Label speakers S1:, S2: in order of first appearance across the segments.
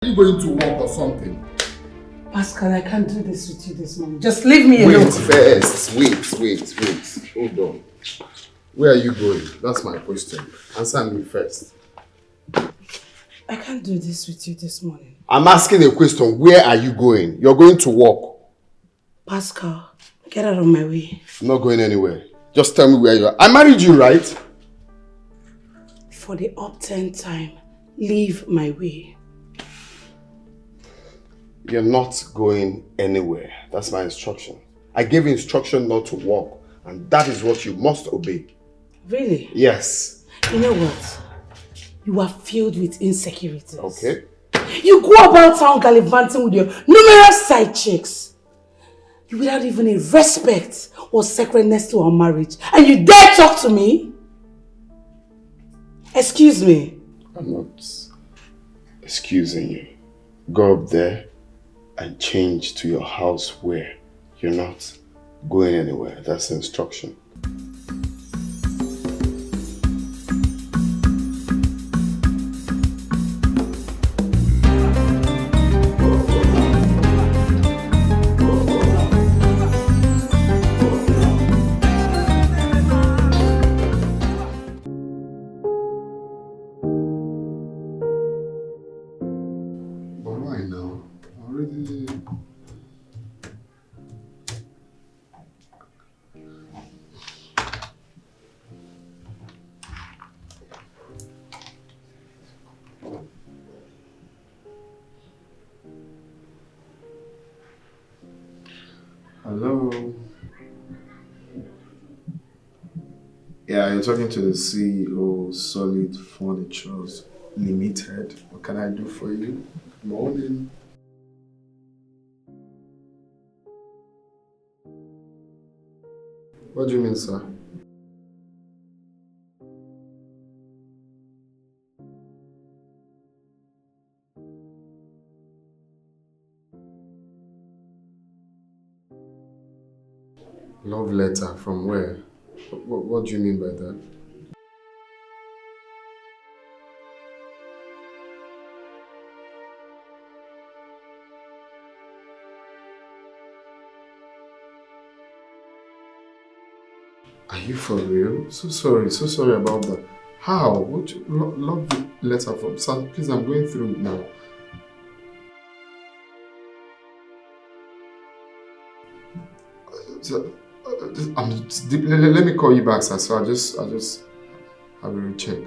S1: Are you going to work or something?
S2: Pascal, I can't do this with you this morning. Just leave me alone.
S1: Wait first. Wait. Hold on. Where are you going? That's my question. Answer me first.
S2: I can't do this with you this morning.
S1: I'm asking a question. Where are you going? You're going to work.
S2: Pascal, get out of my way.
S1: I'm not going anywhere. Just tell me where you are. I married you, right?
S2: For the upturned time, leave my way.
S1: You're not going anywhere. That's my instruction. I gave instruction not to walk, and that is what you must obey.
S2: Really?
S1: Yes.
S2: You know what? You are filled with insecurities.
S1: Okay.
S2: You go about town gallivanting with your numerous side chicks. You without even a respect or sacredness to our marriage. And you dare talk to me? Excuse me.
S1: I'm not excusing you. Go up there and change to your house where you're not going anywhere. That's the instruction.
S3: Hello. Yeah, you're talking to the CEO, Solid Furnitures Limited. What can I do for you?
S1: Morning. What do you mean, sir? Love letter from where? What do you mean by that? Are you for real? So sorry about that. How? What love letter from? Sir, please, I'm going through it now. So, let me call you back, sir. So I'll just have a recheck.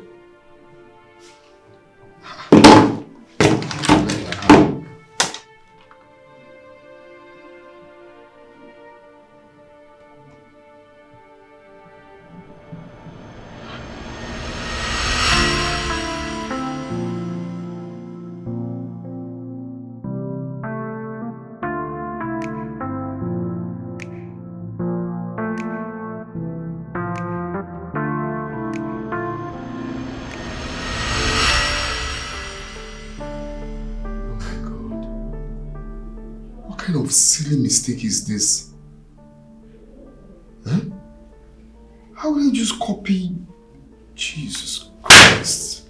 S1: What kind of silly mistake is this? Huh? How will I just copy? Jesus Christ.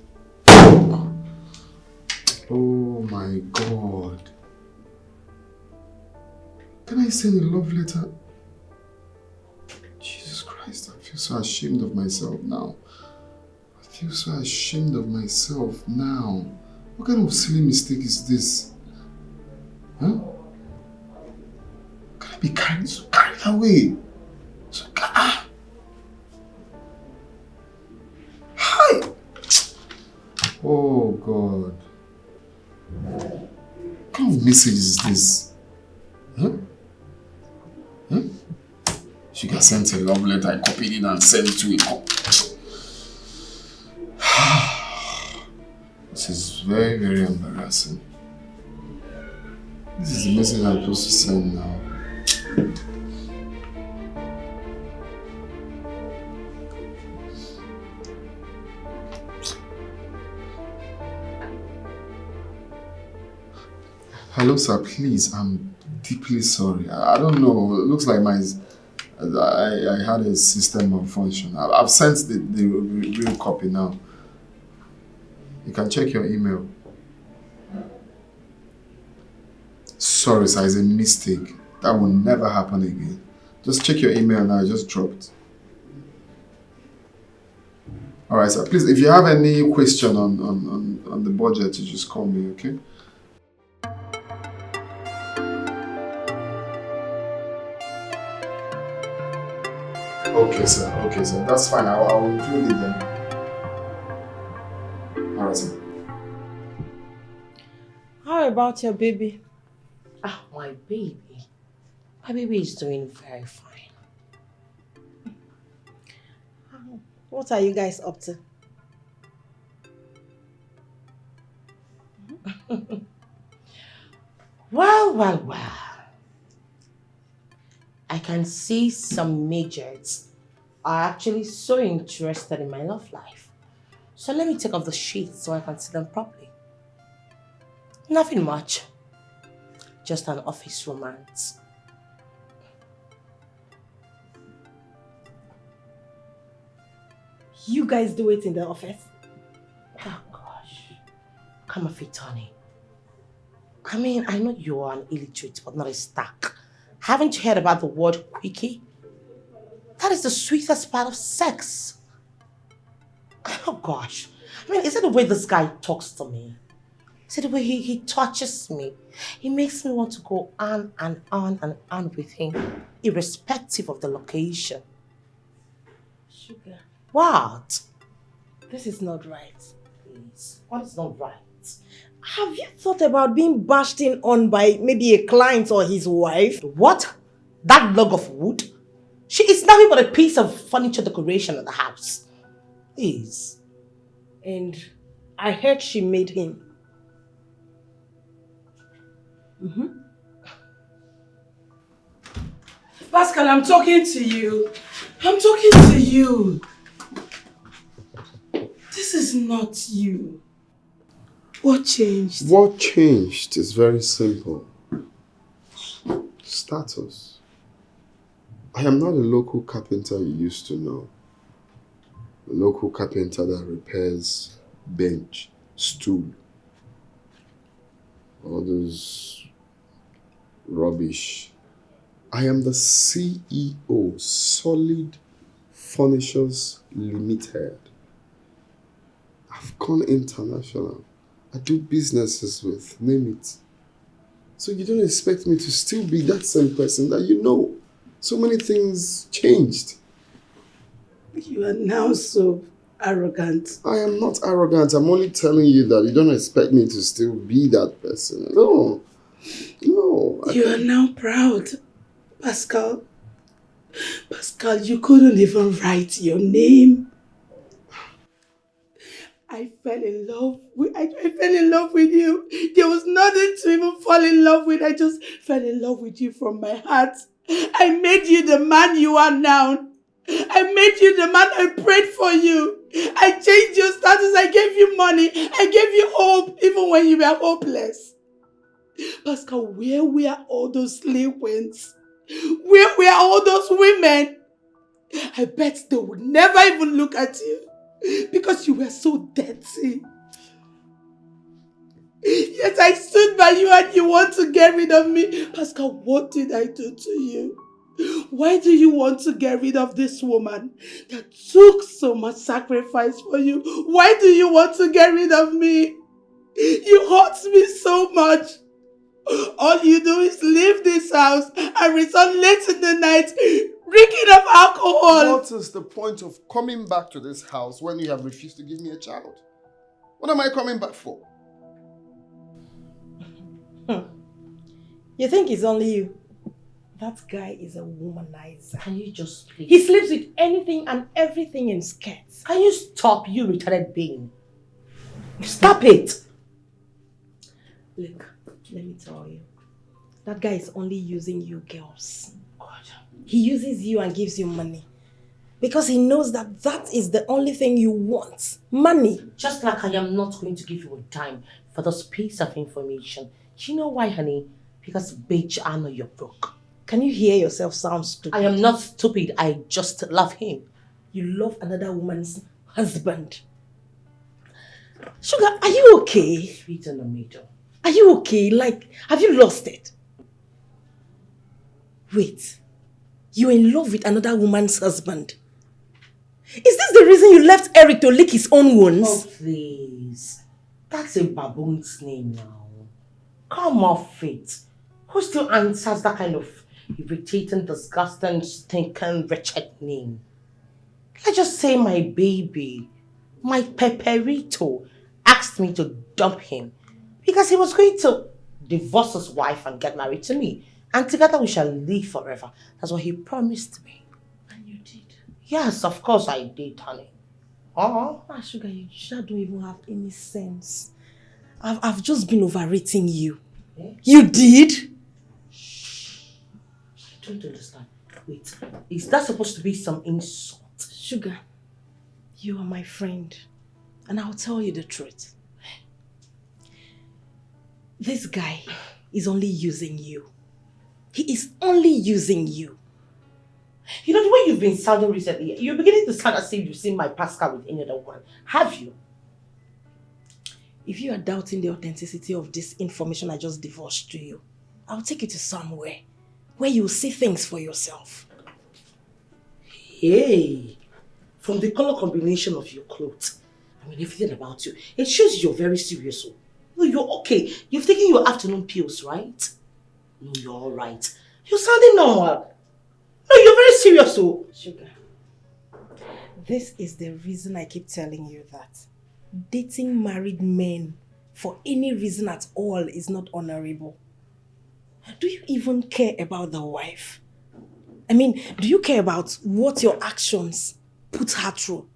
S1: Oh my God. Can I send a love letter? Jesus Christ, I feel so ashamed of myself now. I feel so ashamed of myself now. What kind of silly mistake is this? Huh? Can I be carried away? Hi! Oh God. What kind of message is this? Huh? Huh? She got sent a love letter, I copied it and sent it to a cop. This is very, very embarrassing. This is the message I'm supposed to send now. Hello, sir. Please, I'm deeply sorry. I don't know. It looks like I had a system malfunction. I've sent the real copy now. You can check your email.
S3: Sorry, sir, it's a mistake. That will never happen again. Just check your email now, I just dropped. Alright, sir. Please, if you have any question on the budget, you just call me, okay? Okay, sir. Okay, sir. That's fine. I'll include it then. Alright, sir.
S4: How about your baby?
S2: Ah, my baby. My baby is doing very fine.
S4: What are you guys up to?
S2: Well. I can see some majors are actually so interested in my love life. So let me take off the sheets so I can see them properly. Nothing much. Just an office romance.
S4: You guys do it in the office?
S2: Oh gosh. Come on, Tony. I mean, I know you are an illiterate, but not a stack. Haven't you heard about the word quickie? That is the sweetest part of sex. Oh gosh. I mean, is it the way this guy talks to me? Is it the way he touches me? It makes me want to go on and on and on with him, irrespective of the location.
S4: Sugar,
S2: What?
S4: this is not right.
S2: Please, what is not right?
S4: Have you thought about being bashed in on by maybe a client or his wife?
S2: What? That log of wood? She is nothing but a piece of furniture decoration in the house. Please.
S4: And I heard she made him.
S2: Pascal, I'm talking to you. I'm talking to you. This is not you. What changed?
S1: What changed is very simple. Status. I am not a local carpenter you used to know. A local carpenter that repairs bench, stool, all those rubbish. I am the CEO, Solid Furnitures Limited. I've gone international. I do businesses with, name it. So you don't expect me to still be that same person that you know. So many things changed.
S2: You are now so arrogant.
S1: I am not arrogant. I'm only telling you that you don't expect me to still be that person. No.
S2: You are now proud, Pascal. Pascal, you couldn't even write your name. I fell in love with you. There was nothing to even fall in love with. I just fell in love with you from my heart. I made you the man you are now. I made you the man. I prayed for you. I changed your status. I gave you money. I gave you hope even when you were hopeless. Pascal, where were all those slave queens? Where were all those women? I bet they would never even look at you because you were so dirty. Yet I stood by you and you want to get rid of me. Pascal, what did I do to you? Why do you want to get rid of this woman that took so much sacrifice for you? Why do you want to get rid of me? You hurt me so much. All you do is leave this house and return late in the night, reeking of alcohol.
S1: What is the point of coming back to this house when you have refused to give me a child? What am I coming back for?
S4: You think it's only you? That guy is a womanizer.
S2: Can you just please?
S4: He sleeps with anything and everything in skirts.
S2: Can you stop, you retarded being? Stop it!
S4: Look, let me tell you. That guy is only using you girls.
S2: God.
S4: He uses you and gives you money. Because he knows that that is the only thing you want. Money.
S2: Just like I am not going to give you a dime for this piece of information. Do you know why, honey? Because bitch, I know you're broke.
S4: Can you hear yourself sound stupid?
S2: I am not stupid. I just love him.
S4: You love another woman's husband. Sugar, are you okay?
S2: Sweet in the middle.
S4: Are you okay? Like, have you lost it? Wait, you're in love with another woman's husband? Is this the reason you left Eric to lick his own wounds?
S5: Oh, please. That's a baboon's name now. Come off it. Who still answers that kind of irritating, disgusting, stinking, wretched name? Let's just say my baby, my Peperito, asked me to dump him because he was going to divorce his wife and get married to me. And together we shall live forever. That's what he promised me.
S4: And you did?
S5: Yes, of course I did, honey.
S4: Sugar, you don't even have any sense. I've just been overrating you.
S5: Eh?
S4: You did?
S5: I don't understand. Wait, is that supposed to be some insult?
S4: Sugar, you are my friend. And I'll tell you the truth. This guy is only using you. He is only using you.
S5: You know, the way you've been sounding recently, you're beginning to sound as if you've seen my Pascal with any other one. Have you?
S4: If you are doubting the authenticity of this information I just divulged to you, I'll take you to somewhere where you'll see things for yourself.
S5: Hey, from the color combination of your clothes, I mean everything about you, it shows you're very serious. No, you're okay. You've taken your afternoon pills, right? No, you're alright. You're sounding normal. No, you're very serious.
S4: Sugar, this is the reason I keep telling you that dating married men for any reason at all is not honorable. Do you even care about the wife? I mean, do you care about what your actions put her through?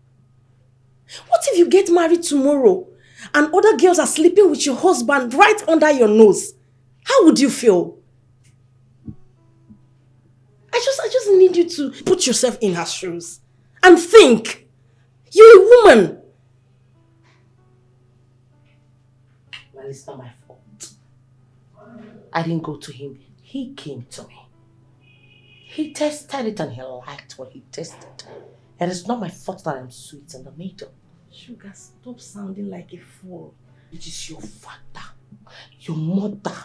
S4: What if you get married tomorrow and other girls are sleeping with your husband right under your nose? How would you feel? I just need you to put yourself in her shoes and think. You're a woman.
S5: Well, it's not my fault. I didn't go to him. He came to me. He tested it and he liked what he tested. And it's not my fault that I'm sweet in the middle.
S4: Sugar, stop sounding like a fool.
S5: It is your father, your mother,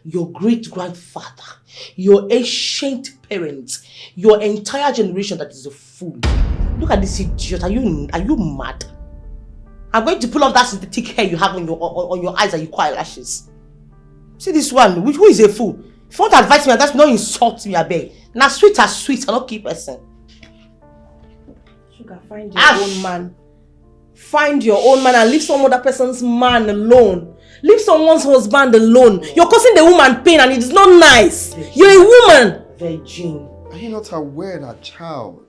S5: your great-grandfather, your ancient parents, your entire generation that is a fool. Look at this idiot. Are you mad? I'm going to pull off that synthetic hair you have on your eyes and your quiet lashes. See this one, who is a fool? If you want to advise me, that's not insult me, I beg. Now sweet as sweet, I don't keep person.
S4: Sugar, find your own man. Find your own man and leave some other person's man alone. Leave someone's husband alone. You're causing the woman pain and it is not nice. You're a woman.
S5: Virgin.
S1: Are you not aware that child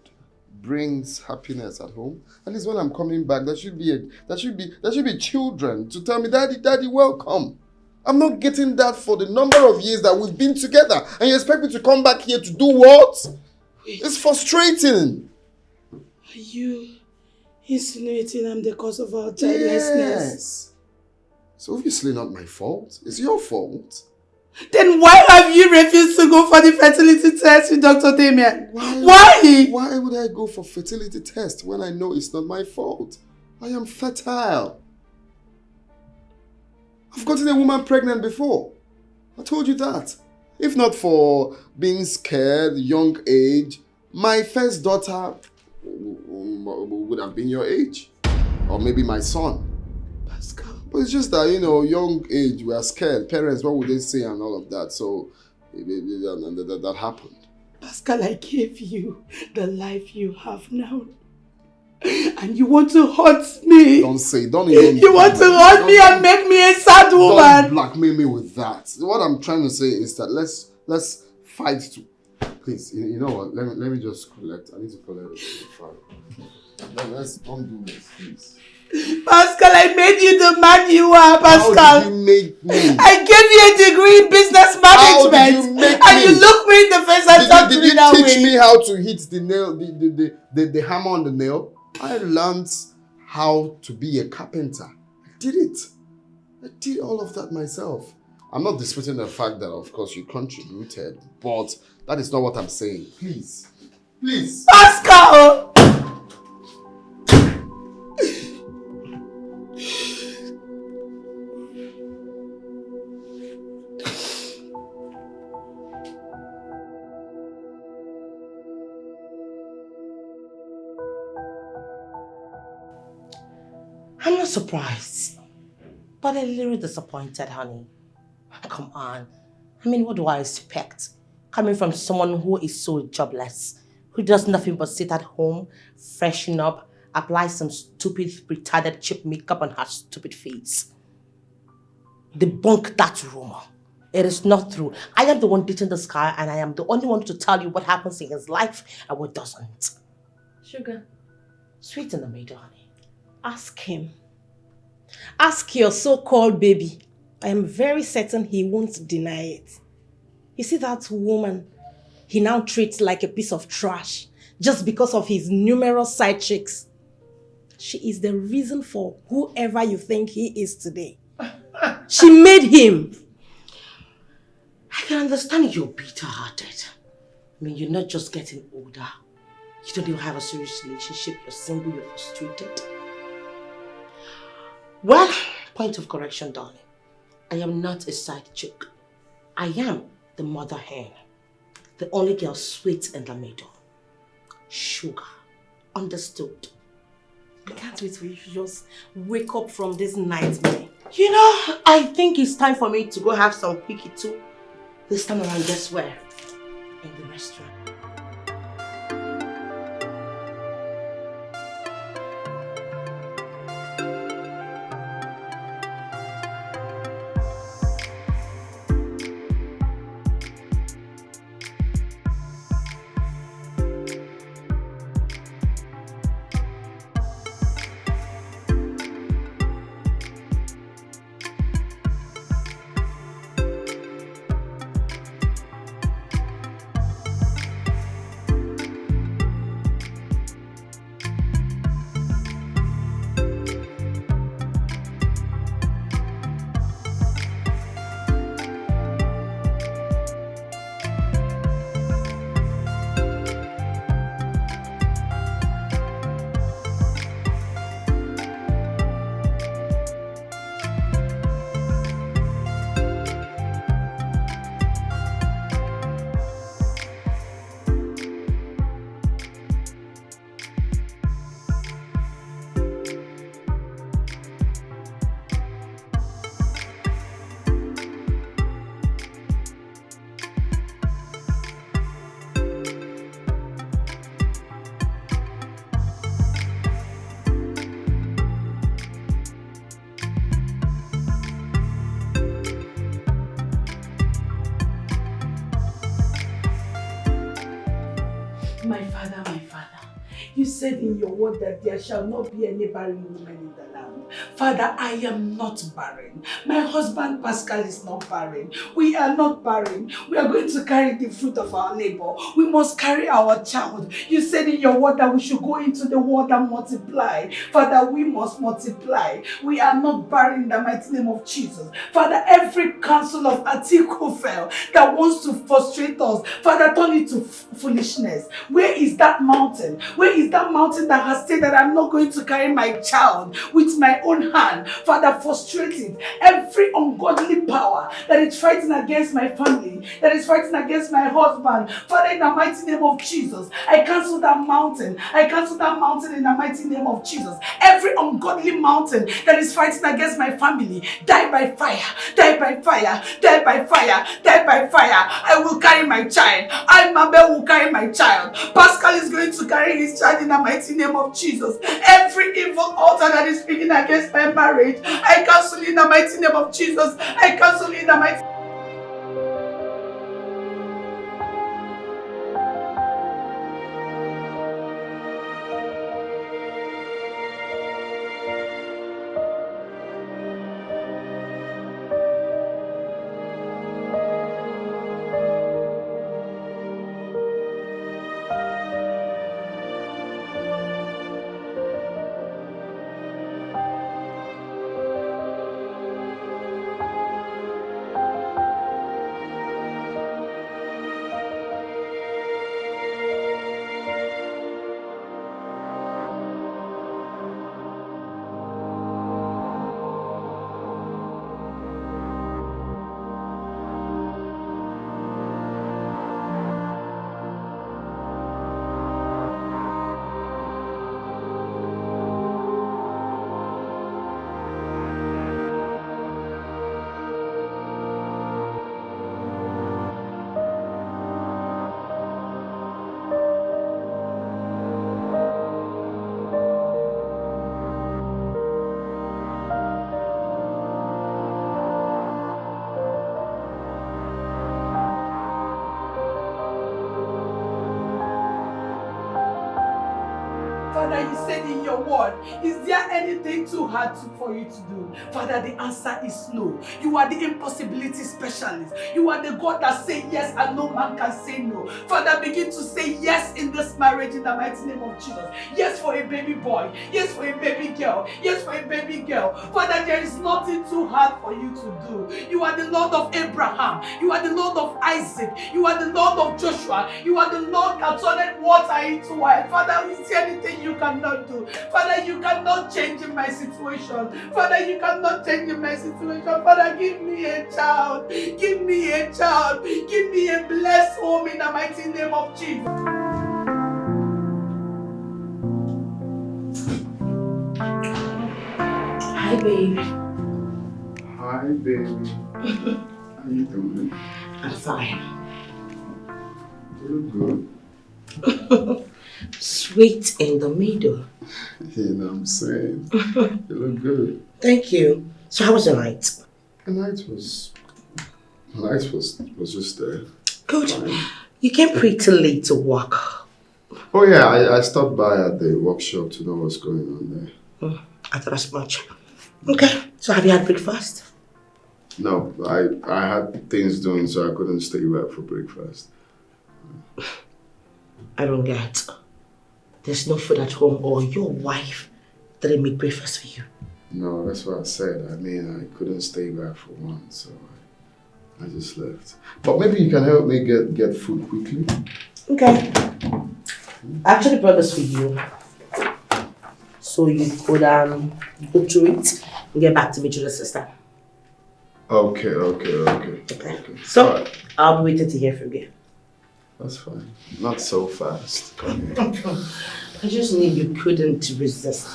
S1: brings happiness at home? At least when I'm coming back, there should be children to tell me, Daddy, welcome. I'm not getting that for the number of years that we've been together. And you expect me to come back here to do what? It's frustrating.
S2: Are you insinuating I'm the cause of our childlessness?
S1: Yes. It's obviously not my fault. It's your fault.
S2: Then why have you refused to go for the fertility test with Dr. Damien? Why?
S1: Why would I go for fertility test when I know it's not my fault? I am fertile. I've gotten a woman pregnant before. I told you that. If not for being scared, young age, my first daughter would have been your age. Or maybe my son.
S2: Pascal.
S1: But it's just that, young age, we are scared. Parents, what would they say and all of that? So, that happened.
S2: Pascal, I gave you the life you have now. And you want to hurt me.
S1: Don't even...
S2: You want to hurt me and make me a sad woman.
S1: Don't blackmail me with that. What I'm trying to say is that let's fight to... Please, you know what? Let me just collect. I need to collect it. Don't do this, please.
S2: Pascal, I made you the man you are, Pascal.
S1: How did you make me?
S2: I gave you a degree in business management.
S1: How did you make
S2: and
S1: me?
S2: you look me in the face and talk to me that way.
S1: Did you teach me how to hit the nail, the hammer on the nail? I learned how to be a carpenter. I did it. I did all of that myself. I'm not disputing the fact that, of course, you contributed, but that is not what I'm saying. Please. Please.
S2: Pascal!
S5: I'm not surprised, but a little disappointed, honey. Come on. I mean, what do I expect? Coming from someone who is so jobless, who does nothing but sit at home, freshen up, apply some stupid, retarded cheap makeup on her stupid face. Debunk that rumor. It is not true. I am the one dating this guy, and I am the only one to tell you what happens in his life and what doesn't.
S4: Sugar,
S5: Sweet in the middle, honey.
S4: ask him. Ask your so-called baby. I am very certain he won't deny it. You see that woman he now treats like a piece of trash just because of his numerous side chicks. She is the reason for whoever you think he is today. She made him.
S5: I can understand you're bitter-hearted. I mean, you're not just getting older. You don't even have a serious relationship. You're single, you're frustrated. Well, point of correction, darling. I am not a side chick. I am the mother hen. The only girl sweet in the middle. Sugar. Understood.
S4: I can't wait for you to just wake up from this nightmare.
S5: You know, I think it's time for me to go have some quickie too. This time around, guess where? In the restaurant.
S2: My father, you said in your word that there shall not be any barren woman in the land. Father, I am not barren. My husband Pascal is not barren. We are not barren. We are going to carry the fruit of our labor. We must carry our child. You said in your word that we should go into the world and multiply. Father, we must multiply. We are not barren in the mighty name of Jesus. Father, every counsel of Ahithophel that wants to frustrate us, Father, turn it to foolishness. Where is that mountain? Where is that mountain that has said that I'm not going to carry my child with my own hand? Father, frustrate it. Every ungodly power that is fighting against my family, that is fighting against my husband, Father, in the mighty name of Jesus, I cancel that mountain. I cancel that mountain in the mighty name of Jesus. Every ungodly mountain that is fighting against my family, die by fire, die by fire, die by fire, die by fire. I will carry my child. I, Mabel, will carry my child. Pascal is going to carry his child in the mighty name of Jesus. Every evil altar that is speaking against my marriage, I cancel in the mighty name of Jesus. I cancel in the mighty Father, you said in your word, is there anything too hard for you to do? Father, the answer is no. You are the impossibility specialist. You are the God that says yes and no man can say no. Father, begin to say yes in this marriage in the mighty name of Jesus. Yes for a baby boy. Yes for a baby girl. Yes for a baby girl. Father, there is nothing too hard for you to do. You are the Lord of Abraham. You are the Lord of Isaac. You are the Lord of Joshua. You are the Lord that turned water into wine. Father, is there anything you cannot do? Father, you cannot change in my situation. Father, you cannot change in my situation. Father, give me a child. Give me a child. Give me a blessed home in the mighty name of Jesus.
S5: Hi, babe.
S1: Hi, baby. How you doing?
S5: I'm fine.
S1: You look good.
S5: Sweet in the middle.
S1: You know what I'm saying? You look good.
S5: Thank you. So how was the night?
S1: The night was just there.
S5: Good.
S1: Fine.
S5: You came pretty late to work.
S1: Oh yeah, I stopped by at the workshop to know what's going on there.
S5: I thought as much. Okay. So have you had breakfast?
S1: No, I had things doing, so I couldn't stay back for breakfast.
S5: I don't get. There's no food at home, or your wife didn't make breakfast for you.
S1: No, that's what I said. I mean, I couldn't stay back for one, so I just left. But maybe you can help me get food quickly.
S5: Okay. I actually brought this for you. So you could go through it and get back to me to the system.
S1: Okay.
S5: So
S1: Alright.
S5: I'll be waiting to hear from you.
S1: That's fine. Not so fast. Come here.
S5: I just knew you couldn't resist.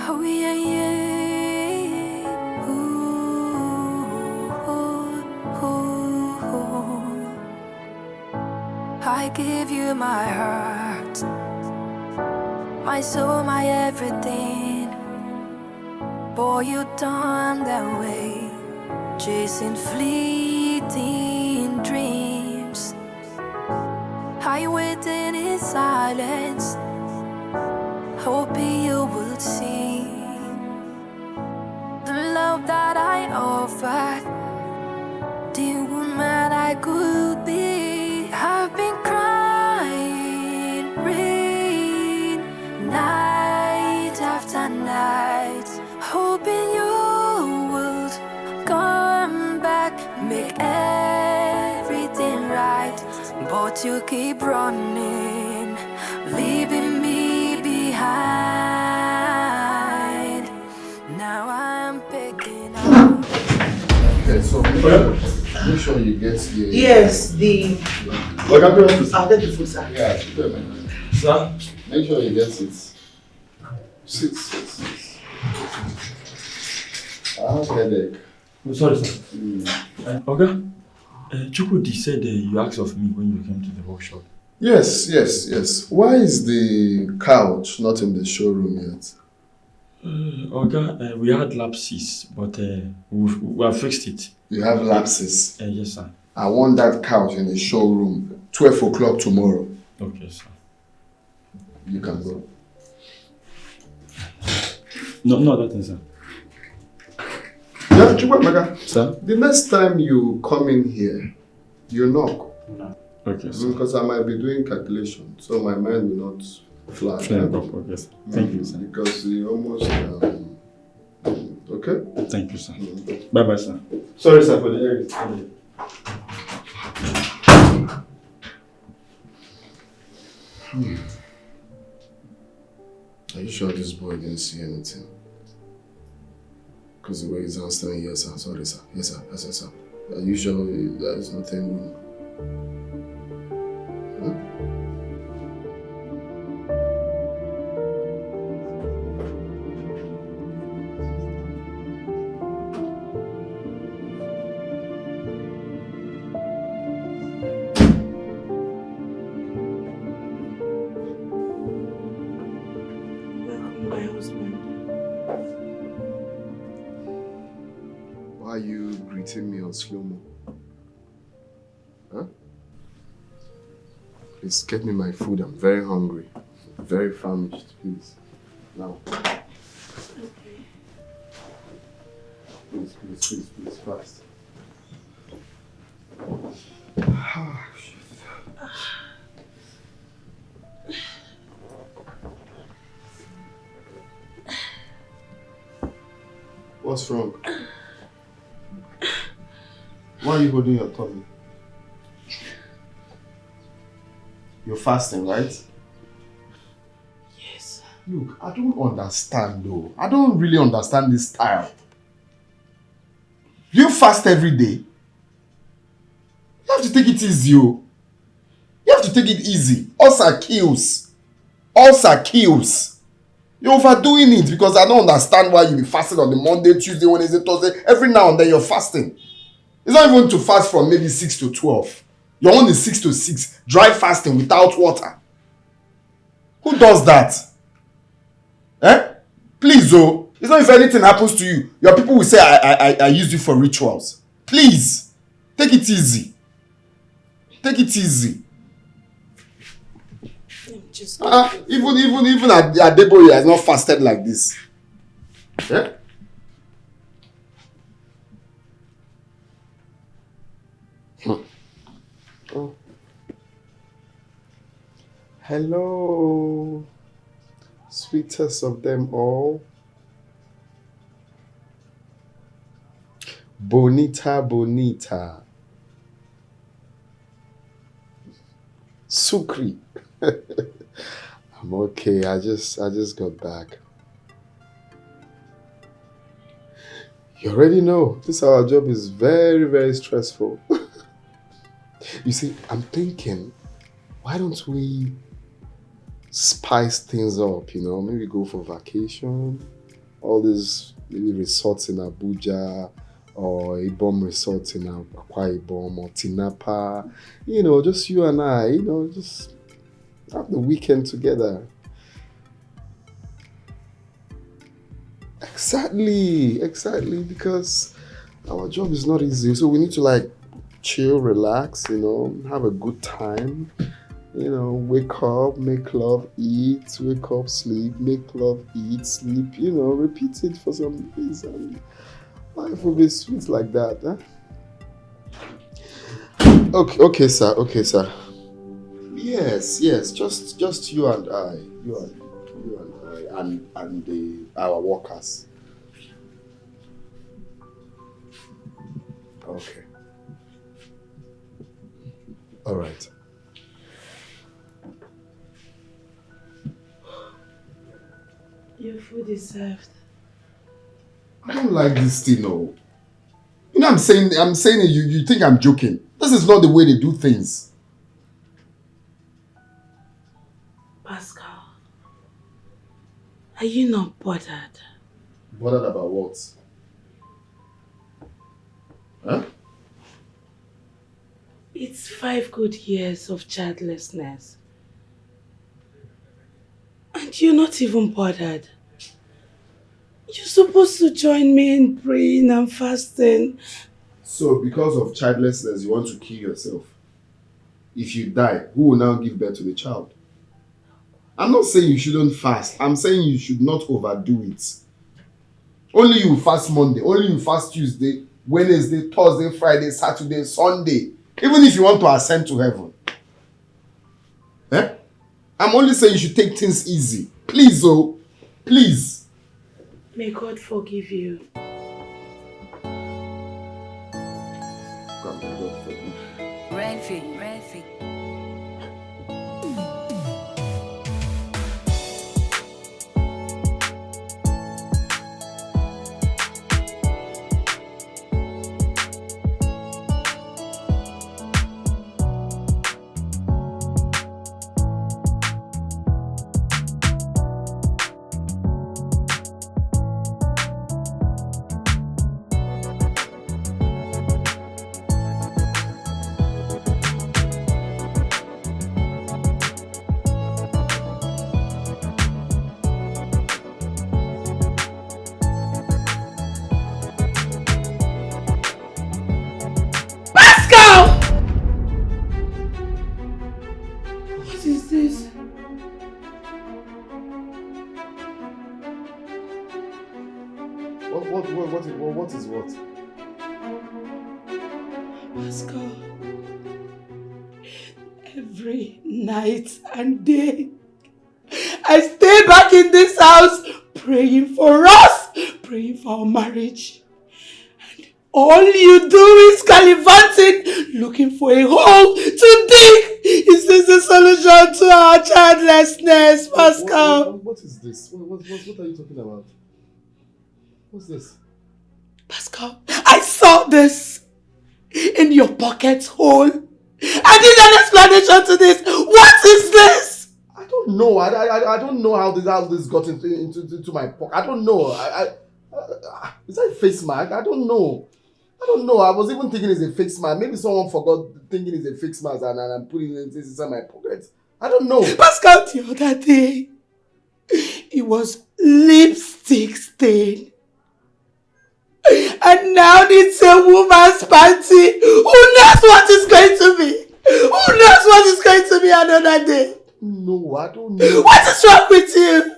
S6: Oh yeah, yeah. Ooh. I give you my heart, my soul, my everything. Boy, you done that way, chasing fleeting dreams. I waited in silence, hoping you would see the love that I offered, the woman I could be. I've been crying, rain, night after night, hoping you would come back, make everything right. But you keep running, leaving me behind. Now I'm picking up.
S1: Okay, so make sure you get the...
S5: Yes, the... I'll get the food, sir.
S1: Yeah, prepare my mind.
S3: Sir?
S1: Make sure you get it. Sit. I have headache.
S3: Oh, sorry, sir. Okay.
S1: Mm.
S3: Chukwudi said you asked of me when you came to the workshop.
S1: Yes. Why is the couch not in the showroom yet?
S3: We had lapses, but we have fixed it.
S1: You have lapses.
S3: Yes, sir.
S1: I want that couch in the showroom 12 o'clock tomorrow.
S3: Okay, sir.
S1: You can go.
S3: No, that is, sir.
S1: Yeah, Chukwemeka,
S3: Sir?
S1: the next time you come in here, you knock.
S3: Okay, sir.
S1: Because I might be doing calculation, so my mind will not fly.
S3: Okay, sir. Thank you, sir.
S1: Because you almost... okay?
S3: Thank you, sir. Bye-bye, sir. Sorry, sir, for the error.
S1: Are you sure this boy didn't see anything? Because the way he's answering, yes sir, sorry sir, yes sir. Are you sure there is nothing wrong? Huh? slow-mo. Huh? Please get me my food. I'm very hungry. Very famished, please. Now. Please, fast. Ah, shit. What's wrong? Why are you holding your tummy? You're fasting, right?
S2: Yes.
S1: Look, I don't understand though. I don't really understand this style. You fast every day? You have to take it easy, oh. You have to take it easy. Ulcer kills. Ulcer kills. You're overdoing it because I don't understand why you be fasting on the Monday, Tuesday, Wednesday, Thursday. Every now and then you're fasting. It's not even to fast from maybe 6 to 12. You're on the 6 to 6. Dry fasting without water. Who does that? Eh? Please, oh. It's not if anything happens to you. Your people will say I used you for rituals. Please. Take it easy. Take it easy.
S2: Just
S1: even Adeboye has not fasted like this. Yeah? Oh. Hello, sweetest of them all. Bonita. Sukri. I'm okay. I just got back. You already know this our job is very, very stressful. You see, I'm thinking, why don't we spice things up, you know? Maybe go for vacation. All these maybe resorts in Abuja or Ibom resorts in Akwa Ibom or Tinapa. You know, just you and I, you know, just have the weekend together. Exactly, because our job is not easy. So we need to like chill, relax, you know, have a good time. You know, wake up, make love, eat, wake up, sleep, make love, eat, sleep, you know, repeat it for some days and life will be sweet like that, huh? Okay, sir. Yes, just you and I, and our workers. Okay. All right.
S2: Your food is served.
S1: I don't like this thing, no. You know, I'm saying it, you think I'm joking. This is not the way they do things.
S2: Pascal, are you not bothered?
S1: Bothered about what? Huh?
S2: It's 5 good years of childlessness. And you're not even bothered. You're supposed to join me in praying and fasting.
S1: So, because of childlessness, you want to kill yourself? If you die, who will now give birth to the child? I'm not saying you shouldn't fast. I'm saying you should not overdo it. Only you fast Monday. Only you fast Tuesday, Wednesday, Thursday, Friday, Saturday, Sunday. Even if you want to ascend to heaven. Eh? I'm only saying you should take things easy. Please, oh. Please.
S2: May God forgive you.
S1: God, may God forgive.
S6: Refi.
S2: every night and day. I stay back in this house praying for us, praying for our marriage. And all you do is gallivanting, looking for a hole to dig. Is this the solution to our childlessness, Pascal?
S1: What is this? What are you talking about? What's this?
S2: Pascal, I saw this in your pocket hole. I need an explanation to this. What is this?
S1: I don't know. I don't know how this got into my pocket. I don't know. Is that a face mask? I don't know. I was even thinking it's a face mask. Maybe someone forgot thinking it's a face mask and I'm putting it inside my pocket. I don't know.
S2: Pascal, the other day, it was lipstick stain. And now it's a woman's panty. Who knows what is going to be? Who knows what is going to be another day?
S1: No, I don't know.
S2: What is wrong with you?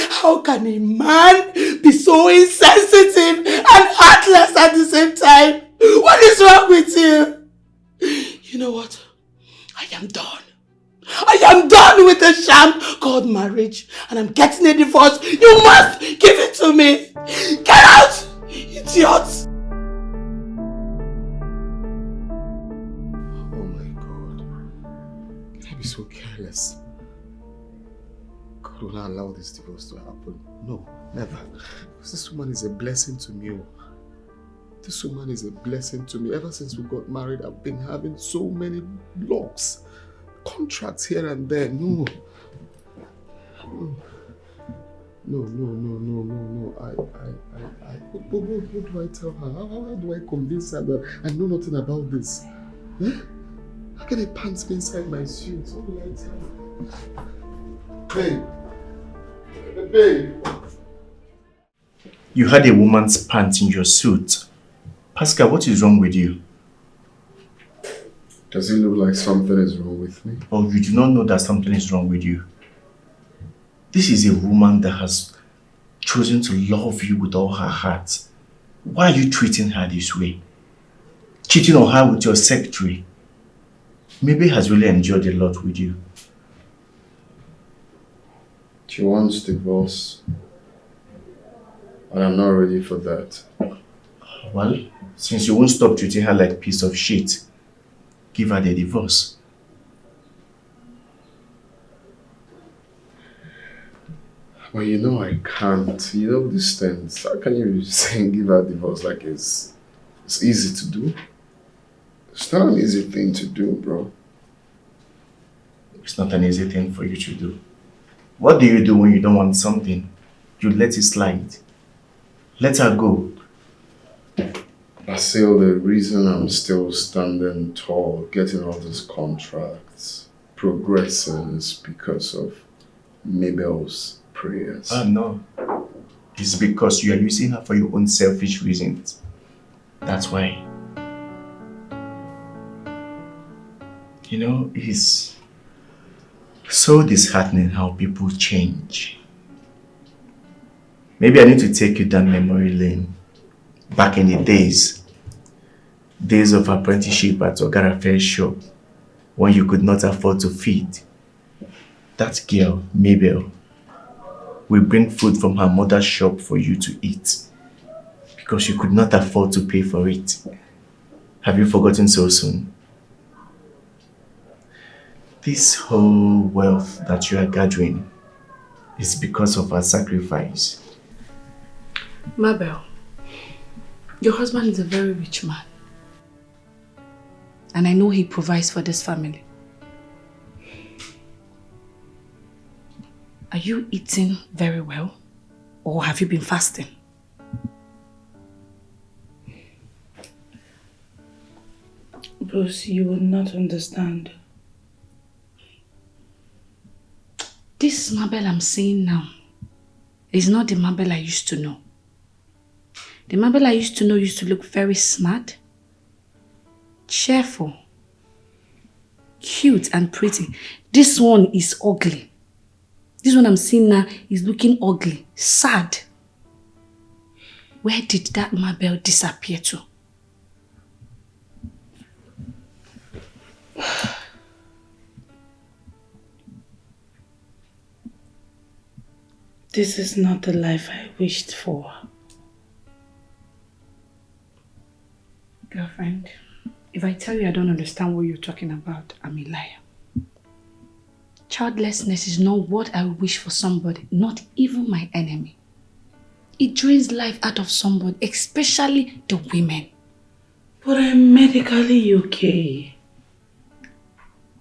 S2: How can a man be so insensitive and heartless at the same time? What is wrong with you? You know what? I am done. I am done with the sham called marriage, and I'm getting a divorce. You must give it to me. Get out, idiots!
S1: Oh my God. Can I be so careless? God will not allow this divorce to happen. No, never. Because this woman is a blessing to me. This woman is a blessing to me. Ever since we got married, I've been having so many blocks. Contracts here and there. No. What do I tell her? How do I convince her that I know nothing about this? Eh? How can a pants be inside my suit? What will I tell her? Babe.
S7: You had a woman's pants in your suit. Pascal, what is wrong with you?
S1: Does it look like something is wrong with me?
S7: Or you do not know that something is wrong with you? This is a woman that has chosen to love you with all her heart. Why are you treating her this way? Cheating on her with your secretary? Maybe has really enjoyed a lot with you.
S1: She wants divorce. And I'm not ready for that.
S7: Well, since you won't stop treating her like a piece of shit, give her the divorce.
S1: Well, you know I can't. You know these things. How can you be saying give her a divorce like it's easy to do? It's not an easy thing to do, bro.
S7: It's not an easy thing for you to do. What do you do when you don't want something? You let it slide. Let her go.
S1: Basil, the reason I'm still standing tall, getting all these contracts, progressing is because of Mabel's prayers.
S7: No. It's because you are using her for your own selfish reasons. That's why. You know, it's so disheartening how people change. Maybe I need to take you down memory lane. Back in the days of apprenticeship at Ogarafel's shop, when you could not afford to feed. That girl, Mabel, will bring food from her mother's shop for you to eat because you could not afford to pay for it. Have you forgotten so soon? This whole wealth that you are gathering is because of her sacrifice.
S2: Mabel, your husband is a very rich man. And I know he provides for this family. Are you eating very well? Or have you been fasting? Bruce, you would not understand. This Mabel I'm seeing now is not the Mabel I used to know. The Mabel I used to know used to look very smart, cheerful, cute and pretty. This one is ugly. This one I'm seeing now is looking ugly, sad. Where did that Mabel disappear to? This is not the life I wished for.
S8: Girlfriend, if I tell you I don't understand what you're talking about, I'm a liar. Childlessness is not what I wish for somebody, not even my enemy. It drains life out of somebody, especially the women.
S2: But I'm medically okay.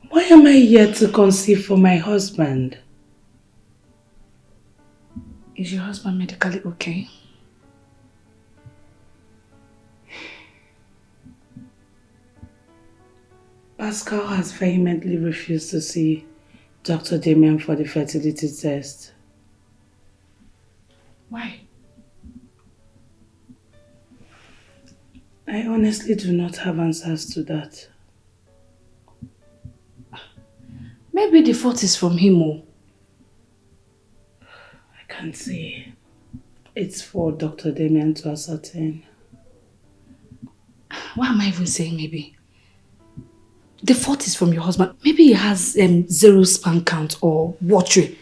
S2: Why am I yet to conceive for my husband?
S8: Is your husband medically okay?
S2: Pascal has vehemently refused to see Dr. Damien for the fertility test.
S8: Why?
S2: I honestly do not have answers to that.
S8: Maybe the fault is from him. Oh.
S2: I can't say. It's for Dr. Damien to ascertain.
S8: Why am I even saying maybe? The fault is from your husband. Maybe he has zero sperm count or watery.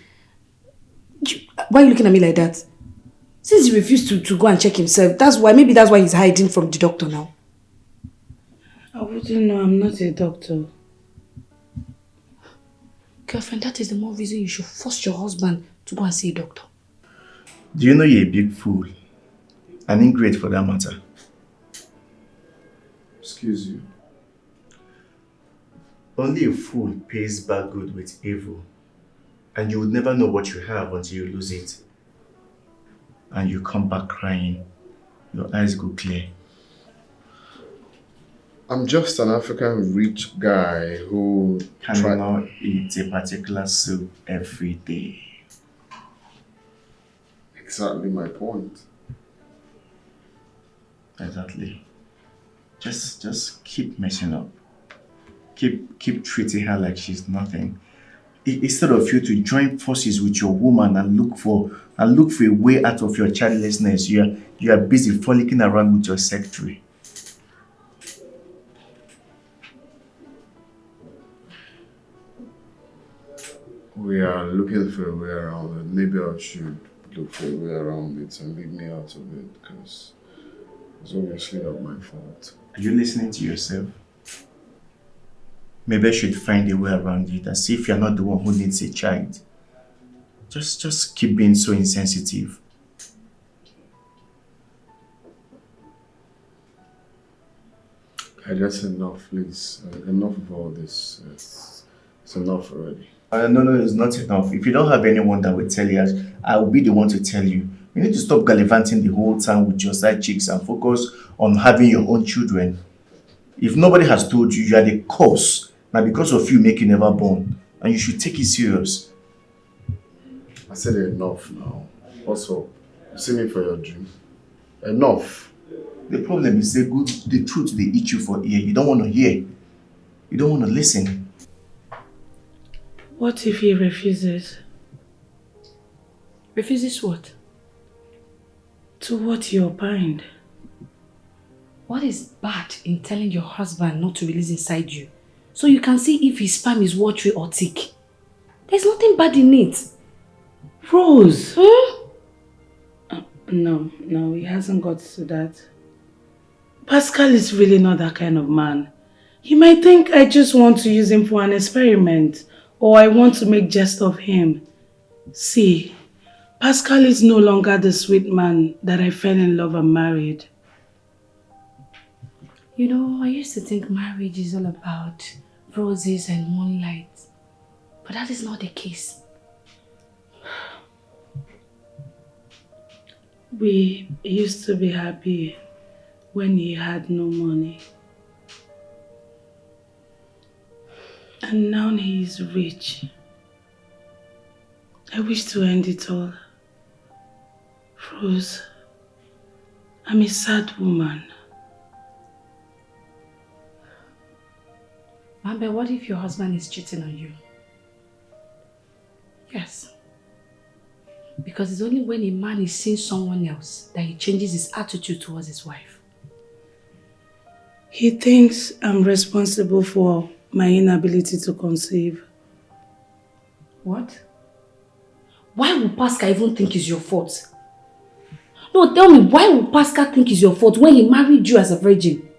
S8: Why are you looking at me like that? Since he refused to go and check himself, maybe that's why he's hiding from the doctor now.
S2: I wouldn't know, I'm not a doctor.
S8: Girlfriend, that is the more reason you should force your husband to go and see a doctor.
S7: Do you know you're a big fool? An ingrate for that matter.
S3: Excuse you.
S7: Only a fool pays back good with evil. And you would never know what you have until you lose it. And you come back crying. Your eyes go clear.
S3: I'm just an African rich guy who
S7: cannot eat a particular soup every day.
S3: Exactly my point.
S7: Exactly. Just keep messing up. Keep treating her like she's nothing. Instead of you to join forces with your woman and look for a way out of your childlessness, you are busy frolicking around with your secretary.
S3: We are looking for a way around it. Maybe I should look for a way around it and leave me out of it, because it's obviously not my fault.
S7: Are you listening to yourself? Maybe I should find a way around it, as if you're not the one who needs a child. Just keep being so insensitive.
S3: That's enough, please. Enough of all this. It's enough already.
S7: No, it's not enough. If you don't have anyone that will tell you, I will be the one to tell you. You need to stop gallivanting the whole time with your side chicks and focus on having your own children. If nobody has told you, you are the cause. Now because of you, make you never born. And you should take it serious.
S3: I said enough now. What's up? You see me for your dream? Enough.
S7: The problem is the truth they eat you for ear. You don't want to hear. You don't want to listen.
S2: What if he refuses?
S8: Refuses what?
S2: To what you opined.
S8: What is bad in telling your husband not to release inside you? So you can see if his sperm is watery or thick. There's nothing bad in it.
S2: Rose! No, he hasn't got to that. Pascal is really not that kind of man. He might think I just want to use him for an experiment, or I want to make jest of him. See, Pascal is no longer the sweet man that I fell in love and married.
S8: You know, I used to think marriage is all about roses and moonlight. But that is not the case.
S2: We used to be happy when he had no money. And now he is rich. I wish to end it all. Rose, I'm a sad woman.
S8: Amber, what if your husband is cheating on you? Yes. Because it's only when a man is seeing someone else that he changes his attitude towards his wife.
S2: He thinks I'm responsible for my inability to conceive.
S8: What? Why would Pascal even think it's your fault? No, tell me, why would Pascal think it's your fault when he married you as a virgin?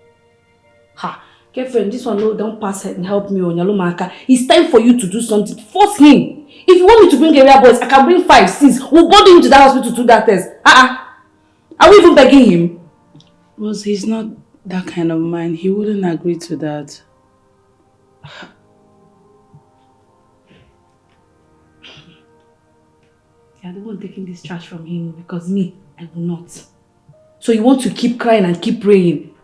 S8: Ha, girlfriend, this one no, don't pass and help me on Yalomaka. It's time for you to do something. Force him. If you want me to bring area boys, I can bring 5, 6. We'll bundle him to that hospital to do that test. Are we even begging him?
S2: Well, he's not that kind of man. He wouldn't agree to that.
S8: You're the one taking this charge from him because me, I will not. So you want to keep crying and keep praying?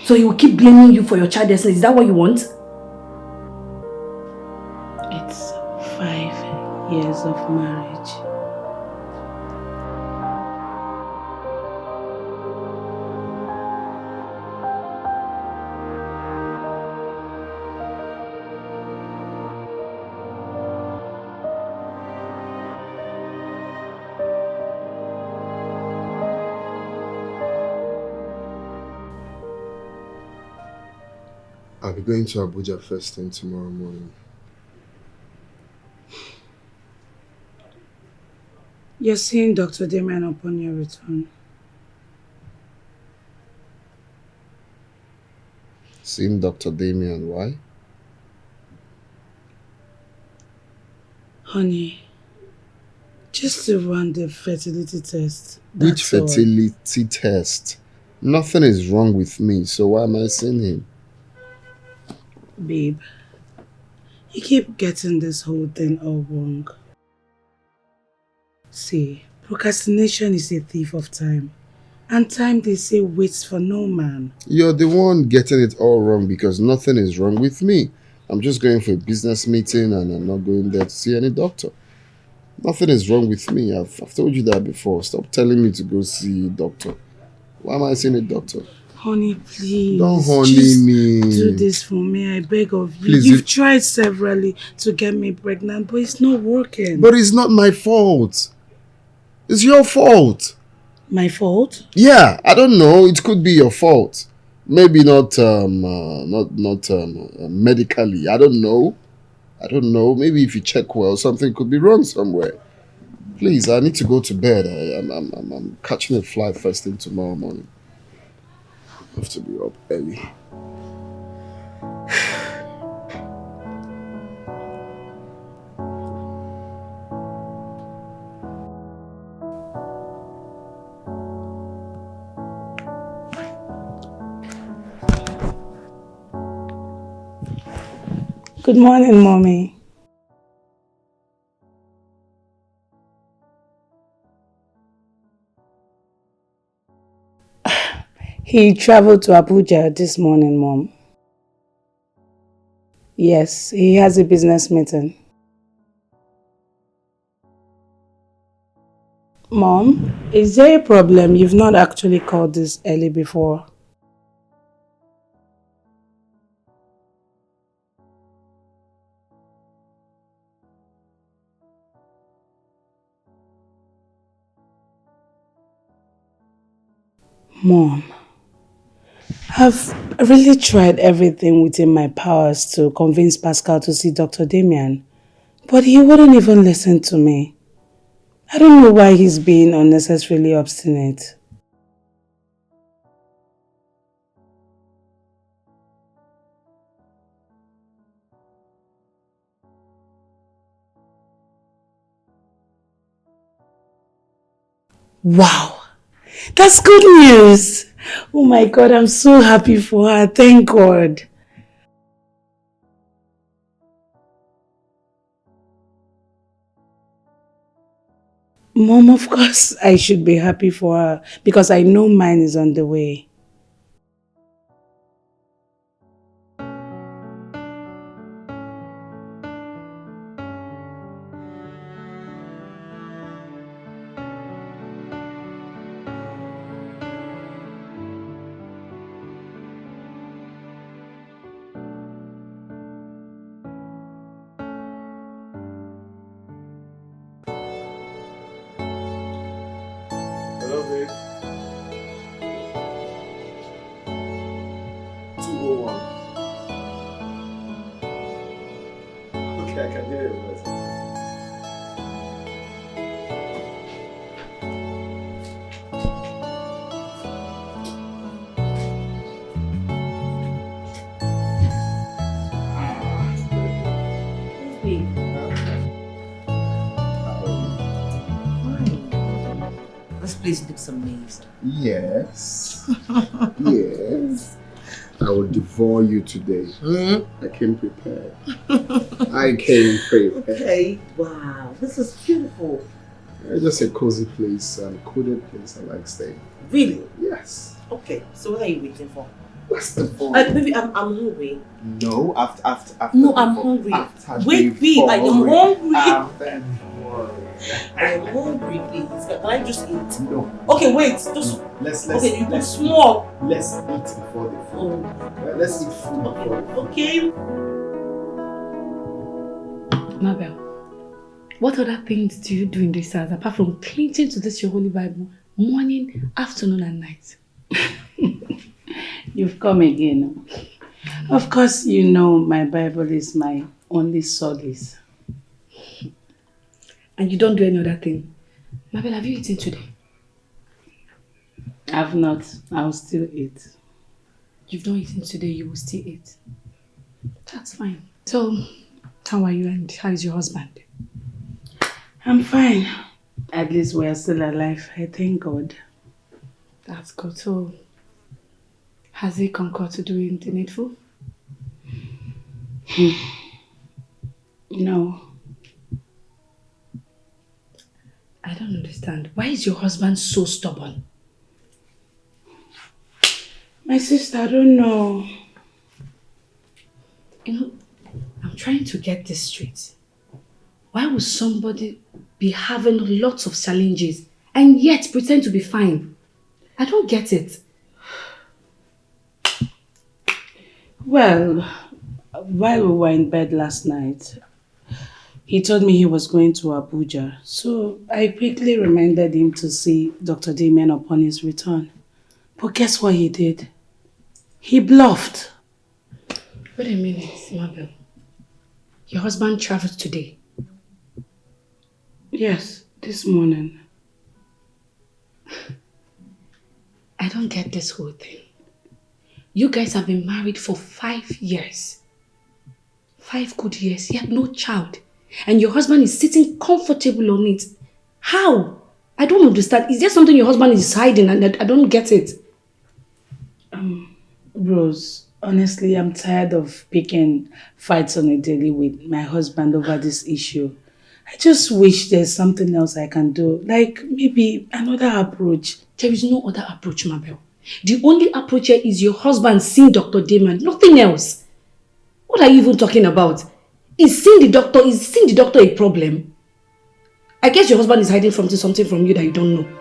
S8: So he will keep blaming you for your childlessness. Is that what you want?
S2: It's 5 years of marriage.
S1: I'll be going to Abuja first thing tomorrow morning.
S2: You're seeing Dr. Damien upon your return.
S1: Seeing Dr. Damien, why?
S2: Honey, just to run the fertility test.
S1: Which fertility test? Nothing is wrong with me, so why am I seeing him?
S2: Babe, you keep getting this whole thing all wrong. See, procrastination is a thief of time. And time, they say, waits for no man.
S1: You're the one getting it all wrong because nothing is wrong with me. I'm just going for a business meeting and I'm not going there to see any doctor. Nothing is wrong with me. I've told you that before. Stop telling me to go see a doctor. Why am I seeing a doctor?
S2: Honey, please.
S1: Don't honey
S2: just
S1: me.
S2: do this for me. I beg of you.
S1: Please,
S2: You've tried severally to get me pregnant, but it's not working.
S1: But it's not my fault. It's your fault.
S2: My fault?
S1: Yeah, I don't know. It could be your fault. Maybe not medically. I don't know. Maybe if you check well, something could be wrong somewhere. Please, I need to go to bed. I'm catching a flight first thing tomorrow morning. I have to be up early.
S2: Good morning, Mommy. He traveled to Abuja this morning, Mom. Yes, he has a business meeting. Mom, is there a problem? You've not actually called this early before. Mom, I've really tried everything within my powers to convince Pascal to see Dr. Damien, but he wouldn't even listen to me. I don't know why he's being unnecessarily obstinate. Wow! That's good news! Oh my God, I'm so happy for her. Thank God. Mom, of course I should be happy for her because I know mine is on the way.
S1: Hello, babe. 201. Okay, I can hear your voice.
S5: place looks amazing.
S1: Yes. Yes. I will devour you today. I came prepared. I came prepared.
S5: Okay. Wow, this is beautiful.
S1: Just a cozy place and coded place I like staying.
S5: Really?
S1: Yes.
S5: Okay, so what are you waiting for?
S1: What's the phone?
S5: Baby, I'm hungry.
S1: No, after.
S5: No, I'm hungry. Wait, babe, I am hungry. I'm hungry, please. Can I just eat?
S1: No.
S5: Okay, wait. Just.
S1: Let's
S5: Okay, you put small.
S1: Let's eat before the food.
S5: Oh.
S1: Let's eat food before the food.
S5: Okay.
S8: Mabel, what other things do you do in this house apart from clinging to this your holy Bible morning, afternoon, and night?
S2: You've come again. Of course, you know my Bible is my only solace.
S8: And you don't do any other thing? Mabel, have you eaten today?
S2: I've not. I'll still eat.
S8: You've not eaten today, you will still eat. That's fine. So, how are you and how is your husband?
S2: I'm fine. At least we're still alive. I thank God.
S8: That's good. So, has he concurred to doing the needful?
S2: No.
S8: I don't understand. Why is your husband so stubborn?
S2: My sister, I don't know.
S8: You know, I'm trying to get this straight. Why would somebody be having lots of challenges and yet pretend to be fine? I don't get it.
S2: Well, while we were in bed last night, he told me he was going to Abuja. So I quickly reminded him to see Dr. Damien upon his return. But guess what he did? He bluffed.
S8: Wait a minute, Mabel. Your husband traveled today?
S2: Yes, this morning.
S8: I don't get this whole thing. You guys have been married for 5 years. 5 good years, yet no child. And your husband is sitting comfortable on it. How? I don't understand. Is there something your husband is hiding and I don't get it?
S2: Rose, honestly, I'm tired of picking fights on a daily with my husband over this issue. I just wish there's something else I can do. Like maybe another approach.
S8: There is no other approach, Mabel. The only approach here is your husband seeing Dr. Damon, nothing else. What are you even talking about? Is seeing the doctor a problem? I guess your husband is hiding something from you that you don't know.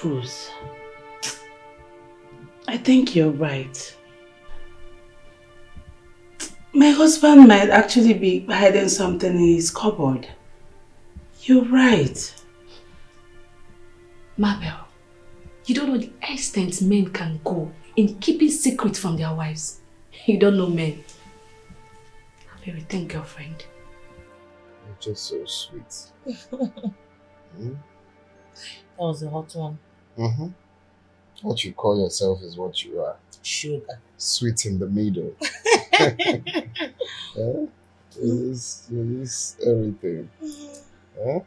S2: Bruce, I think you're right. My husband might actually be hiding something in his cupboard. You're right.
S8: Mabel, you don't know the extent men can go in keeping secrets from their wives. You don't know men. Baby, thank girlfriend.
S1: You're just so sweet.
S5: That was a hot one.
S1: What you call yourself is what you are.
S5: Sugar.
S1: Sweet in the middle. Yeah? It is everything. Huh?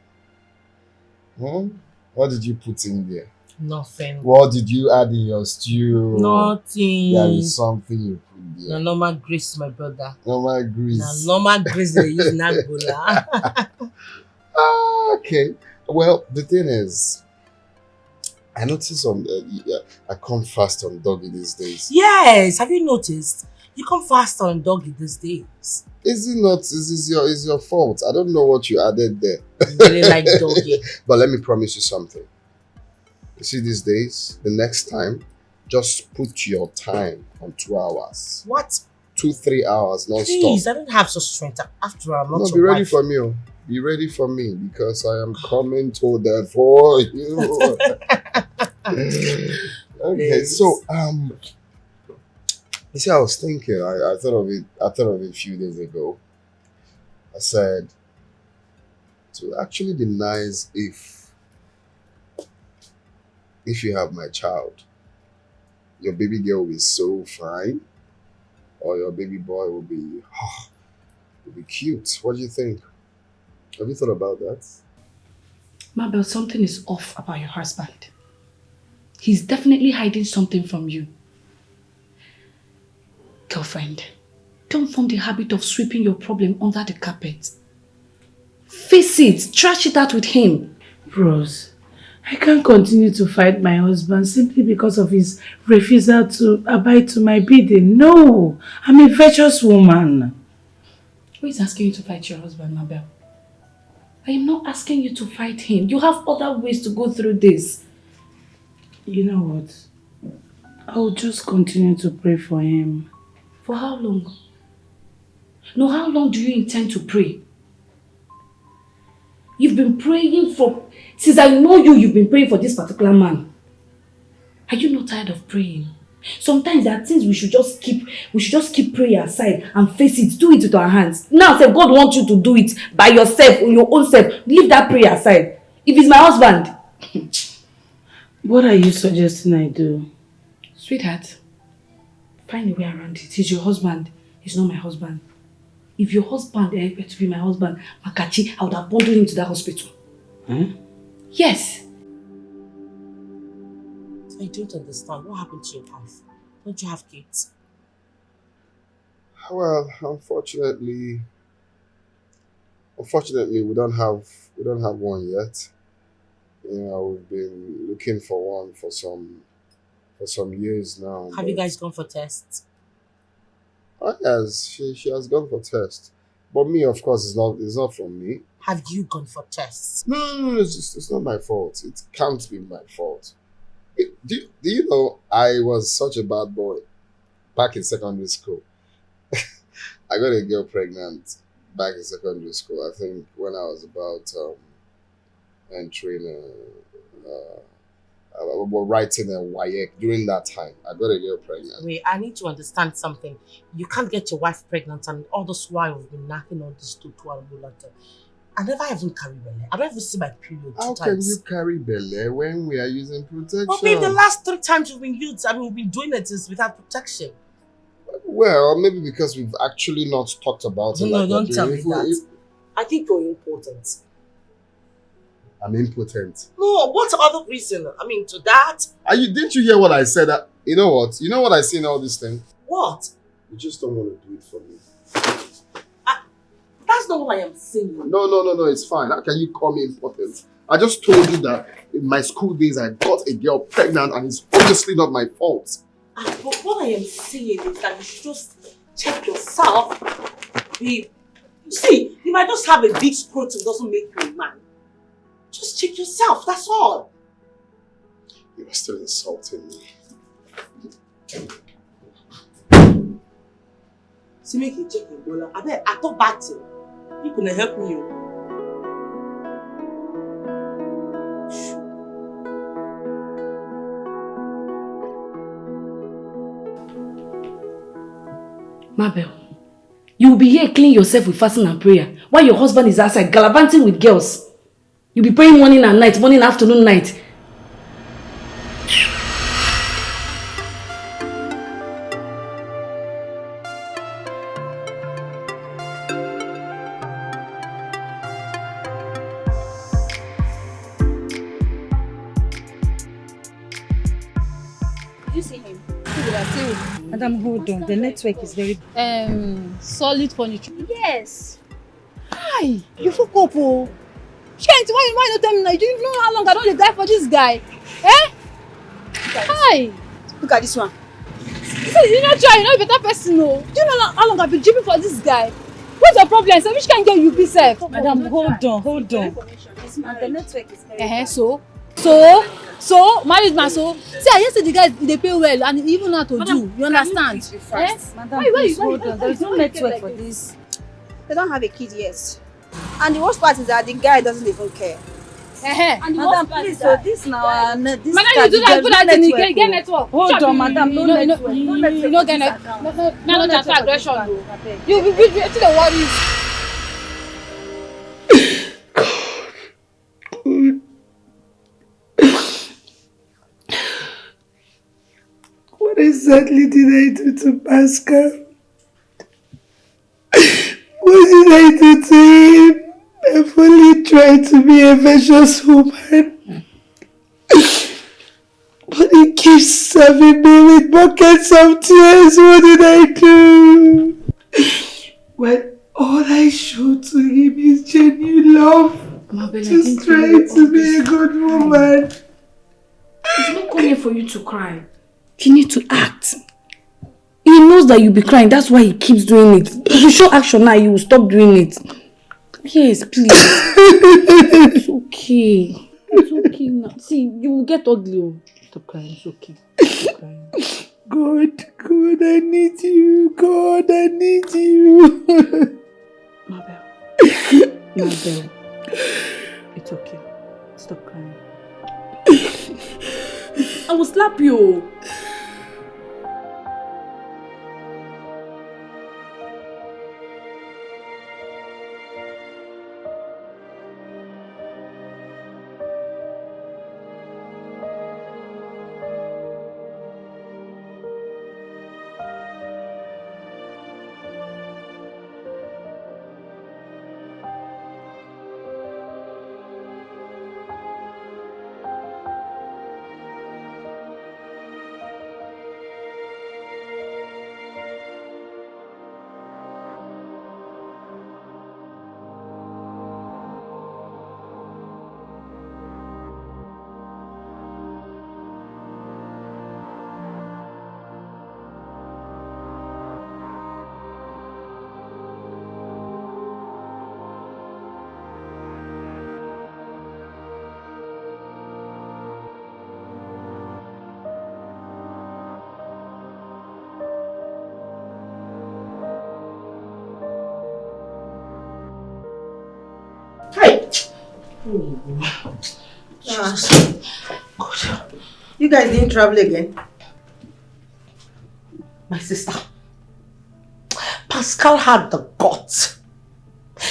S1: What did you put in there?
S5: Nothing.
S1: What did you add in your stew?
S5: Nothing.
S1: There is something you put there.
S5: Na normal grace, my brother.
S1: Normal grease.
S5: Na normal grace they use in Angola.
S1: Okay. Well, the thing is, I notice I come fast on doggy these days.
S5: Yes, have you noticed? You come fast on doggy these days.
S1: Is it not? Is your fault? I don't know what you added there.
S5: You really like doggy.
S1: But let me promise you something. You see these days, the next time, just put your time on 2 hours.
S5: What?
S1: 2-3 hours non-stop.
S5: Please, I don't have such strength. After all, I'm not
S1: No,
S5: your
S1: be ready
S5: wife.
S1: for me. Be ready for me because I am coming to that for you. Okay,
S5: Yes.
S1: so you see, I was thinking. I thought of it. I thought of it a few days ago. I said, it would actually be nice if you have my child, your baby girl is so fine. or your baby boy will be cute. What do you think? Have you thought about that?
S8: Mabel, something is off about your husband. He's definitely hiding something from you. Girlfriend, don't form the habit of sweeping your problem under the carpet. Face it, trash it out with him.
S2: Rose, I can't continue to fight my husband simply because of his refusal to abide to my bidding. No, I'm a virtuous woman.
S8: Who is asking you to fight your husband, Mabel? I am not asking you to fight him. You have other ways to go through this.
S2: You know what? I'll just continue to pray for him.
S8: For how long? No, how long do you intend to pray? You've been praying for... Since I know you, you've been praying for this particular man. Are you not tired of praying? Sometimes there are things we should just keep prayer aside and face it. Do it with our hands. Now, say God wants you to do it by yourself, or your own self. Leave that prayer aside. If it's my husband.
S2: What are you suggesting I do?
S8: Sweetheart, find a way around it. He's your husband. He's not my husband. If your husband were to be my husband, Makachi, I would have bundled him to that hospital.
S2: Huh?
S8: Yes.
S5: I don't understand. What happened to your wife? Don't you have kids?
S1: Well, unfortunately, we don't have one yet. You know, we've been looking for one for some years now.
S5: Have you guys gone for tests?
S1: Oh yes, she has gone for tests. But me, of course, it's not from me.
S5: Have you gone for tests?
S1: No, it's not my fault. It can't be my fault. Do you know I was such a bad boy back in secondary school? I got a girl pregnant back in secondary school. I think when I was about entering writing a YEC during that time. I got a girl pregnant.
S5: Wait, I need to understand something. You can't get your wife pregnant and all this while you've been knocking all this to letter. I never even carry belly. I don't even see my period
S1: How can you carry belly when we are using protection?
S5: But babe, the last 3 times we've been doing it is without protection.
S1: Well, maybe because we've actually not talked about it.
S5: No, don't tell me that. I think you're important.
S1: I'm impotent.
S5: No, what other reason? I mean, to that?
S1: Didn't you hear what I said? You know what? You know what I see in all this thing?
S5: What?
S1: You just don't want to do it for me.
S5: That's not what I am saying.
S1: No, it's fine. How can you call me important? I just told you that in my school days I got a girl pregnant and it's obviously not my fault.
S5: But what I am saying is that you should just check yourself. Babe, you see, if I just have a big scrotum doesn't make you a man. Just check yourself, that's all.
S1: You are still insulting me.
S5: See, make you check your bola. I thought back to you couldn't help me.
S8: Mabel, you will be here cleaning yourself with fasting and prayer while your husband is outside gallivanting with girls. You'll be praying morning and night, morning, afternoon, night.
S9: Did you see him?
S10: Madam, hold on. The network is very...
S9: Solid furniture. Yes.
S10: Hi! You fuck up, oh! Shit, why not tell me now? Do you know how long I don't die for this guy? Eh? Hi! Look at this one. You not try, you're not a better person, no. Do you know how long I've been dripping for this guy? What's your problem, sir? Which can get you be safe? Madam, hold on.
S9: The network is very
S10: So, married man, so. See, I yesterday the guys, they pay well and he even know how to do. You understand?
S9: Madam, please hold on. There is no network for this.
S11: They don't have a kid yet. And the worst part is that the guy doesn't even care.
S10: And
S11: Madam, please, so this now, this
S10: madam, you do that, put that in, get network.
S11: Hold on, madam, no network.
S10: You don't get network. No transfer aggression. You be to the worries.
S2: What exactly did I do to Pascal? really tried to be a virtuous woman. But he keeps serving me with buckets of tears. What did I do? When all I showed to him is genuine love.
S8: Mabel,
S2: Just trying to be a good woman.
S8: It's not come here for you to cry. You need to act. He knows that you'll be crying. That's why he keeps doing it. If you show action now, you will stop doing it. Yes, please. It's okay. It's okay now. See, you will get ugly. Oh. Stop crying. It's okay. Stop crying.
S2: God, I need you. God, I need you.
S8: Mabel. Mabel. It's okay. Stop crying. I will slap you.
S5: You guys didn't travel again? My sister, Pascal had the guts,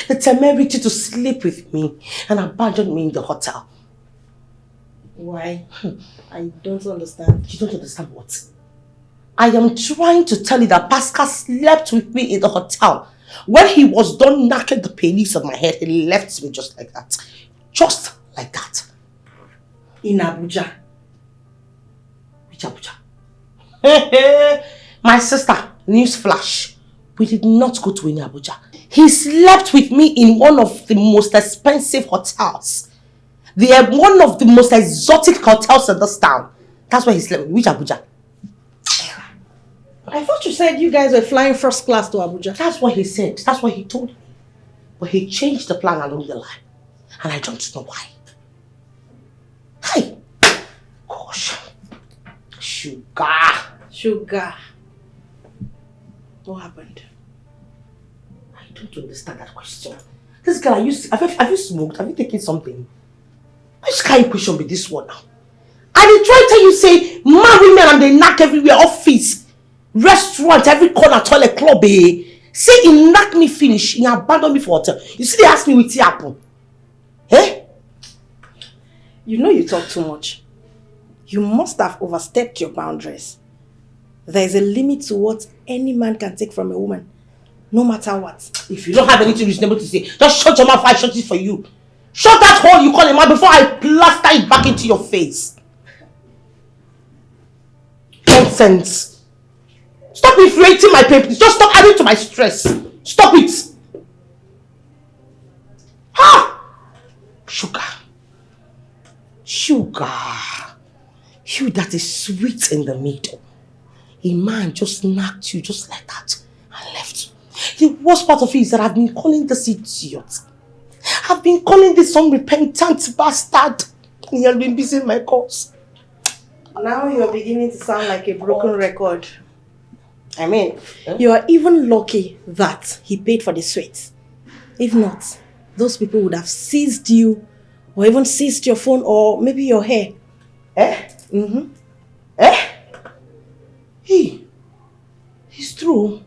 S5: the temerity to sleep with me and abandon me in the hotel.
S4: Why? I don't understand.
S5: You don't understand what? I am trying to tell you that Pascal slept with me in the hotel. When he was done knocking the pennies on my head, he left me just like that. Just like that.
S4: In Abuja.
S5: Which Abuja? My sister, newsflash. We did not go to any Abuja. He slept with me in one of the most expensive hotels. They are one of the most exotic hotels in this town. That's where he slept with me. Which Abuja?
S4: I thought you said you guys were flying first class to Abuja.
S5: That's what he said. That's what he told me. But he changed the plan along the line. And I don't know why. Hi! Gosh. Sugar.
S4: What happened?
S5: I don't understand that question. This girl, have you smoked? Have you taken something? Which kind of question be this one now? I did try to tell you, say, marry men and they knock everywhere, office, restaurant, every corner, toilet, club, eh? Say he knock me finish, he abandoned me for hotel. You see, they ask me what happened. Eh?
S4: You know you talk too much. You must have overstepped your boundaries. There is a limit to what any man can take from a woman, no matter what.
S5: If you don't have anything reasonable to say, just shut your mouth, I shut it for you. Shut that hole you call a man before I plaster it back into your face. Nonsense. Stop inflating my pain. Just stop adding to my stress. Stop it. Ha! Sugar. You that is sweet in the middle. A man just knocked you just like that and left. The worst part of it is that I've been calling this idiot. I've been calling this unrepentant bastard. And he has been busy in my cause.
S4: Now you're beginning to sound like a broken record. I mean, you are even lucky that he paid for the sweets. If not, those people would have seized you or even seized your phone or maybe your hair.
S5: Eh?
S4: Mm-hmm.
S5: Eh? It's true.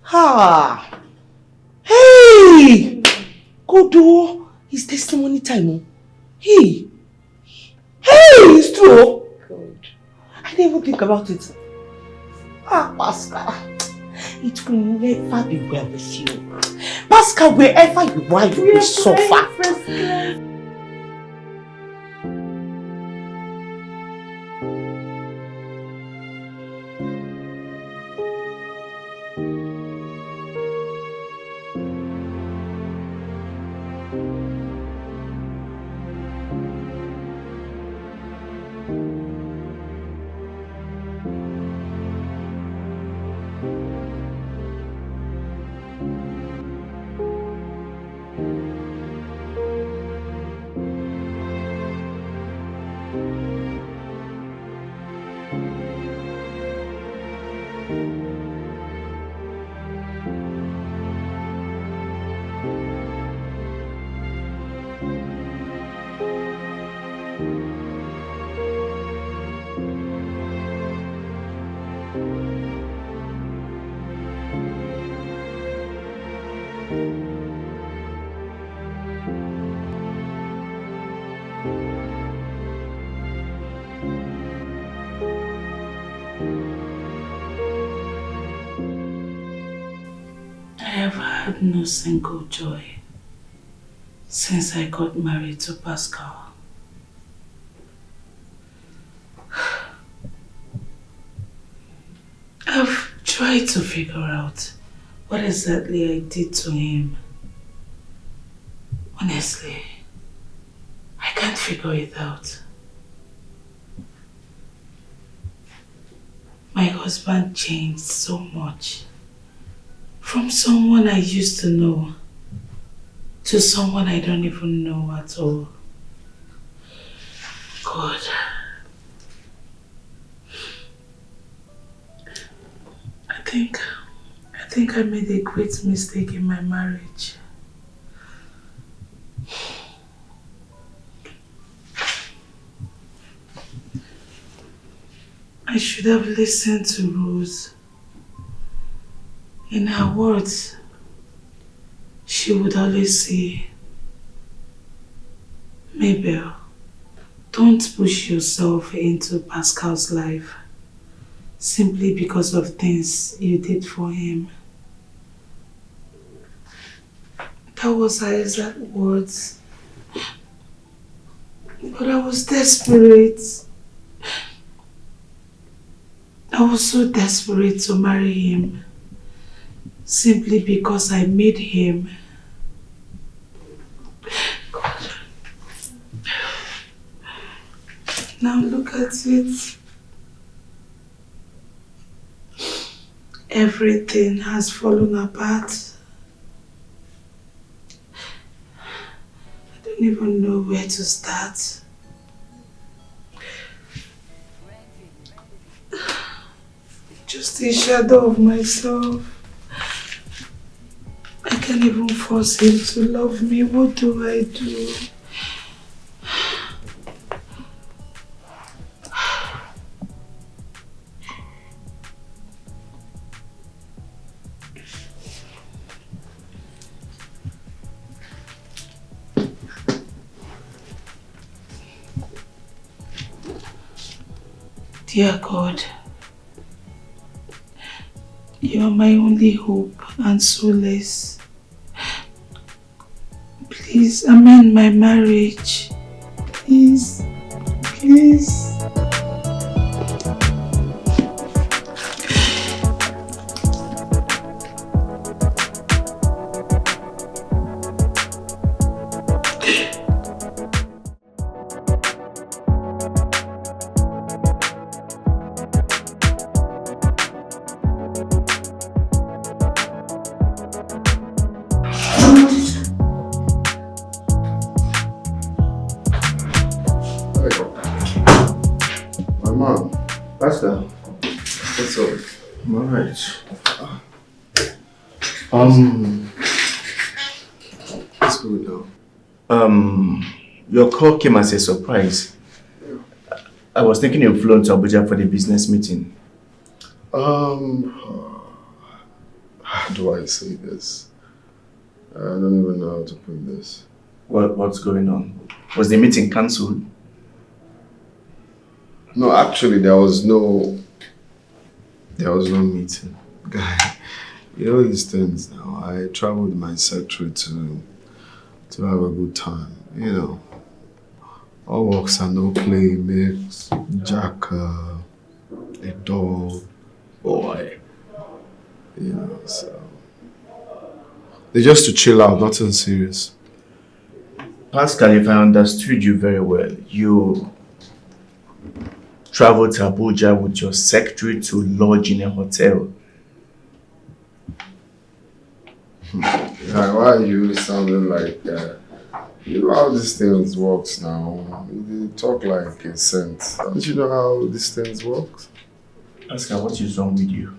S5: Ha! Hey! Go do his testimony time. Oh. Hey! It's true.
S4: Good.
S5: I didn't even think about it. Ah, Pascal. It will never be well with you. Pascal, wherever you are, you will suffer.
S2: No single joy since I got married to Pascal. I've tried to figure out what exactly I did to him. Honestly, I can't figure it out. My husband changed so much. From someone I used to know to someone I don't even know at all. God. I think I made a great mistake in my marriage. I should have listened to Rose. In her words, she would always say, Mabel, don't push yourself into Pascal's life simply because of things you did for him. That was her exact words. But I was desperate. I was so desperate to marry him. Simply because I made him. God. Now look at it. Everything has fallen apart. I don't even know where to start. Just a shadow of myself. I can't even force him to love me. What do I do? Dear God, you are my only hope and solace. Please amend my marriage. Please, please.
S3: Pastor, what's up? I'm alright. What's good now?
S7: Your call came as a surprise. I was thinking you've flown to Abuja for the business meeting.
S3: How do I say this? I don't even know how to put this.
S7: What's going on? Was the meeting cancelled?
S3: No, actually, there was no meeting. Guy, You know these things now. I travel with my secretary to have a good time. You know, all works and no play makes Jack a dull boy. You know, so they're just to chill out, nothing serious.
S7: Pascal, if I understood you very well, you traveled to Abuja with your secretary to lodge in a hotel.
S3: Yeah, why are you sounding like you know how these things works now? You talk like a saint. Don't you know how these things works?
S7: Pascal, what is wrong with you?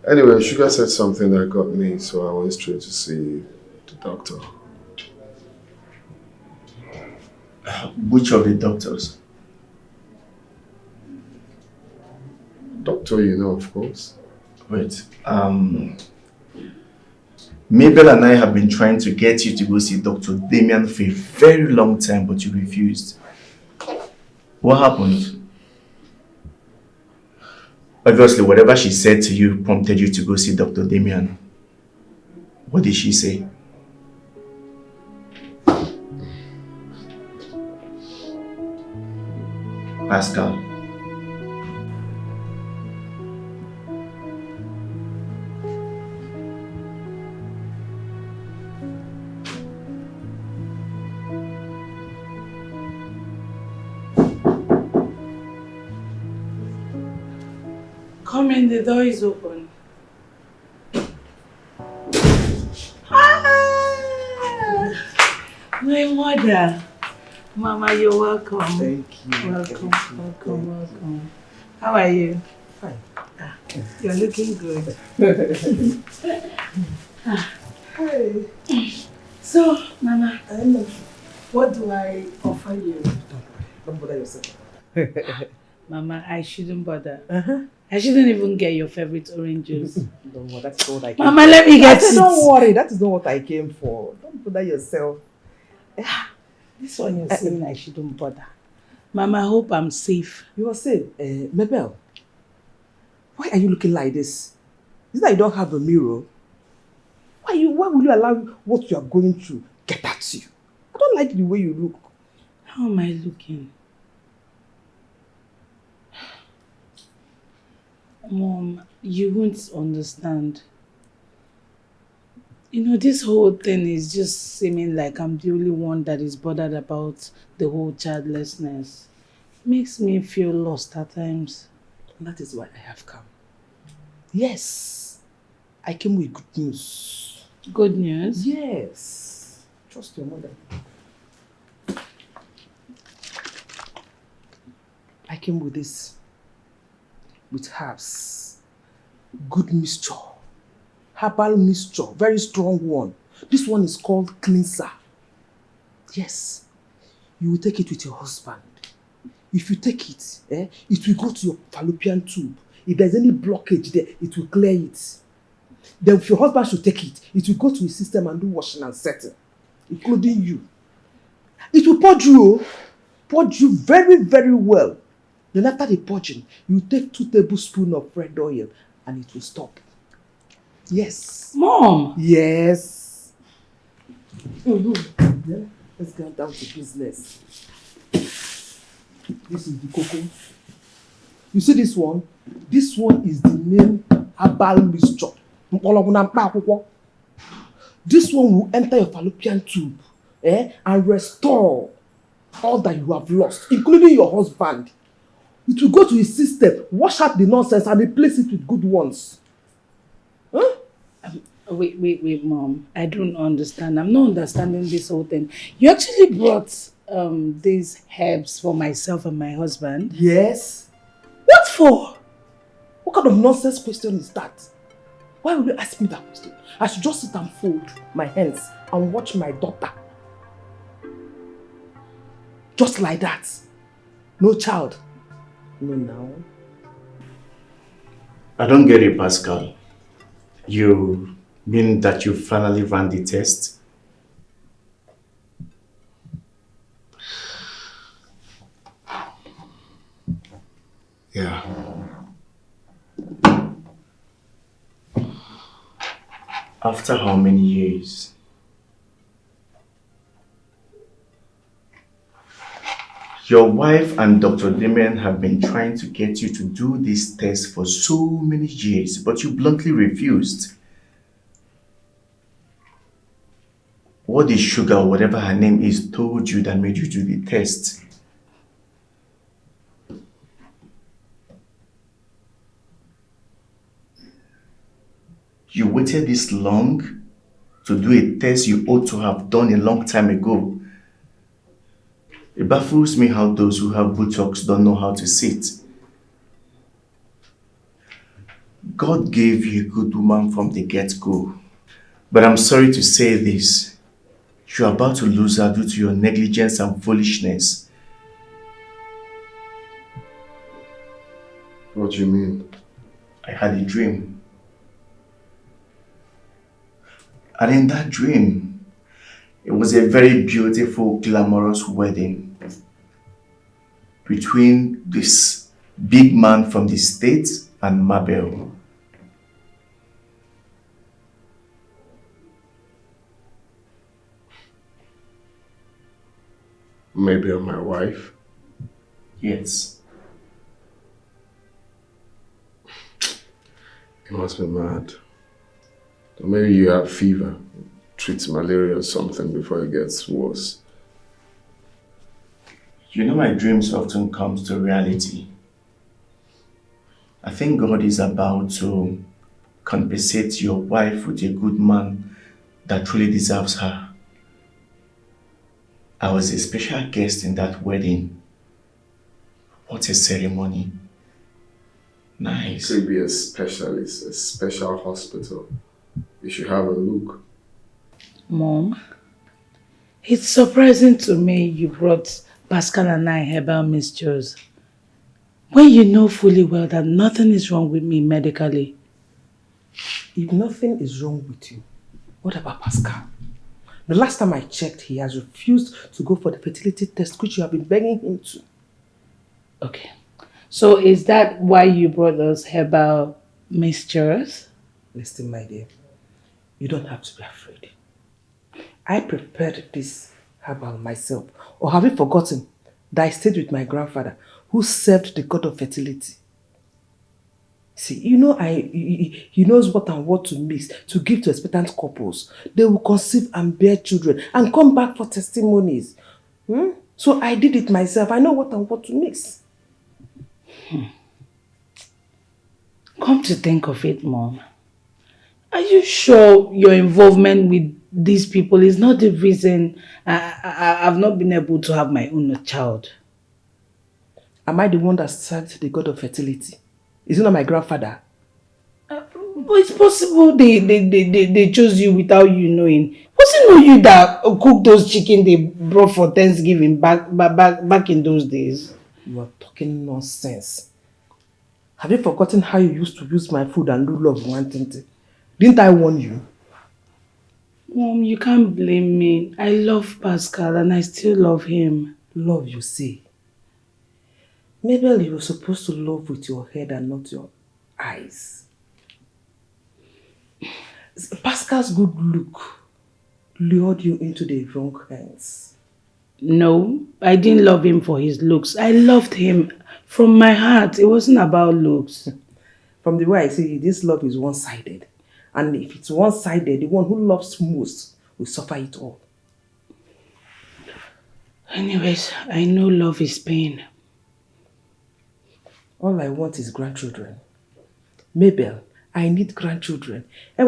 S3: Anyway, Sugar said something that got me, so I went straight to see the doctor.
S7: Which of the doctors?
S3: Doctor, you know, of course.
S7: Wait, Mabel and I have been trying to get you to go see Dr. Damien for a very long time, but you refused. What happened? Obviously, whatever she said to you prompted you to go see Dr. Damien. What did she say? Pascal.
S2: Come in, the door is open. Ah, my mother. Mama, you're welcome.
S12: Thank you.
S2: Welcome. How are you?
S12: Fine.
S2: You're looking good.
S12: Hi.
S2: So, Mama, what do I offer you?
S12: Don't bother yourself.
S2: Mama, I shouldn't bother. I shouldn't even get your favorite orange juice.
S12: Don't worry, that's not what I came
S2: Mama,
S12: for.
S2: let me get it.
S12: Don't worry, that is not what I came for. Don't bother yourself.
S2: This one you're saying I shouldn't bother. Mama, I hope I'm safe.
S12: You are safe. Mabel, why are you looking like this? Is it that you don't have a mirror? Why will you allow what you are going through get at you? I don't like the way you look.
S2: How am I looking? Mom, you won't understand. You know, this whole thing is just seeming like I'm the only one that is bothered about the whole childlessness. Makes me feel lost at times.
S12: And that is why I have come. Yes, I came with good news.
S2: Good news?
S12: Yes. Trust your mother. I came with this. With herbs. Good mixture. Herbal mixture. Very strong one. This one is called cleanser. Yes. You will take it with your husband. If you take it, it will go to your fallopian tube. If there's any blockage there, it will clear it. Then if your husband should take it, it will go to his system and do washing and setting, including you. It will purge you. Purge you very, very well. Then after the purging, you take 2 tablespoons of red oil and it will stop. Yes.
S2: Mom!
S12: Yes. Yeah. Let's get down to business. This is the cocoa. You see this one? This one is the main herbal mixture. This one will enter your fallopian tube and restore all that you have lost, including your husband. It will go to his system, wash out the nonsense and replace it with good ones. Huh?
S2: Wait, Mom. I don't understand. I'm not understanding this whole thing. You actually brought these herbs for myself and my husband?
S12: Yes.
S2: What for?
S12: What kind of nonsense question is that? Why will you ask me that question? I should just sit and fold my hands and watch my daughter. Just like that. No child. No, now.
S7: I don't get it, Pascal. You mean that you finally ran the test?
S3: Yeah.
S7: After how many years? Your wife and Dr. Damien have been trying to get you to do this test for so many years, but you bluntly refused. What did Sugar, or whatever her name is, told you that made you do the test? You waited this long to do a test you ought to have done a long time ago. It baffles me how those who have buttocks don't know how to sit. God gave you a good woman from the get-go. But I'm sorry to say this. You're about to lose her due to your negligence and foolishness.
S1: What do you mean?
S7: I had a dream. And in that dream, it was a very beautiful, glamorous wedding between this big man from the States and Mabel.
S1: Maybe I'm my wife?
S7: Yes.
S1: You must be mad. Or maybe you have fever, treat malaria or something before it gets worse.
S7: You know, my dreams often come to reality. I think God is about to compensate your wife with a good man that truly deserves her. I was a special guest in that wedding. What a ceremony. Nice.
S1: Could be a specialist, a special hospital. You should have a look.
S2: Mom, it's surprising to me you brought Pascal and I herbal mixtures when you know fully well that nothing is wrong with me medically.
S12: If nothing is wrong with you, what about Pascal? The last time I checked, he has refused to go for the fertility test which you have been begging him to.
S2: Okay. So is that why you brought us herbal mixtures?
S12: Listen, my dear, you don't have to be afraid. I prepared this herbal myself. Or have you forgotten that I stayed with my grandfather who served the god of fertility? See, you know, he knows what and what to mix to give to expectant couples. They will conceive and bear children and come back for testimonies. So I did it myself. I know what and what to mix.
S2: Come to think of it, Mom, are you sure your involvement with these people is not the reason I've not been able to have my own child?
S12: Am I the one that served the god of fertility? Is it not my grandfather?
S2: But it's possible they chose you without you knowing. Was it not you that cooked those chicken they brought for Thanksgiving back in those days?
S12: You are talking nonsense. Have you forgotten how you used to use my food and do love wanting to? Didn't I warn you?
S2: Mom, you can't blame me. I love Pascal and I still love him.
S12: Love, you say? Mabel, you were supposed to love with your head and not your eyes. Pascal's good look lured you into the wrong hands.
S2: No, I didn't love him for his looks. I loved him from my heart. It wasn't about looks.
S12: From the way I see it, this love is one-sided. And if it's one-sided, the one who loves most will suffer it all.
S2: Anyways, I know love is pain.
S12: All I want is grandchildren. Mabel, I need grandchildren. I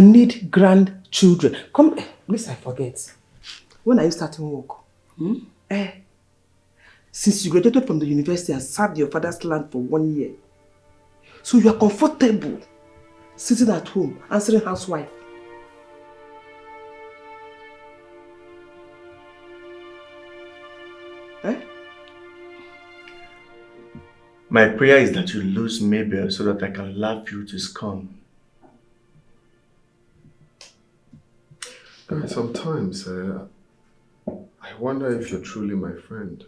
S12: need grandchildren. Come, please, I forget. When are you starting work? Since you graduated from the university and served your father's land for 1 year, so you are comfortable sitting at home answering housewife.
S7: My prayer is that you lose Mabel so that I can laugh you to scorn.
S1: Sometimes I wonder if you're truly my friend.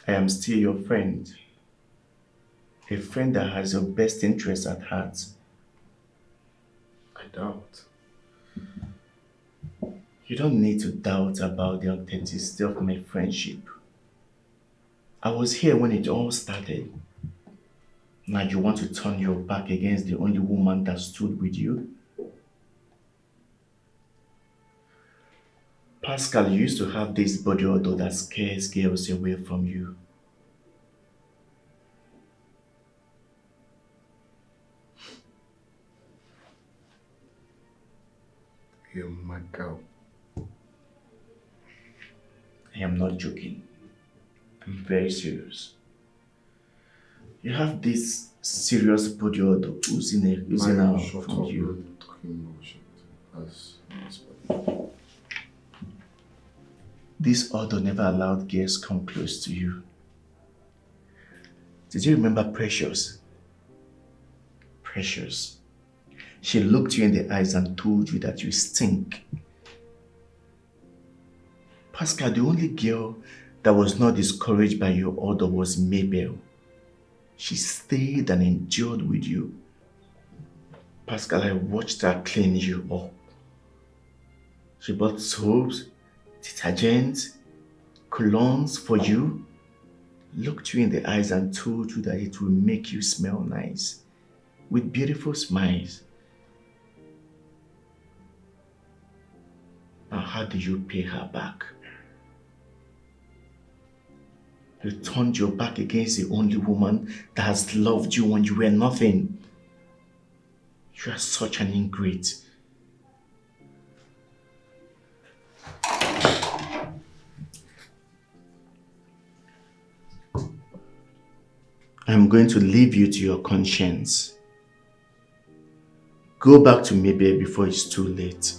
S7: I am still your friend. A friend that has your best interests at heart.
S1: I doubt.
S7: You don't need to doubt about the authenticity of my friendship. I was here when it all started. Now you want to turn your back against the only woman that stood with you? Pascal, you used to have this body odor that scares girls away from you.
S1: You're my girl.
S7: I am not joking. I'm very serious. You have this serious body odor oozing out from you. This odor never allowed girls come close to you. Did you remember Precious? Precious. She looked you in the eyes and told you that you stink. Pascal, the only girl that was not discouraged by your odor was Mabel. She stayed and endured with you. Pascal, I watched her clean you up. She bought soaps, detergents, colognes for you, looked you in the eyes and told you that it will make you smell nice, with beautiful smiles. Now, how do you pay her back? You turned your back against the only woman that has loved you when you were nothing. You are such an ingrate. I'm going to leave you to your conscience. Go back to Mabel before it's too late.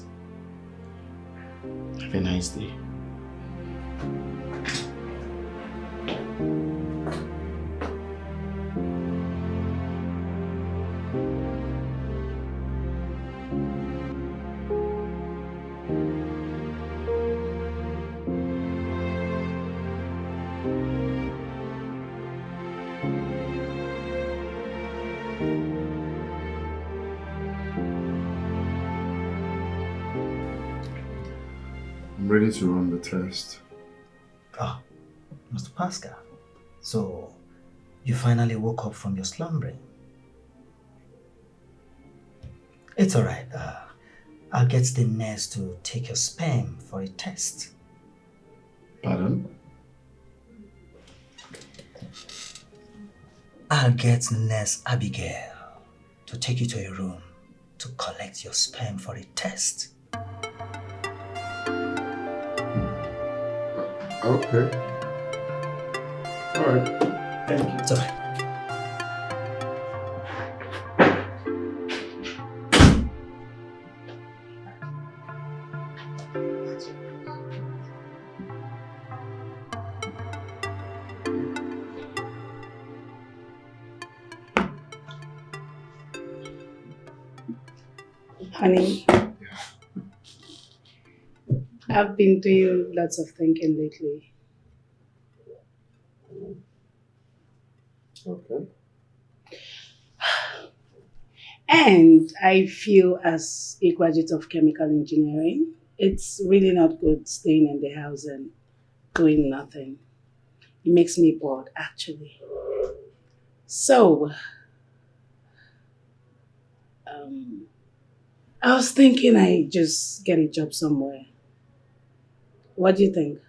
S7: Have a nice day.
S1: I'm ready to run the test.
S13: Ah, Mr. Pascal. So, you finally woke up from your slumbering. It's alright. I'll get the nurse to take your sperm for a test.
S1: Pardon?
S13: I'll get Nurse Abigail to take you to a room to collect your sperm for a test.
S1: Okay. Alright.
S7: Thank you.
S13: It's alright.
S2: Honey, I've been doing lots of thinking lately.
S1: Okay.
S2: And I feel as a graduate of chemical engineering, it's really not good staying in the house and doing nothing. It makes me bored, actually. So, I was thinking I just get a job somewhere. What do you think?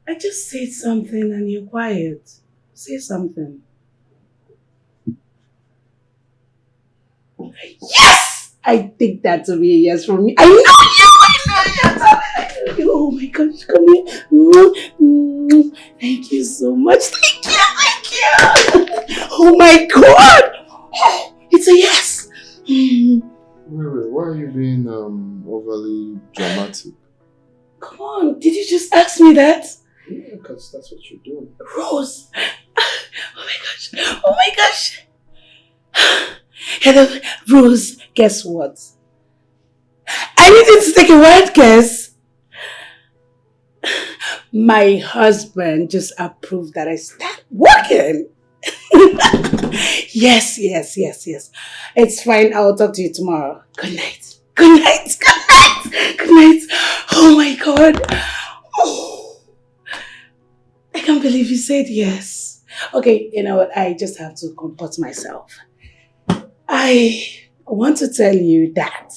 S2: I just said something and you're quiet. Say something. Yes! I think that to be a yes from me. I know you! Oh my gosh, come here. Thank you so much. Thank you. Oh my god! It's a yes!
S1: Wait, why are you being overly dramatic?
S2: Come on, did you just ask me that?
S1: Yeah, because that's what you're doing.
S2: Rose! Oh my gosh! Oh my gosh! Hello, Rose, guess what? I need you to take a wild guess. My husband just approved that I start working. Yes. It's fine. I'll talk to you tomorrow. Good night. Good night. Good night. Good night. Oh my God. Oh, I can't believe you said yes. Okay, you know what? I just have to comport myself. I want to tell you that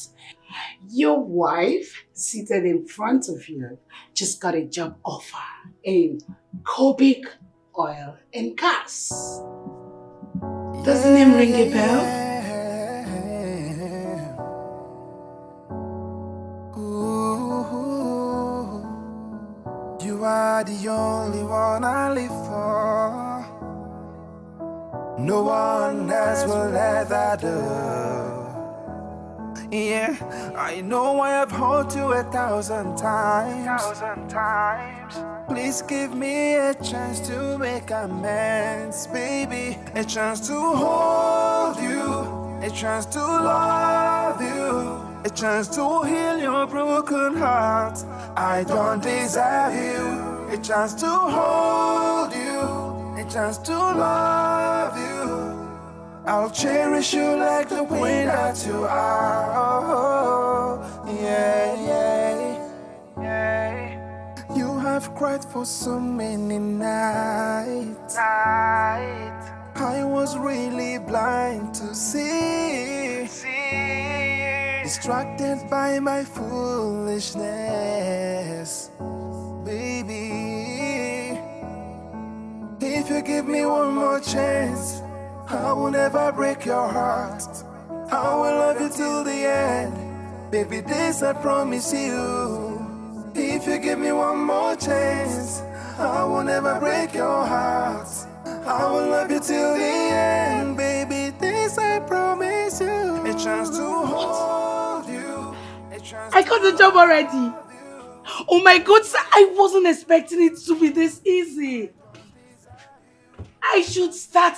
S2: your wife seated in front of you just got a job offer in Kobik Oil and Gas. Does the name ring a bell?
S14: Ooh, you are the only one I live for. No one else will ever do. Yeah, I know I have hurt you 1,000 times. Please give me a chance to make amends, baby. A chance to hold you, a chance to love you, a chance to heal your broken heart. I don't deserve you. A chance to hold you, a chance to love you. I'll cherish you like the queen that you are. Oh, yeah. You have cried for so many nights. I was really blind to see. Distracted by my foolishness, baby. If you give me one more chance, I will never break your heart. I will love you till the end. Baby, this I promise you. If you give me one more chance, I will never break your heart. I will love you till the end. Baby, this I promise you. A chance to hold you.
S2: I got the job already. Oh my God, sir, I wasn't expecting it to be this easy. I should start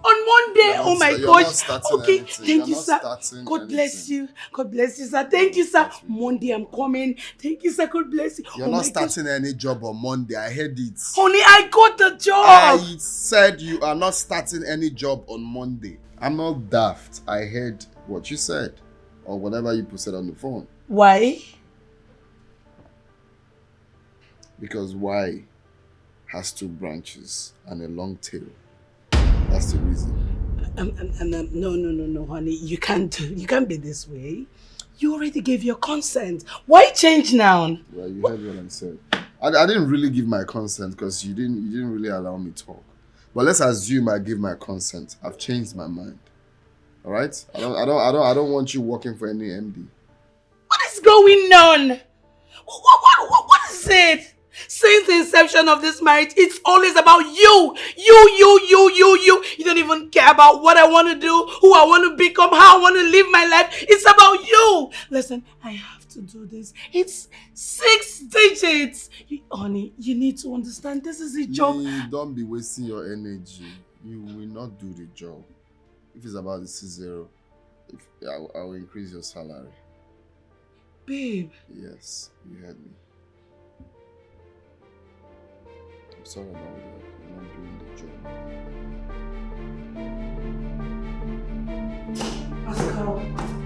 S2: on Monday. Oh my gosh. Okay, thank you, sir. God bless you. God bless you, sir. Thank you, sir. Monday I'm coming. Thank you, sir. God bless you.
S1: You're not starting any job on Monday. I heard it.
S2: Honey, I got the job.
S1: I said you are not starting any job on Monday. I'm not daft. I heard what you said. Or whatever you said on the phone.
S2: Why?
S1: Because Y has 2 branches and a long tail. That's the reason.
S2: No, honey. You can't be this way. You already gave your consent. Why change now?
S1: Well, you heard what I said. I didn't really give my consent because you didn't really allow me to talk. But let's assume I give my consent. I've changed my mind. All right? I don't want you working for any MD.
S2: What is going on? What is it? Since the inception of this marriage, it's always about you. You. You don't even care about what I want to do, who I want to become, how I want to live my life. It's about you. Listen, I have to do this. It's 6 digits. Honey, you need to understand this is a job.
S1: Don't be wasting your energy. You will not do the job. If it's about the C0, I will increase your salary.
S2: Babe.
S1: Yes, you heard me. I'm sorry about that. You're not doing the job.
S2: Pascal,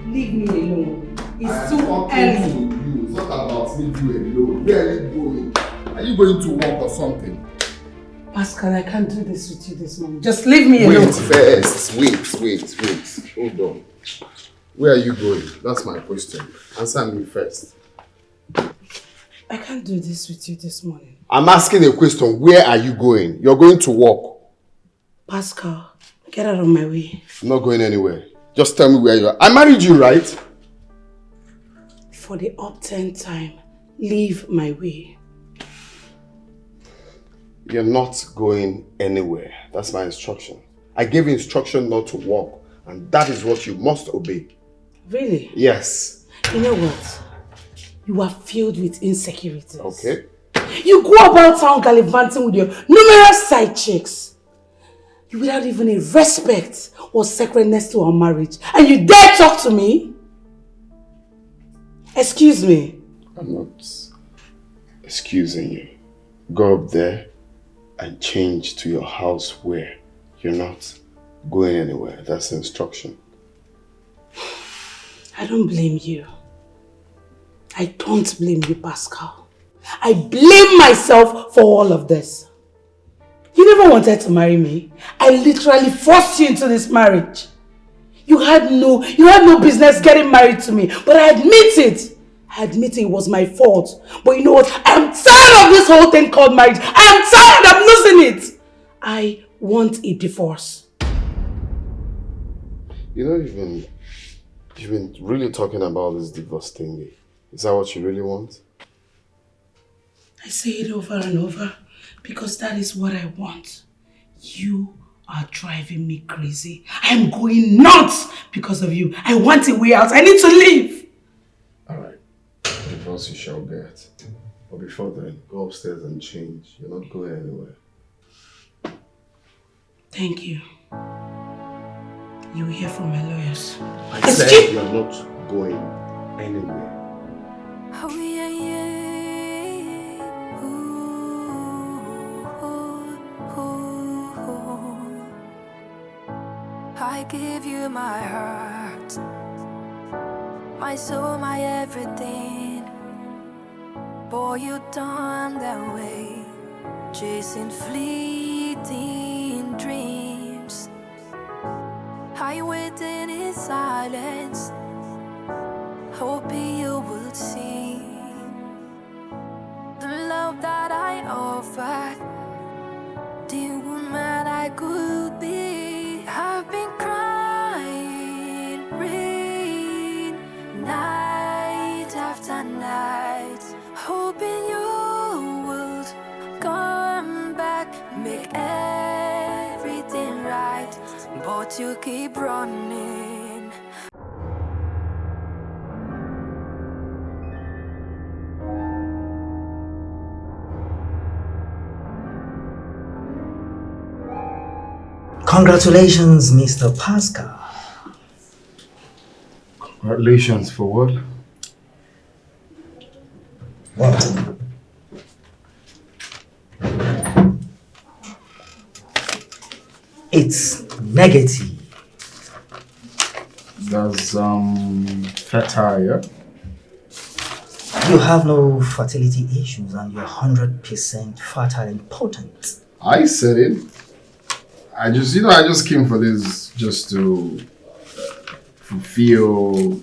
S2: leave me alone. It's too early.
S1: It's not about leave you alone. Where are you going? Are you going to work or something?
S2: Pascal, I can't do this with you this morning. Just leave me alone.
S1: Wait first. Wait. Hold on. Where are you going? That's my question. Answer me first.
S2: I can't do this with you this morning.
S1: I'm asking a question. Where are you going? You're going to work.
S2: Pascal, get out of my way.
S1: I'm not going anywhere. Just tell me where you are. I married you, right?
S2: For the upturn time, leave my way.
S1: You're not going anywhere. That's my instruction. I gave you instruction not to walk, and that is what you must obey.
S2: Really?
S1: Yes.
S2: You know what? You are filled with insecurities.
S1: Okay.
S2: You go about town gallivanting with your numerous side chicks. You without even a respect or sacredness to our marriage. And you dare talk to me? Excuse me.
S1: I'm not excusing you. Go up there and change to your house where you're not going anywhere. That's the instruction.
S2: I don't blame you. I don't blame you, Pascal. I blame myself for all of this. You never wanted to marry me. I literally forced you into this marriage. You had no business getting married to me, but I admit it. I admit it was my fault. But you know what? I'm tired of this whole thing called marriage. I'm tired. I'm losing it. I want a divorce.
S1: You know, you've been really talking about this divorce thingy. Is that what you really want?
S2: I say it over and over because that is what I want. You are driving me crazy. I am going nuts because of you. I want a way out. I need to leave.
S1: Alright. Divorce you shall get. But before then, go upstairs and change. You're not going anywhere.
S2: Thank you. You will hear from my lawyers.
S1: I said you're not going anywhere.
S6: Oh yeah, yeah. Ooh. I give you my heart, my soul, my everything. Boy, you done that way, chasing fleeting dreams. I waited in silence, hoping you would see the love that I offered, the woman I could be. I've been crying, rain, night after night, hoping you would come back, make everything right, but you keep running.
S13: Congratulations, Mr. Pascal.
S1: Congratulations for what?
S13: What? It's negative.
S3: That's fertile, yeah?
S13: You have no fertility issues and you're 100% fertile and potent.
S3: I said it. I just came for this just to fulfill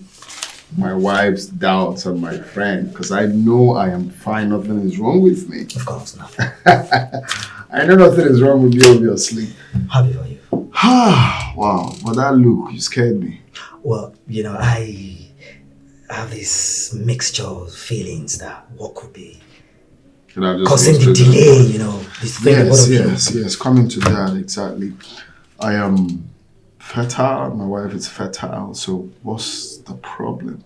S3: my wife's doubts and my friend, because I know I am fine, nothing is wrong with me.
S13: Of course not.
S3: I know nothing is wrong with you, obviously.
S13: Happy for you.
S3: Wow, but that look, you scared me.
S13: Well, I have this mixture of feelings that what could be causing the delay, this thing.
S3: Yes, coming to that, exactly. I am fertile, my wife is fertile, so what's the problem?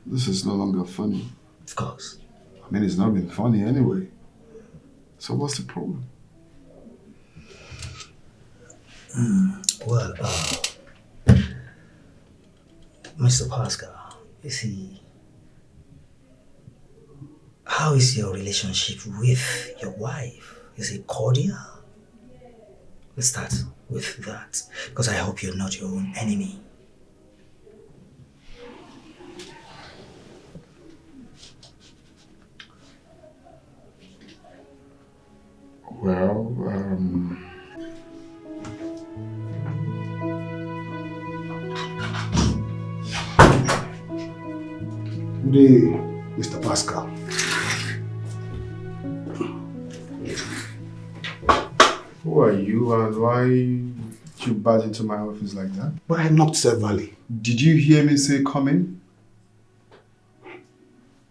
S3: This is no longer funny.
S13: Of course.
S3: I mean, it's not been funny anyway. So what's the problem?
S13: Well, Mr. Pascal, you see, how is your relationship with your wife? Is it cordial? Let's start with that, because I hope you're not your own enemy.
S3: Well,
S15: Good day, Mr. Pascal.
S3: who are you and why you barge into my office like that?
S15: But I knocked severally.
S3: Did you hear me say come in?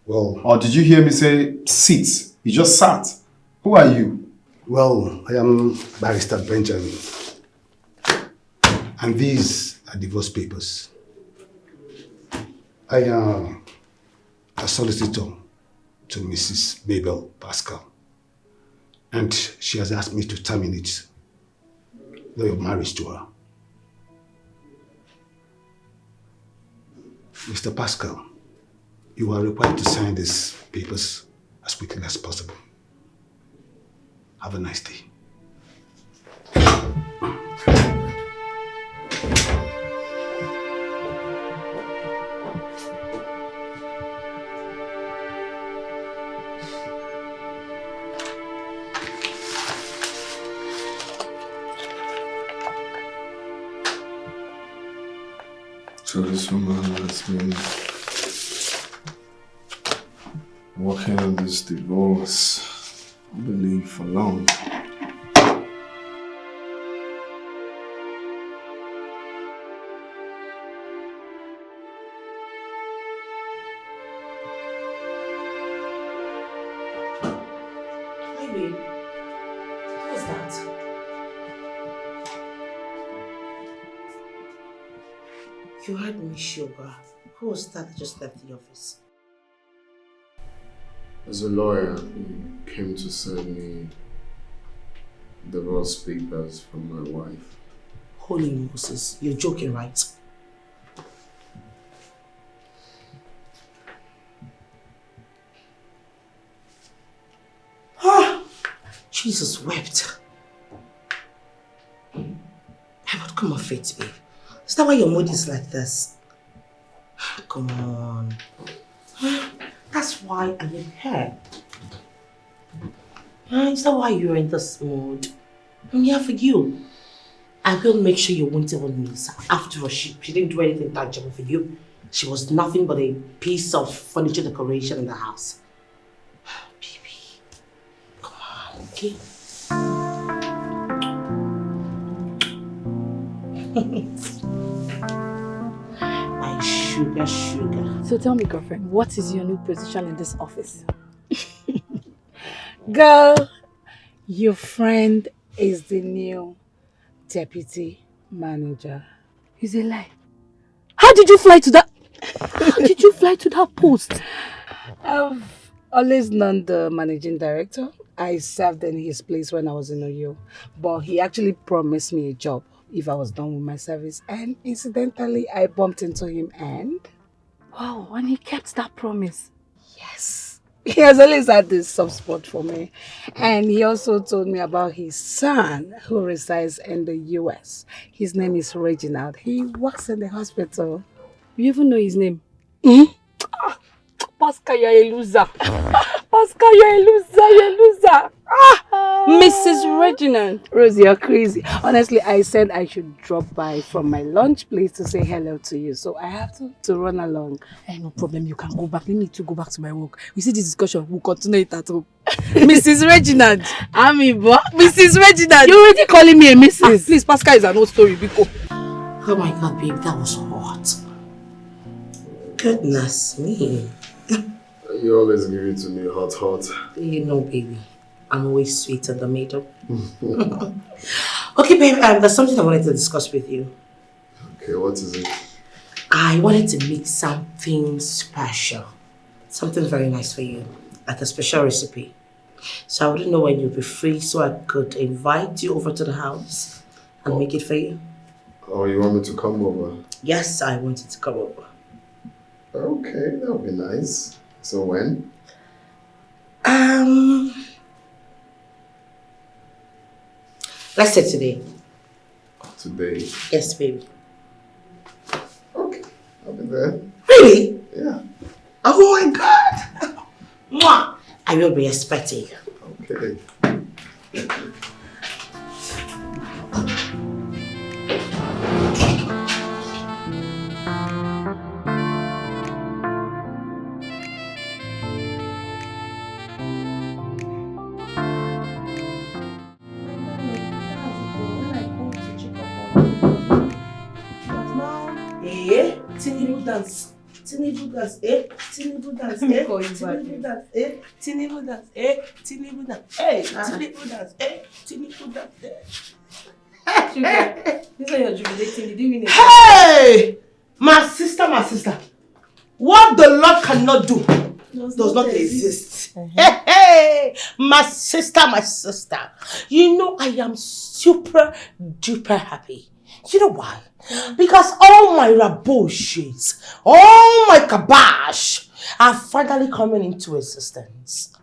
S15: Well...
S3: Or did you hear me say sit? You just sat. Who are you?
S15: Well, I am Barrister Benjamin. And these are divorce papers. I am a solicitor to Mrs. Mabel Pascal. And she has asked me to terminate your marriage to her. Mr. Pascal, you are required to sign these papers as quickly as possible. Have a nice day.
S3: So this woman has been working on this divorce, I believe, for long.
S5: Hi, babe. What's that? You heard me, Sugar. Who was that just left the office?
S3: As a lawyer, he came to send me divorce papers from my wife.
S5: Holy Moses, you're joking, right? Ah, Jesus wept. I would come off it, babe. Is that why your mood is like this? Come on. That's why I am here. Is that why you're in this mood? I'm here for you. I will make sure you won't even miss her. After all, she didn't do anything tangible for you. She was nothing but a piece of furniture decoration in the house. Baby, come on, okay? My sugar.
S8: So tell me, girlfriend, what is your new position in this office?
S10: Girl, your friend is the new deputy manager.
S8: It's a lie. How did you fly to that? How did you fly to that post?
S10: I've always known the managing director. I served in his place when I was in Oyo, but he actually promised me a job if I was done with my service, and incidentally I bumped into him and...
S8: Wow, and he kept that promise.
S10: Yes. He has always had this soft spot for me. And he also told me about his son who resides in the US. His name is Reginald. He works in the hospital.
S8: You even know his name?
S10: Pascal, you're a loser. Pascal, you're a loser.
S8: Mrs. Reginald.
S10: Rose, you're crazy. Honestly, I said I should drop by from my lunch place to say hello to you. So I have to run along.
S8: No problem. You can go back. Let me to go back to my work. We see this discussion. We'll continue it at home. Mrs. Reginald. Mrs. Reginald.
S10: You're already calling me a Mrs.
S8: Please, Pascal is an old story. Biko.
S5: Oh my God, babe, that was hot. Goodness me.
S3: You always give it to me hot.
S5: You know, baby, I'm always sweet in the middle. Okay, babe, there's something I wanted to discuss with you.
S3: Okay, what is it?
S5: I wanted to make something special. Something very nice for you. Like a special recipe. So I wouldn't know when you'll be free so I could invite you over to the house and make it for you.
S3: Oh, you want me to come over?
S5: Yes, I wanted to come over.
S3: Okay, that'll be nice. So when?
S5: Let's say today.
S3: Today?
S5: Yes, baby.
S3: Okay, I'll be there.
S5: Really?
S3: Yeah.
S5: Oh my God! Mwah! I will be expecting you.
S3: Okay.
S5: Tinibu dance, Tinibu dance, Tinibu dance, Tinibu dance, Tinibu dance, Tinibu dance, Tinibu dance, Tinibu dance,
S8: Sugar, this is your jubilating. Did you mean it?
S5: Hey! My sister, what the Lord cannot do does not exist. Hey, my sister. You know I am super duper happy. You know why? Because all my raboshits, all my kabash are finally coming into existence.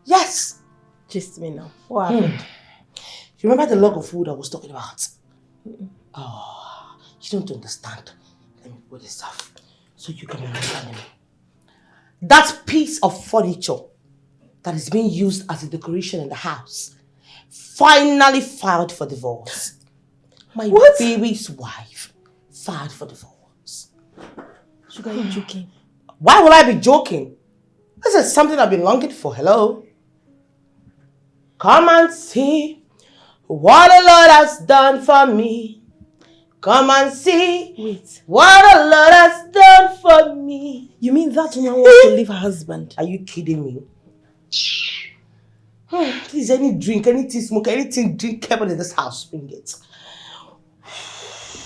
S5: Yes.
S4: Gist me now. What happened?
S5: You remember the log of wood I was talking about? Oh, you don't understand. Let me put this off so you can understand me. That piece of furniture that is being used as a decoration in the house finally filed for divorce. My baby's wife filed for divorce.
S4: Sugar, you joking?
S5: Why would I be joking? This is something I've been longing for. Hello? Come and see what the Lord has done for me. Come and see what the Lord has done for me.
S4: You mean that woman wants to leave her husband?
S5: Are you kidding me? Please, any drink, anything smoke, anything drinkable in this house, bring it.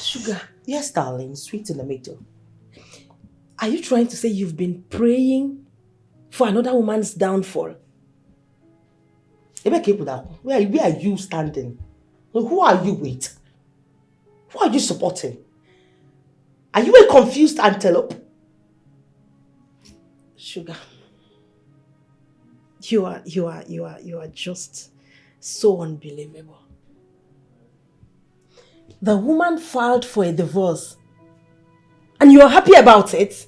S4: Sugar.
S5: Yes, darling, sweet in the middle.
S4: Are you trying to say you've been praying for another woman's downfall?
S5: Where are you standing? Who are you with? Who are you supporting? Are you a confused antelope?
S4: Sugar, you are just so unbelievable. The woman filed for a divorce and you're happy about it?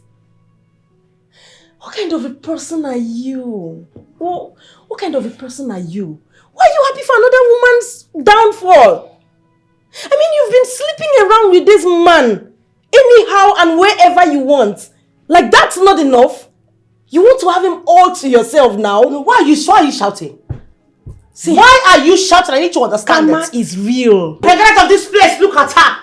S4: What kind of a person are you? What kind of a person are you? Why are you happy for another woman's downfall? I mean, you've been sleeping around with this man anyhow and wherever you want. Like, that's not enough. You want to have him all to yourself now?
S5: No, why are you shouting? See, why are you shouting? I need to understand
S4: karma is real.
S5: Get out of this place. Look at her.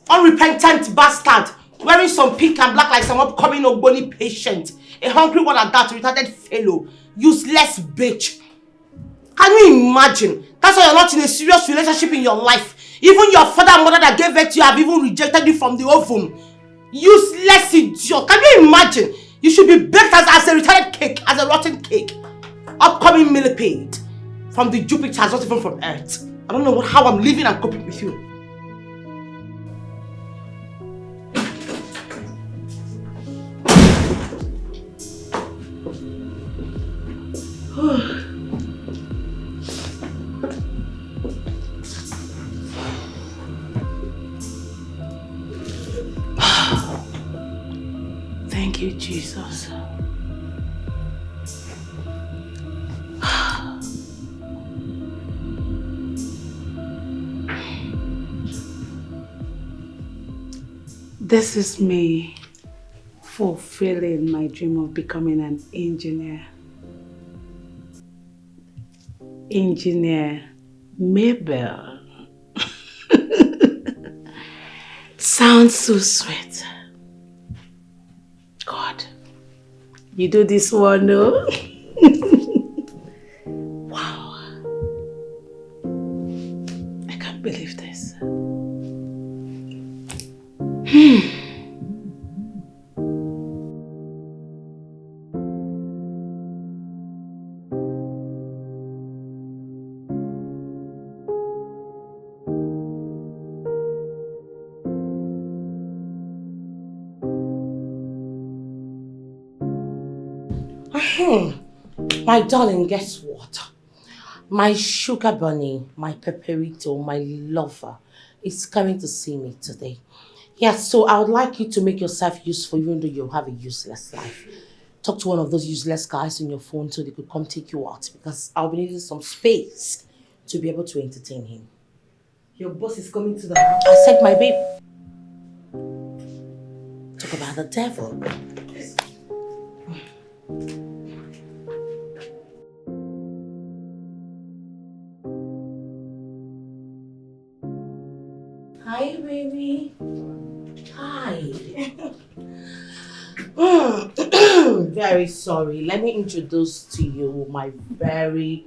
S5: Unrepentant bastard. Wearing some pink and black like some upcoming Ogboni patient. A hungry one at that, retarded fellow. Useless bitch. Can you imagine? That's why you're not in a serious relationship in your life. Even your father and mother that gave birth to you have even rejected you from the ovum. Useless idiot. Can you imagine? You should be baked as a retarded cake, as a rotten cake. Upcoming millipede. From the Jupiter, not even from Earth. I don't know how I'm living and coping with you.
S2: Thank you, Jesus. This is me fulfilling my dream of becoming an engineer. Engineer Mabel. Sounds so sweet. God, you do this one, no? Wow. I can't believe this.
S5: My darling, guess what? My sugar bunny, my pepperito, my lover is coming to see me today. Yeah, so I would like you to make yourself useful even though you have a useless life. Talk to one of those useless guys on your phone so they could come take you out because I'll be needing some space to be able to entertain him.
S4: Your boss is coming to the house.
S5: I said my babe. Talk about the devil. Hi, baby. Hi. Very sorry. Let me introduce to you my very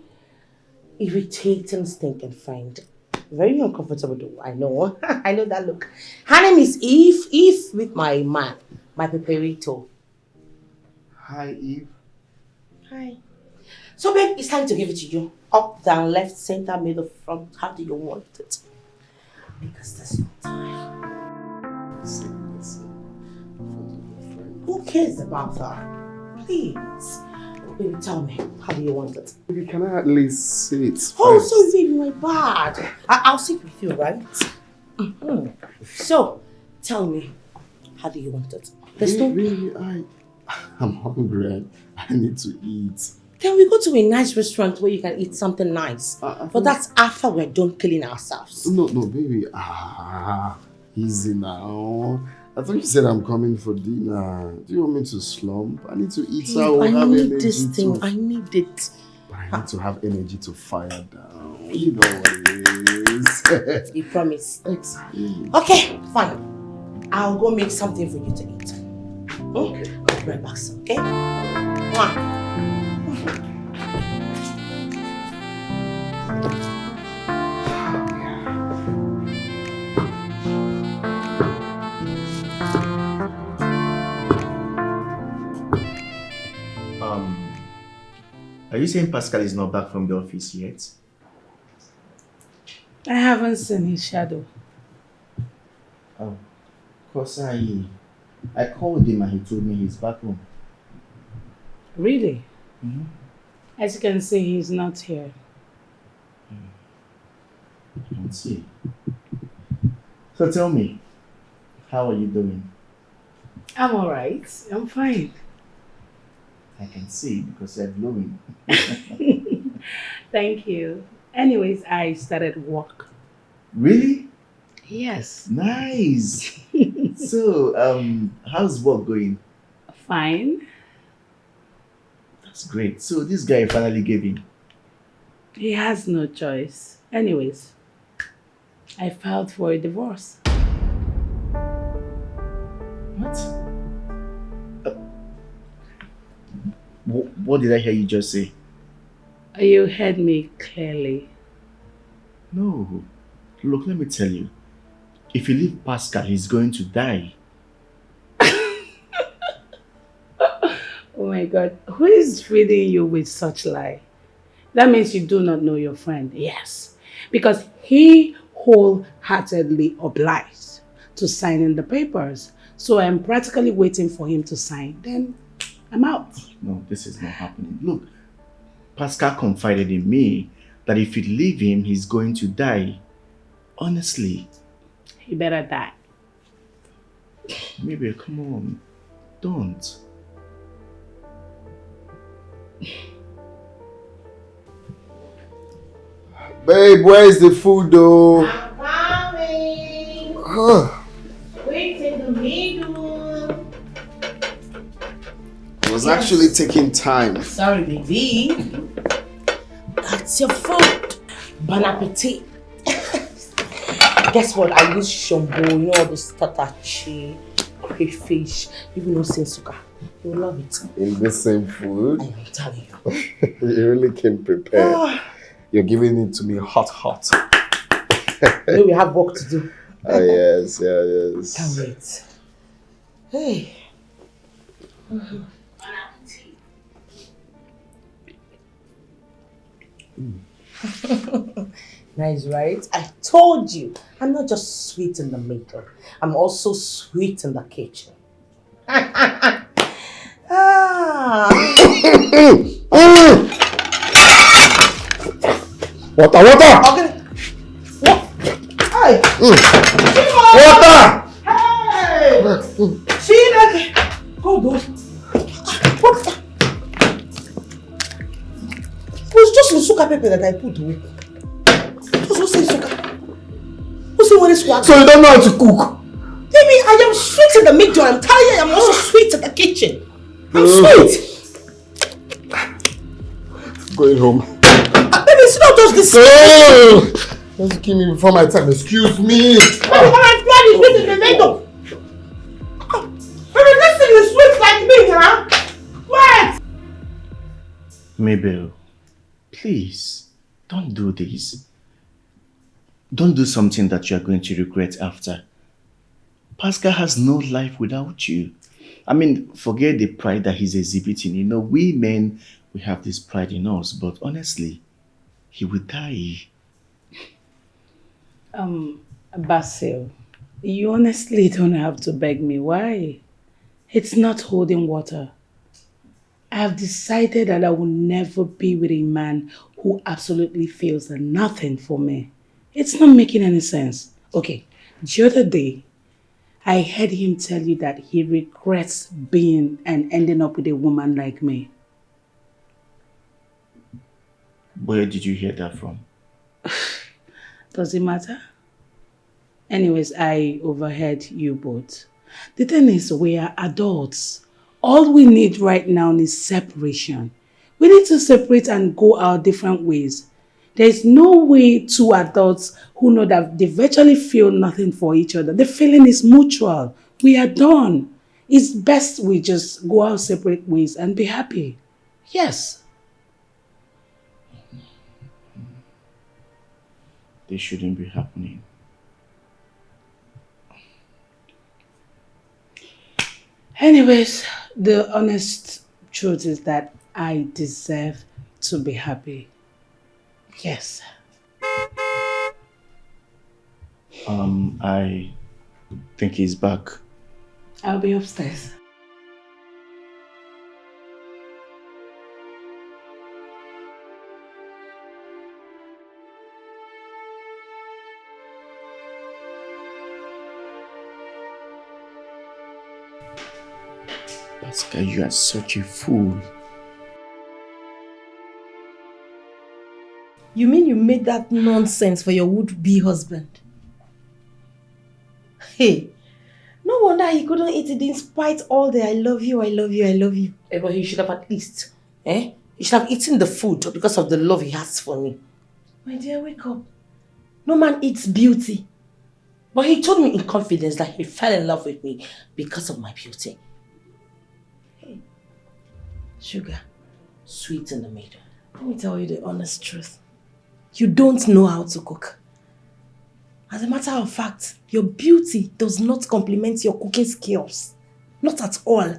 S5: irritating, stinking friend. Very uncomfortable though, I know. I know that look. Her name is Eve. Eve with my man, my pepperito.
S7: Hi, Eve.
S5: Hi. So babe, it's time to give it to you. Up, down, left, center, middle, front. How do you want it? Because there's no time. Who cares about her? Please. Baby, tell me, how do you want it?
S1: Baby, can I at least sit first?
S5: Oh, sorry, baby, my bad. I'll sit with you, right? So, tell me, how do you want it?
S1: Really, I'm hungry. I need to eat.
S5: Then we go to a nice restaurant where you can eat something nice. But that's after we're done killing ourselves.
S1: No, baby. Easy now. I thought you said I'm coming for dinner. Do you want me to slump? I need to eat so I will have energy.
S5: I need this thing. I need it.
S1: But I need to have energy to fire down. You know what it is.
S5: You promise?
S1: Exactly.
S5: Okay, fine. I'll go make something for you to eat. Okay. I'll be right back, okay? Mwah.
S7: Are you saying Pascal is not back from the office yet?
S2: I haven't seen his shadow.
S7: Oh, because I called him and he told me he's back home.
S2: Really?
S7: Mm-hmm.
S2: As you can see, he's not here.
S7: I can see. So tell me, how are you doing?
S2: I'm alright. I'm fine.
S7: I can see because you're glowing.
S2: Thank you. Anyways, I started work.
S7: Really?
S2: Yes.
S7: Nice. So, how's work going?
S2: Fine.
S7: That's great. So this guy finally gave in.
S2: He has no choice. Anyways, I filed for a divorce.
S7: What? What did I hear you just say?
S2: You heard me clearly.
S7: No. Look, let me tell you. If you leave Pascal, he's going to die.
S2: Oh my God. Who is feeding you with such lie? That means you do not know your friend. Yes. Because he wholeheartedly obliged to sign in the papers. So I'm practically waiting for him to sign. Then I'm out.
S7: No, this is not happening. Look, Pascal confided in me that if you leave him, he's going to die. Honestly.
S2: He better die.
S7: Maybe, come on. Don't.
S1: Babe, where's the food though?
S5: I'm coming. Wait in the middle.
S1: I was actually taking time.
S5: Sorry, baby. That's your food. Bon appetit. Guess what? I use shombo, you know all this tatachi, crayfish, even no sensuka. You'll love it.
S1: In the same food?
S5: I'm telling you.
S1: You really came prepared. You're giving it to me hot.
S5: You know we have work to do.
S1: Oh, yes.
S5: Can't wait. Hey. Nice, right? I told you, I'm not just sweet in the middle. I'm also sweet in the kitchen.
S1: Water!
S5: Okay. What? Hey!
S1: Water!
S5: Hey! See that? Hold on. What? It was just Musuka pepper that I put away. Who say sugar? Who say what is swag?
S1: So you don't know how to cook?
S5: Baby, I am sweet in the middle. I'm telling you, I'm also sweet in the kitchen. I'm sweet.
S1: Going home.
S5: Baby, it's not just this.
S1: Don't kill me before my time. Excuse me.
S5: Baby, my blood is sweet in the middle. Baby, this thing is sweet like me, huh? What?
S7: Mabel, please, don't do this. Don't do something that you are going to regret after. Pascal has no life without you. I mean, forget the pride that he's exhibiting. You know, we men, we have this pride in us, but honestly, he will die.
S2: Basil, you honestly don't have to beg me. Why? It's not holding water. I have decided that I will never be with a man who absolutely feels nothing for me. It's not making any sense. Okay, the other day, I heard him tell you that he regrets being and ending up with a woman like me.
S7: Where did you hear that from?
S2: Does it matter? Anyways, I overheard you both. The thing is, we are adults. All we need right now is separation. We need to separate and go our different ways. There is no way two adults who know that they virtually feel nothing for each other. The feeling is mutual. We are done. It's best we just go our separate ways and be happy. Yes.
S7: This shouldn't be happening.
S2: Anyways, the honest truth is that I deserve to be happy. Yes.
S7: I think he's back.
S2: I'll be upstairs.
S7: Pascal, you are such a fool.
S4: You mean you made that nonsense for your would-be husband? Hey, no wonder he couldn't eat it despite all the I love you, I love you, I love you.
S5: But he should have at least, he should have eaten the food because of the love he has for me.
S4: My dear, wake up. No man eats beauty.
S5: But he told me in confidence that he fell in love with me because of my beauty.
S4: Hey, sugar,
S5: sweet in the middle.
S4: Let me tell you the honest truth. You don't know how to cook. As a matter of fact, your beauty does not complement your cooking skills. Not at all.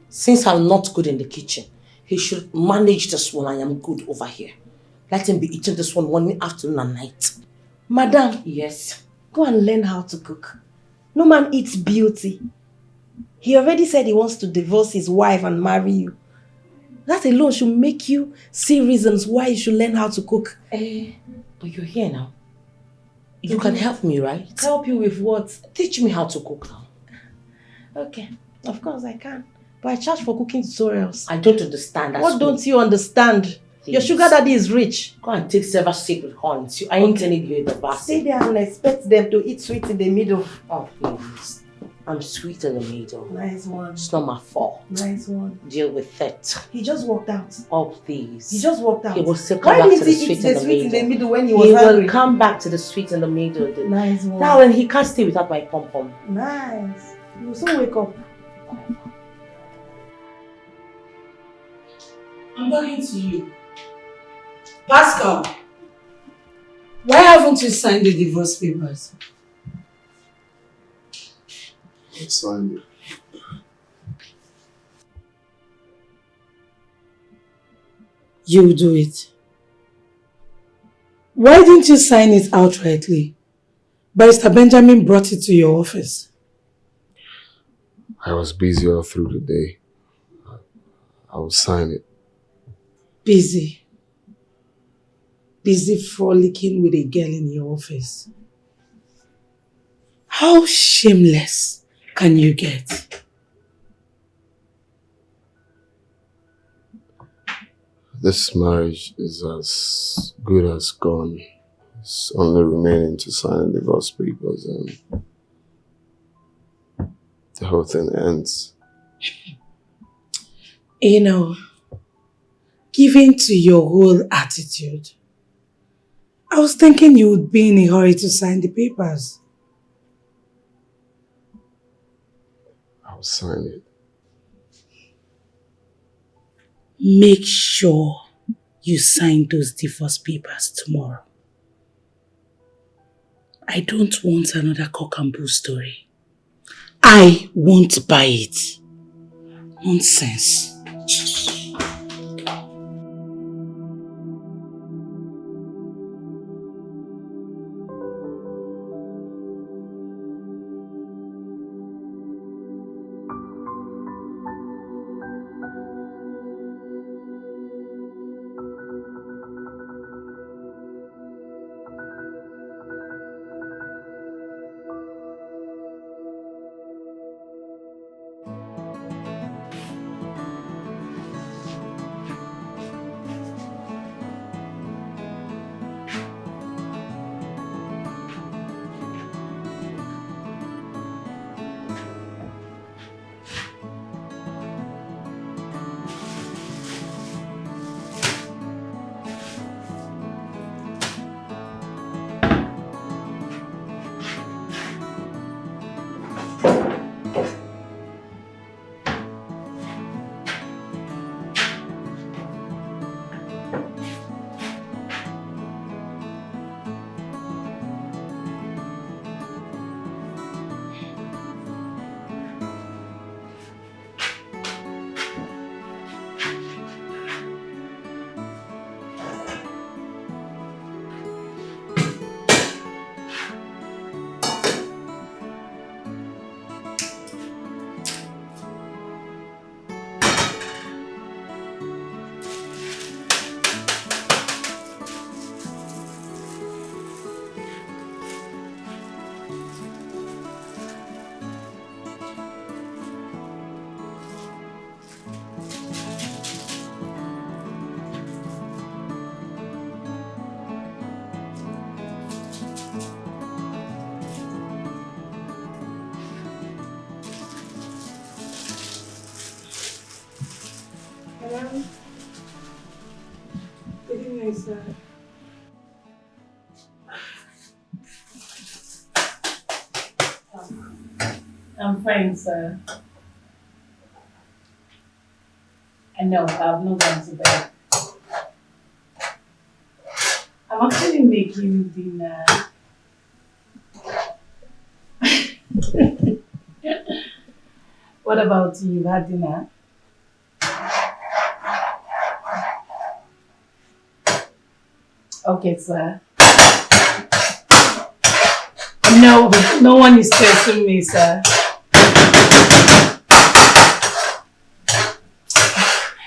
S5: Since I'm not good in the kitchen, he should manage this one. I am good over here. Let him be eating this one morning, afternoon and night.
S4: Madam.
S5: Yes.
S4: Go and learn how to cook. No man eats beauty. He already said he wants to divorce his wife and marry you. That alone should make you see reasons why you should learn how to cook.
S5: But you're here now. You can help me, right?
S4: Help you with what?
S5: Teach me how to cook now.
S4: Okay, of course I can. But I charge for cooking tutorials.
S5: I don't understand.
S4: What don't you understand? Please. Your sugar daddy is rich.
S5: Go and take several sips with horns. I ain't telling you in the basket.
S4: Stay there and expect them to eat sweet in the middle.
S5: Oh, please. I'm sweet in the middle.
S4: Nice one.
S5: It's not my fault.
S4: Nice one.
S5: Deal with it.
S4: He just walked out.
S5: Oh, please.
S4: He just walked out.
S5: He will still come back to the sweet
S4: in the middle when he was
S5: hungry.
S4: He
S5: will come back to the sweet in the middle.
S4: Nice one.
S5: Now, when he can't stay without my pom-pom.
S4: Nice. You will soon wake up.
S2: I'm talking to you. Pascal, why haven't you signed the divorce papers?
S3: I signed it.
S2: You do it. Why didn't you sign it outrightly? Barrister Benjamin brought it to your office.
S3: I was busy all through the day. I will sign it.
S2: Busy. Busy frolicking with a girl in your office. How shameless can you get?
S3: This marriage is as good as gone. It's only remaining to sign the divorce papers and the whole thing ends.
S2: You know, given to your whole attitude, I was thinking you would be in a hurry to sign the papers.
S3: I'll sign it.
S2: Make sure you sign those divorce papers tomorrow. I don't want another cock and bull story. I won't buy it. Nonsense. Good evening, sir. I'm fine, sir. I know, I've not gone to bed. I'm actually making dinner. What about you? You've had dinner? Okay, sir. No, no one is stressing me, sir.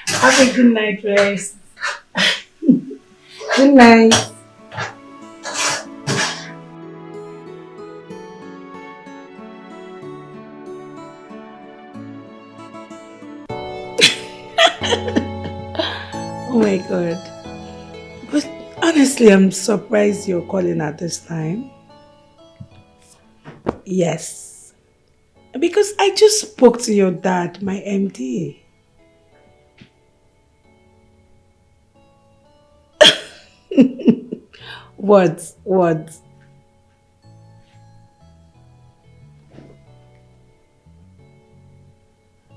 S2: Have a good night rest. Good night. Oh my God. But honestly, I'm surprised you're calling at this time. Yes. Because I just spoke to your dad, my MD. What? What?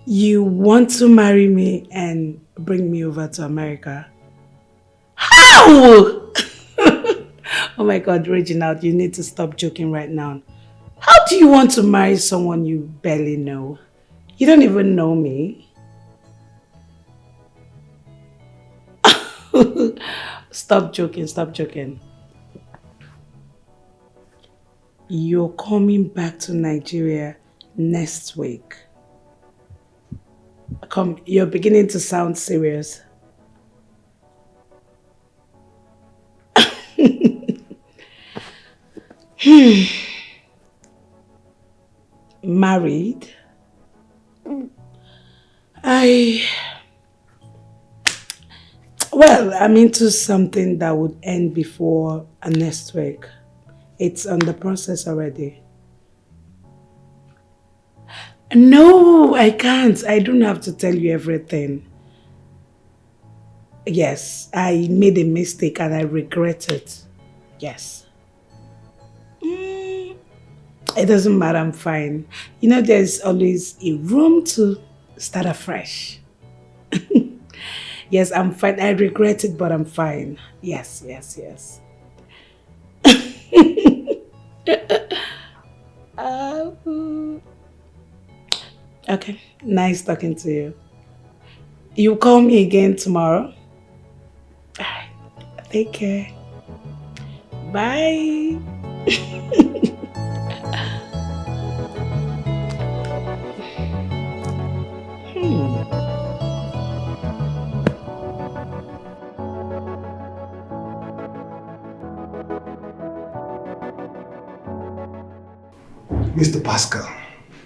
S2: You want to marry me and bring me over to America? How? Oh my God, Reginald, you need to stop joking right now. How do you want to marry someone you barely know? You don't even know me. Stop joking, stop joking. You're coming back to Nigeria next week. Come, you're beginning to sound serious. Married? Well, I'm into something that would end before next week. It's on the process already. No, I can't. I don't have to tell you everything. Yes, I made a mistake and I regret it. Yes. It doesn't matter, I'm fine. You know, there's always a room to start afresh. Yes, I'm fine. I regret it, but I'm fine. Yes, yes, yes. Okay, nice talking to you. You call me again tomorrow? Alright, take care. Bye.
S15: Mr. Pascal,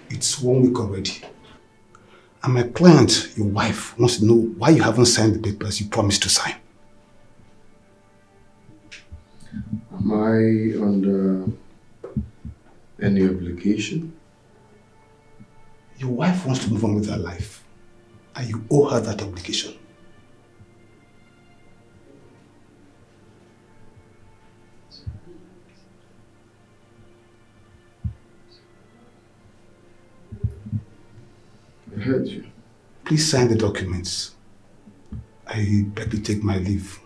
S15: it's 1 week already. And my client, your wife, wants to know why you haven't signed the papers you promised to sign.
S3: Am I under any obligation?
S15: Your wife wants to move on with her life, and you owe her that obligation.
S3: I heard you.
S15: Please sign the documents. I beg to take my leave.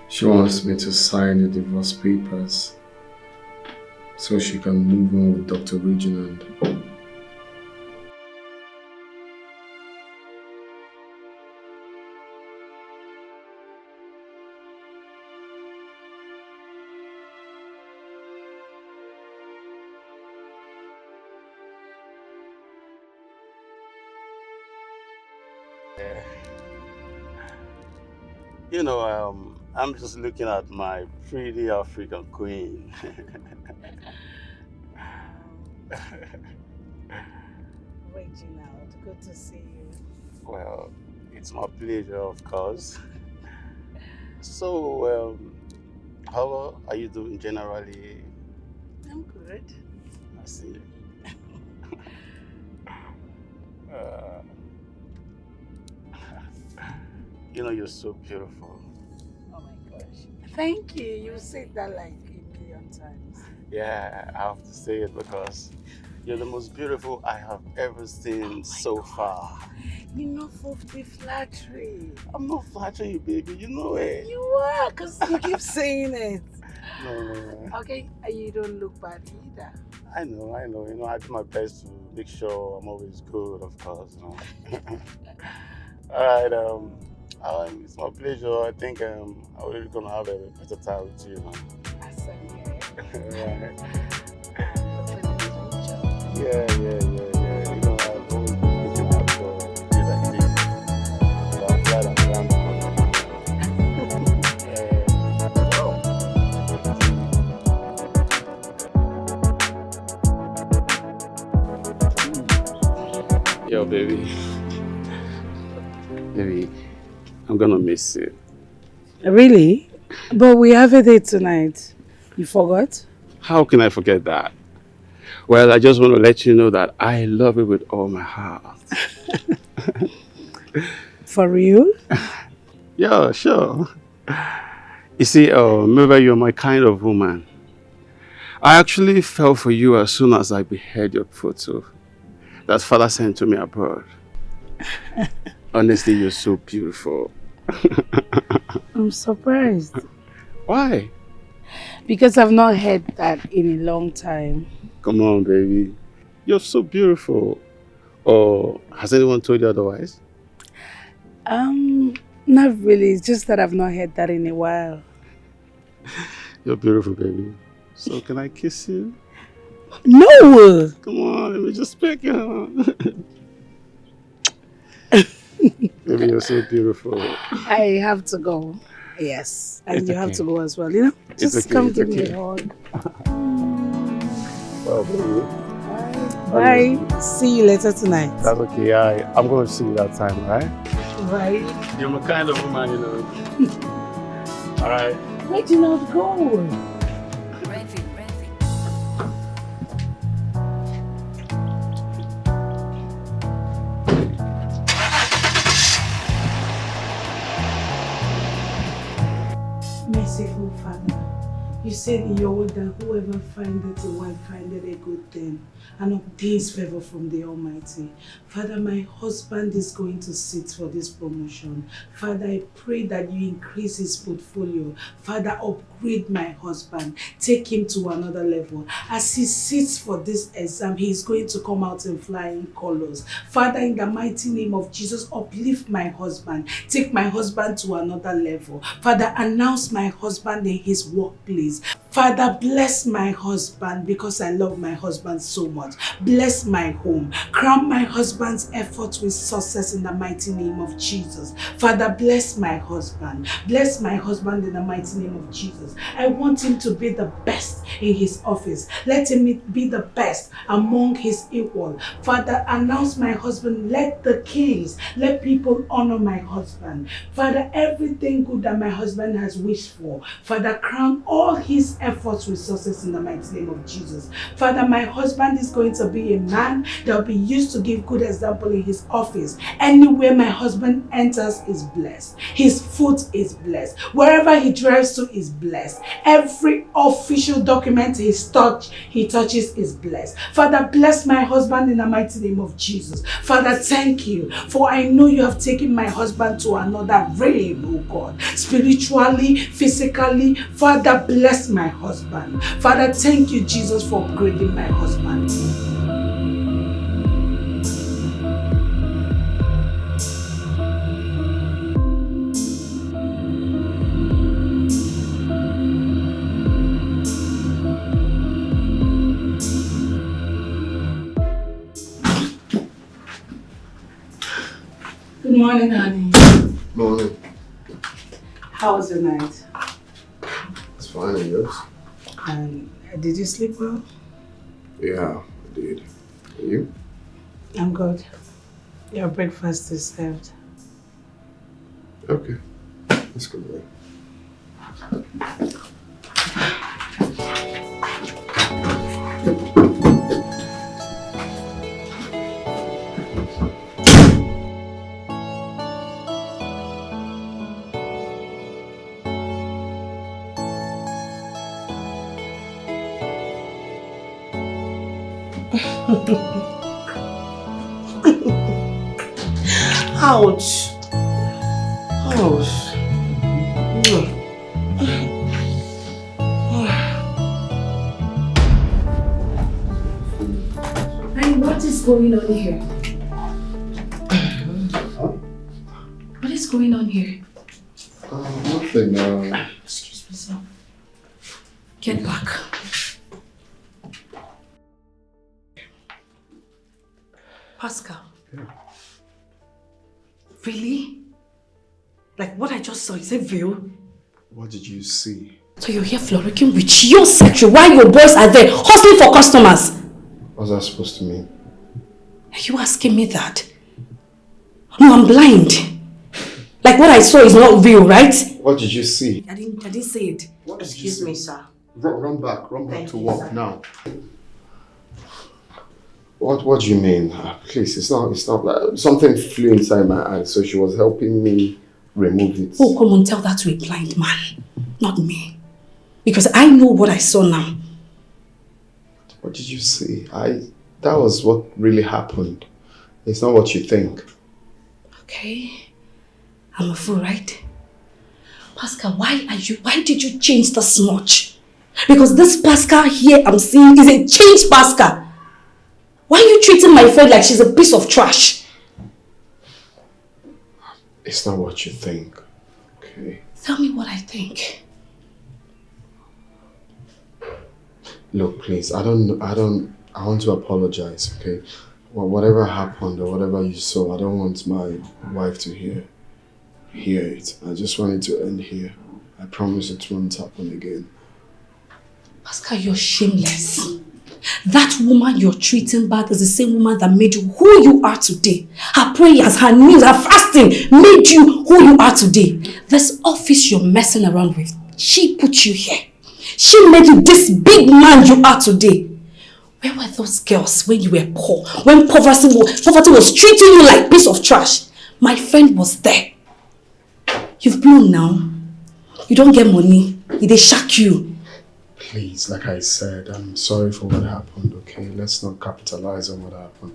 S3: She wants me to sign the divorce papers so she can move on with Dr. Reginald.
S16: You know, I'm just looking at my pretty African queen.
S2: Reginald, good to see you.
S16: Well, it's my pleasure, of course. So, how are you doing generally?
S2: I'm good.
S16: I see. uh, you know, you're so beautiful.
S2: Oh my gosh. Thank you. You said that like a million times.
S16: Yeah, I have to say it because you're the most beautiful I have ever seen so far.
S2: Enough of the flattery.
S16: I'm not flattering you, baby. You know it.
S2: You are, because you keep saying it.
S16: No.
S2: Okay, and you don't look bad either.
S16: I know. You know, I do my best to make sure I'm always good, of course. You know. All right. It's my pleasure. I think I'm really gonna have a better time with you, man. Right. Yeah. You know, I've always been looking out for you like this. So I'm glad I'm around. Yo, baby. Baby, I'm gonna miss you.
S2: Really? But we have a date tonight. You forgot?
S16: How can I forget that? Well, I just want to let you know that I love you with all my heart.
S2: For real?
S16: Yeah, sure. You see, maybe you're my kind of woman. I actually fell for you as soon as I beheld your photo that father sent to me abroad. Honestly, you're so beautiful.
S2: I'm surprised.
S16: Why?
S2: Because I've not heard that in a long time.
S16: Come on, baby. You're so beautiful. Or has anyone told you otherwise?
S2: Not really. It's just that I've not heard that in a while.
S16: You're beautiful, baby. So can I kiss you?
S2: No!
S16: Come on, let me just peck you. Baby, you're so beautiful.
S2: I have to go. Yes. And
S16: It's
S2: you have
S16: okay.
S2: to go as well, you know? Just
S16: It's okay,
S2: come
S16: it's
S2: give me
S16: okay.
S2: a hug.
S16: Well, baby.
S2: Bye. See you later tonight.
S16: That's okay. I'm going to see you that time, right?
S2: Right.
S16: You're my kind of woman, you know. All right.
S2: Where'd you not go? Merciful Father, you said in your word that whoever findeth a wife findeth a good thing and obtains favor from the Almighty. Father, my husband is going to sit for this promotion. Father, I pray that you increase his portfolio. Father, upgrade my husband. Take him to another level. As he sits for this exam, he is going to come out in flying colors. Father, in the mighty name of Jesus, uplift my husband. Take my husband to another level. Father, announce my husband in his workplace. Father, bless my husband because I love my husband so much. Bless my home. Crown my husband's efforts with success in the mighty name of Jesus. Father, bless my husband. Bless my husband in the mighty name of Jesus. I want him to be the best in his office. Let him be the best among his equal. Father, announce my husband. Let the kings, let people honor my husband. Father, everything good that my husband has wished for, Father, crown all his efforts with success in the mighty name of Jesus. Father, my husband is going to be a man that will be used to give good example in his office. Anywhere my husband enters is blessed. His foot is blessed. Wherever he drives to is blessed. Every official document he touches is blessed. Father, bless my husband in the mighty name of Jesus. Father, thank you, for I know you have taken my husband to another realm, oh God. Spiritually, physically, Father, bless my husband. Father, thank you, Jesus, for upgrading my husband. Good morning, honey.
S3: Morning.
S2: How was the night?
S3: It's fine, and yours?
S2: And did you sleep well?
S3: Yeah, I did. And you?
S2: I'm good. Your breakfast is served.
S3: Okay. Let's go then.
S5: Ouch. Ouch.
S8: And what is going on here? What is going on here?
S1: Nothing.
S8: Excuse me, sir. Get back. Pascal.
S1: Yeah.
S8: Really? Like what I just saw, is it real?
S1: What did you see?
S8: So you're here floricking with your secretary while your boys are there hustling for customers?
S1: What's that supposed to mean?
S8: Are you asking me that? No, I'm blind. Like what I saw is not real, right?
S1: What did you see?
S8: I didn't say it.
S5: Excuse me, sir.
S1: Run back
S5: Thank
S1: to
S5: you,
S1: work
S5: sir.
S1: now. What do you mean? Please, it's not like something flew inside my eye, so she was helping me remove it.
S8: Oh, come on, tell that to a blind man, not me. Because I know what I saw now.
S1: What did you see? That was what really happened. It's not what you think.
S8: Okay. I'm a fool, right? Pascal, why did you change this much? Because this Pascal here I'm seeing is a changed Pascal. Why are you treating my friend like she's a piece of trash?
S1: It's not what you think. Okay.
S8: Tell me what I think.
S1: Look, please, I want to apologize, okay? Well, whatever happened or whatever you saw, I don't want my wife to hear it. I just want it to end here. I promise it won't happen again.
S8: Pascal, you're shameless. That woman you're treating bad is the same woman that made you who you are today. Her prayers, her knees, her fasting made you who you are today. This office you're messing around with, she put you here. She made you this big man you are today. Where were those girls when you were poor? When poverty was treating you like a piece of trash? My friend was there. You've blown now. You don't get money. They shock you.
S1: Please, like I said, I'm sorry for what happened, okay? Let's not capitalize on what happened.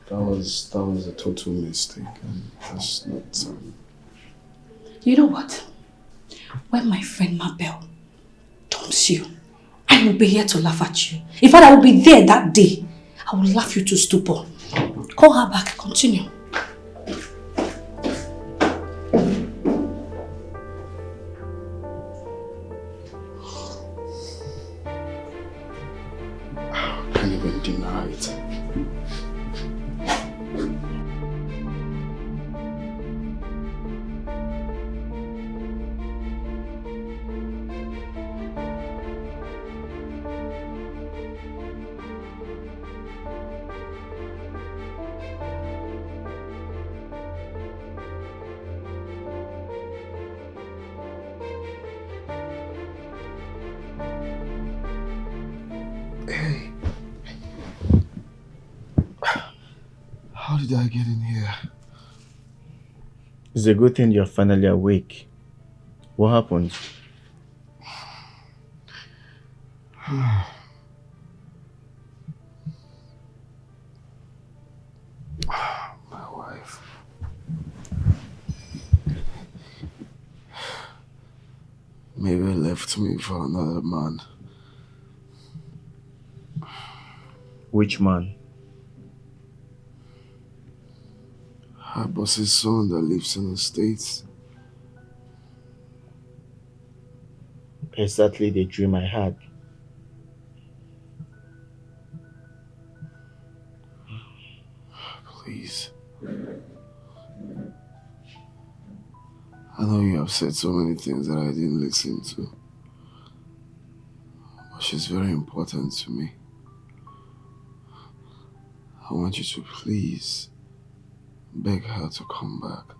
S1: That was a total mistake, and that's not...
S8: You know what? When my friend Mabel dumps you, I will be here to laugh at you. In fact, I will be there that day. I will laugh you to stupor. Call her back. Continue.
S1: I can't even deny it. Hey. How did I get in here?
S7: It's a good thing you're finally awake. What happened?
S1: My wife. Maybe left me for another man.
S7: Which man?
S1: Her boss's son that lives in the States.
S7: Exactly the dream I had.
S1: Please. I know you have said so many things that I didn't listen to. But she's very important to me. I want you to please beg her to come back.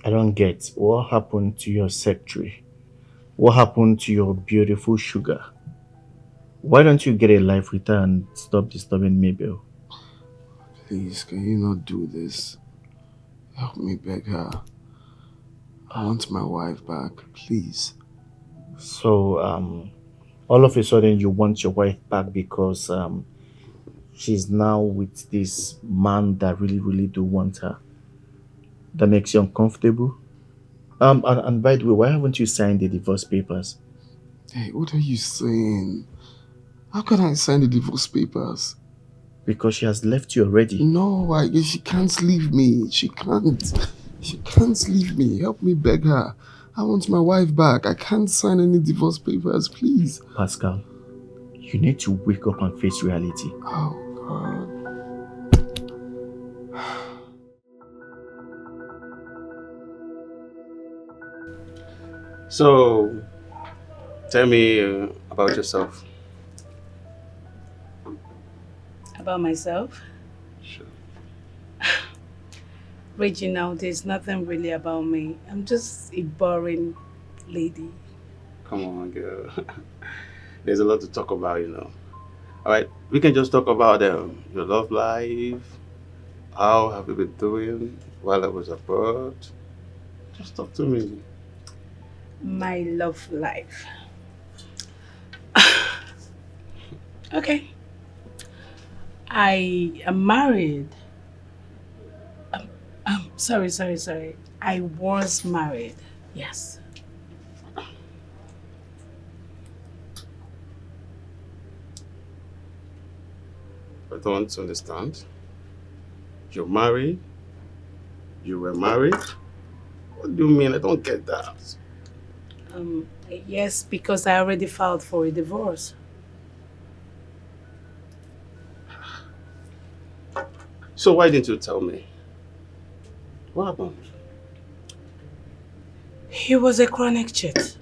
S7: I don't get what happened to your secretary. What happened to your beautiful sugar? Why don't you get a life with her and stop disturbing Mabel?
S1: Please, can you not do this? Help me beg her. I want my wife back, please.
S7: So, All of a sudden, you want your wife back because she's now with this man that really, really do want her. That makes you uncomfortable. And by the way, why haven't you signed the divorce papers?
S1: Hey, what are you saying? How can I sign the divorce papers?
S7: Because she has left you already.
S1: No, she can't leave me. She can't. She can't leave me. Help me beg her. I want my wife back. I can't sign any divorce papers, please.
S7: Pascal, you need to wake up and face reality.
S1: Oh, God.
S16: So, tell me about yourself.
S2: About myself?
S16: Sure.
S2: Reginald, there's nothing really about me. I'm just a boring lady.
S16: Come on, girl. There's a lot to talk about, Alright, we can just talk about your love life. How have you been doing while I was abroad? Just talk to me.
S2: My love life. Okay. I am married. Sorry. I was married. Yes.
S16: I don't understand. You're married? You were married? What do you mean? I don't get that.
S2: Yes, because I already filed for a divorce.
S16: So why didn't you tell me? What happened?
S2: He was a chronic cheat.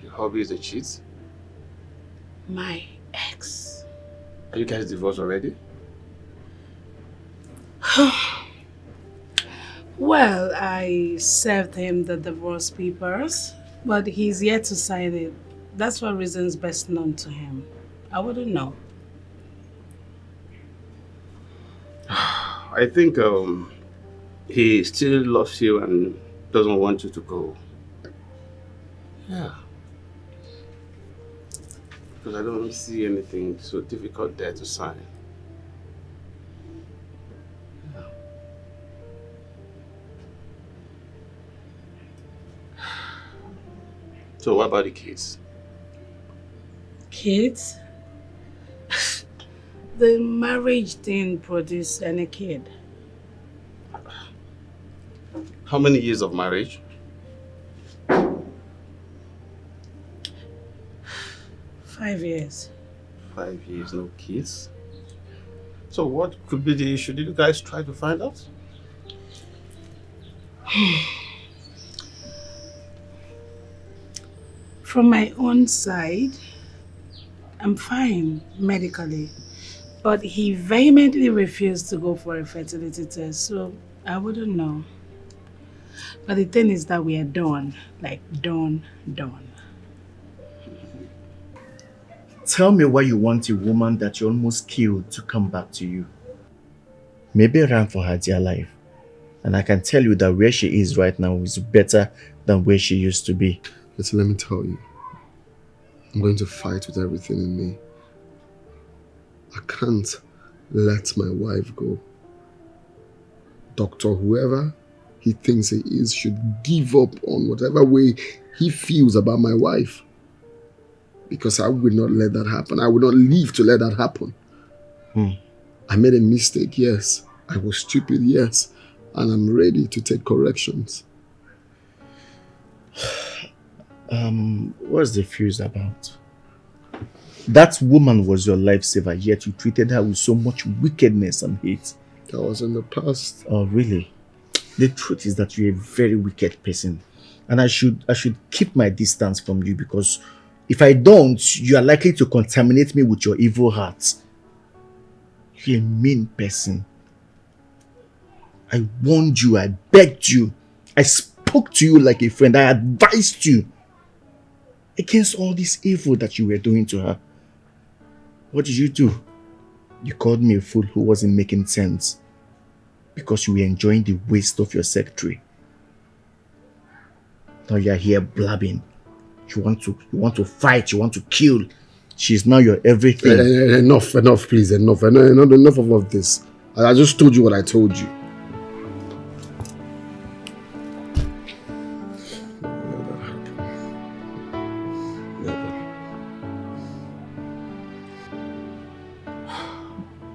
S16: Your hobby is a cheat?
S2: My ex.
S16: Are you guys divorced already?
S2: Well, I served him the divorce papers, but he's yet to sign it. That's for reasons best known to him. I wouldn't know.
S16: I think he still loves you and doesn't want you to go. Yeah. Because I don't see anything so difficult there to sign. Yeah. So what about the kids?
S2: Kids? The marriage didn't produce any kid.
S16: How many years of marriage?
S2: 5 years.
S16: 5 years, no kids. So what could be the issue? Did you guys try to find out?
S2: From my own side, I'm fine medically, but he vehemently refused to go for a fertility test, so I wouldn't know. But the thing is that we are done, like done.
S7: Tell me why you want a woman that you almost killed to come back to you. Maybe ran for her dear life. And I can tell you that where she is right now is better than where she used to be.
S1: Listen, let me tell you. I'm going to fight with everything in me. I can't let my wife go. Doctor, whoever he thinks he is should give up on whatever way he feels about my wife. Because I will not let that happen. I will not live to let that happen. I made a mistake, yes. I was stupid, yes. And I'm ready to take corrections.
S7: What's the fuse about? That woman was your lifesaver, yet you treated her with so much wickedness and hate.
S1: That was in the past.
S7: Oh, really? The truth is that you're a very wicked person. And I should keep my distance from you, because if I don't, you are likely to contaminate me with your evil heart. You're a mean person. I warned you, I begged you, I spoke to you like a friend, I advised you against all this evil that you were doing to her. What did you do? You called me a fool who wasn't making sense because you were enjoying the waste of your secretary. Now you're here blabbing, You want to fight, you want to kill. She's now your everything.
S1: Enough, please, enough of all this. I just told you what I told you.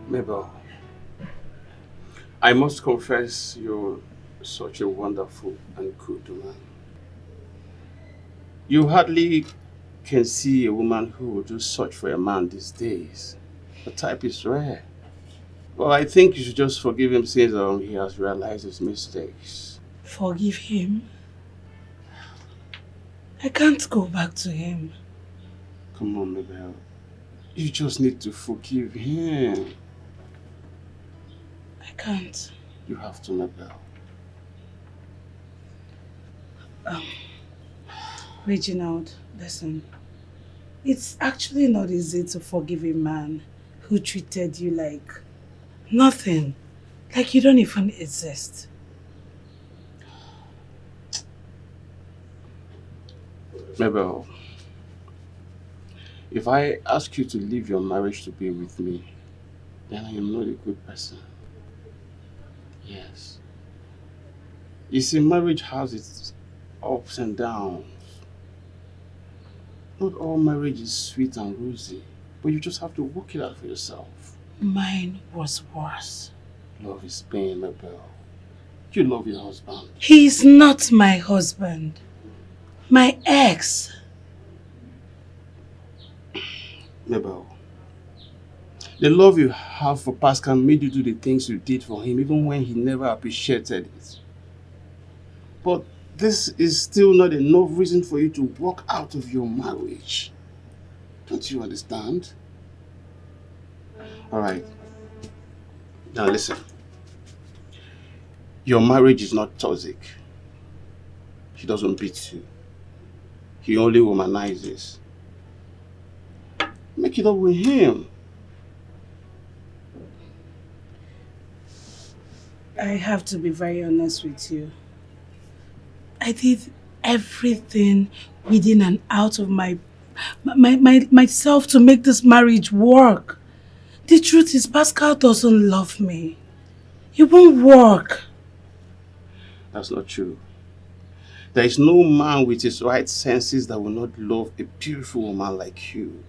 S16: Mabel, I must confess you're such a wonderful and good woman. You hardly can see a woman who will do such for a man these days. The type is rare. Well, I think you should just forgive him since he has realized his mistakes.
S2: Forgive him? I can't go back to him.
S16: Come on, Mabel. You just need to forgive him.
S2: I can't.
S16: You have to, Mabel.
S2: Reginald, listen. It's actually not easy to forgive a man who treated you like nothing. Like you don't even exist.
S16: Mabel, if I ask you to leave your marriage to be with me, then I am not a good person. Yes. You see, marriage has its ups and downs. Not all marriage is sweet and rosy, but you just have to work it out for yourself.
S2: Mine was worse.
S16: Love is pain, Mabel. You love your husband.
S2: He is not my husband. My ex.
S16: Mabel, the love you have for Pascal made you do the things you did for him even when he never appreciated it. But this is still not enough reason for you to walk out of your marriage. Don't you understand? Alright. Now listen. Your marriage is not toxic. He doesn't beat you. He only womanizes. Make it up with him.
S2: I have to be very honest with you. I did everything within and out of myself to make this marriage work. The truth is, Pascal doesn't love me. It won't work.
S16: That's not true. There is no man with his right senses that will not love a beautiful woman like you.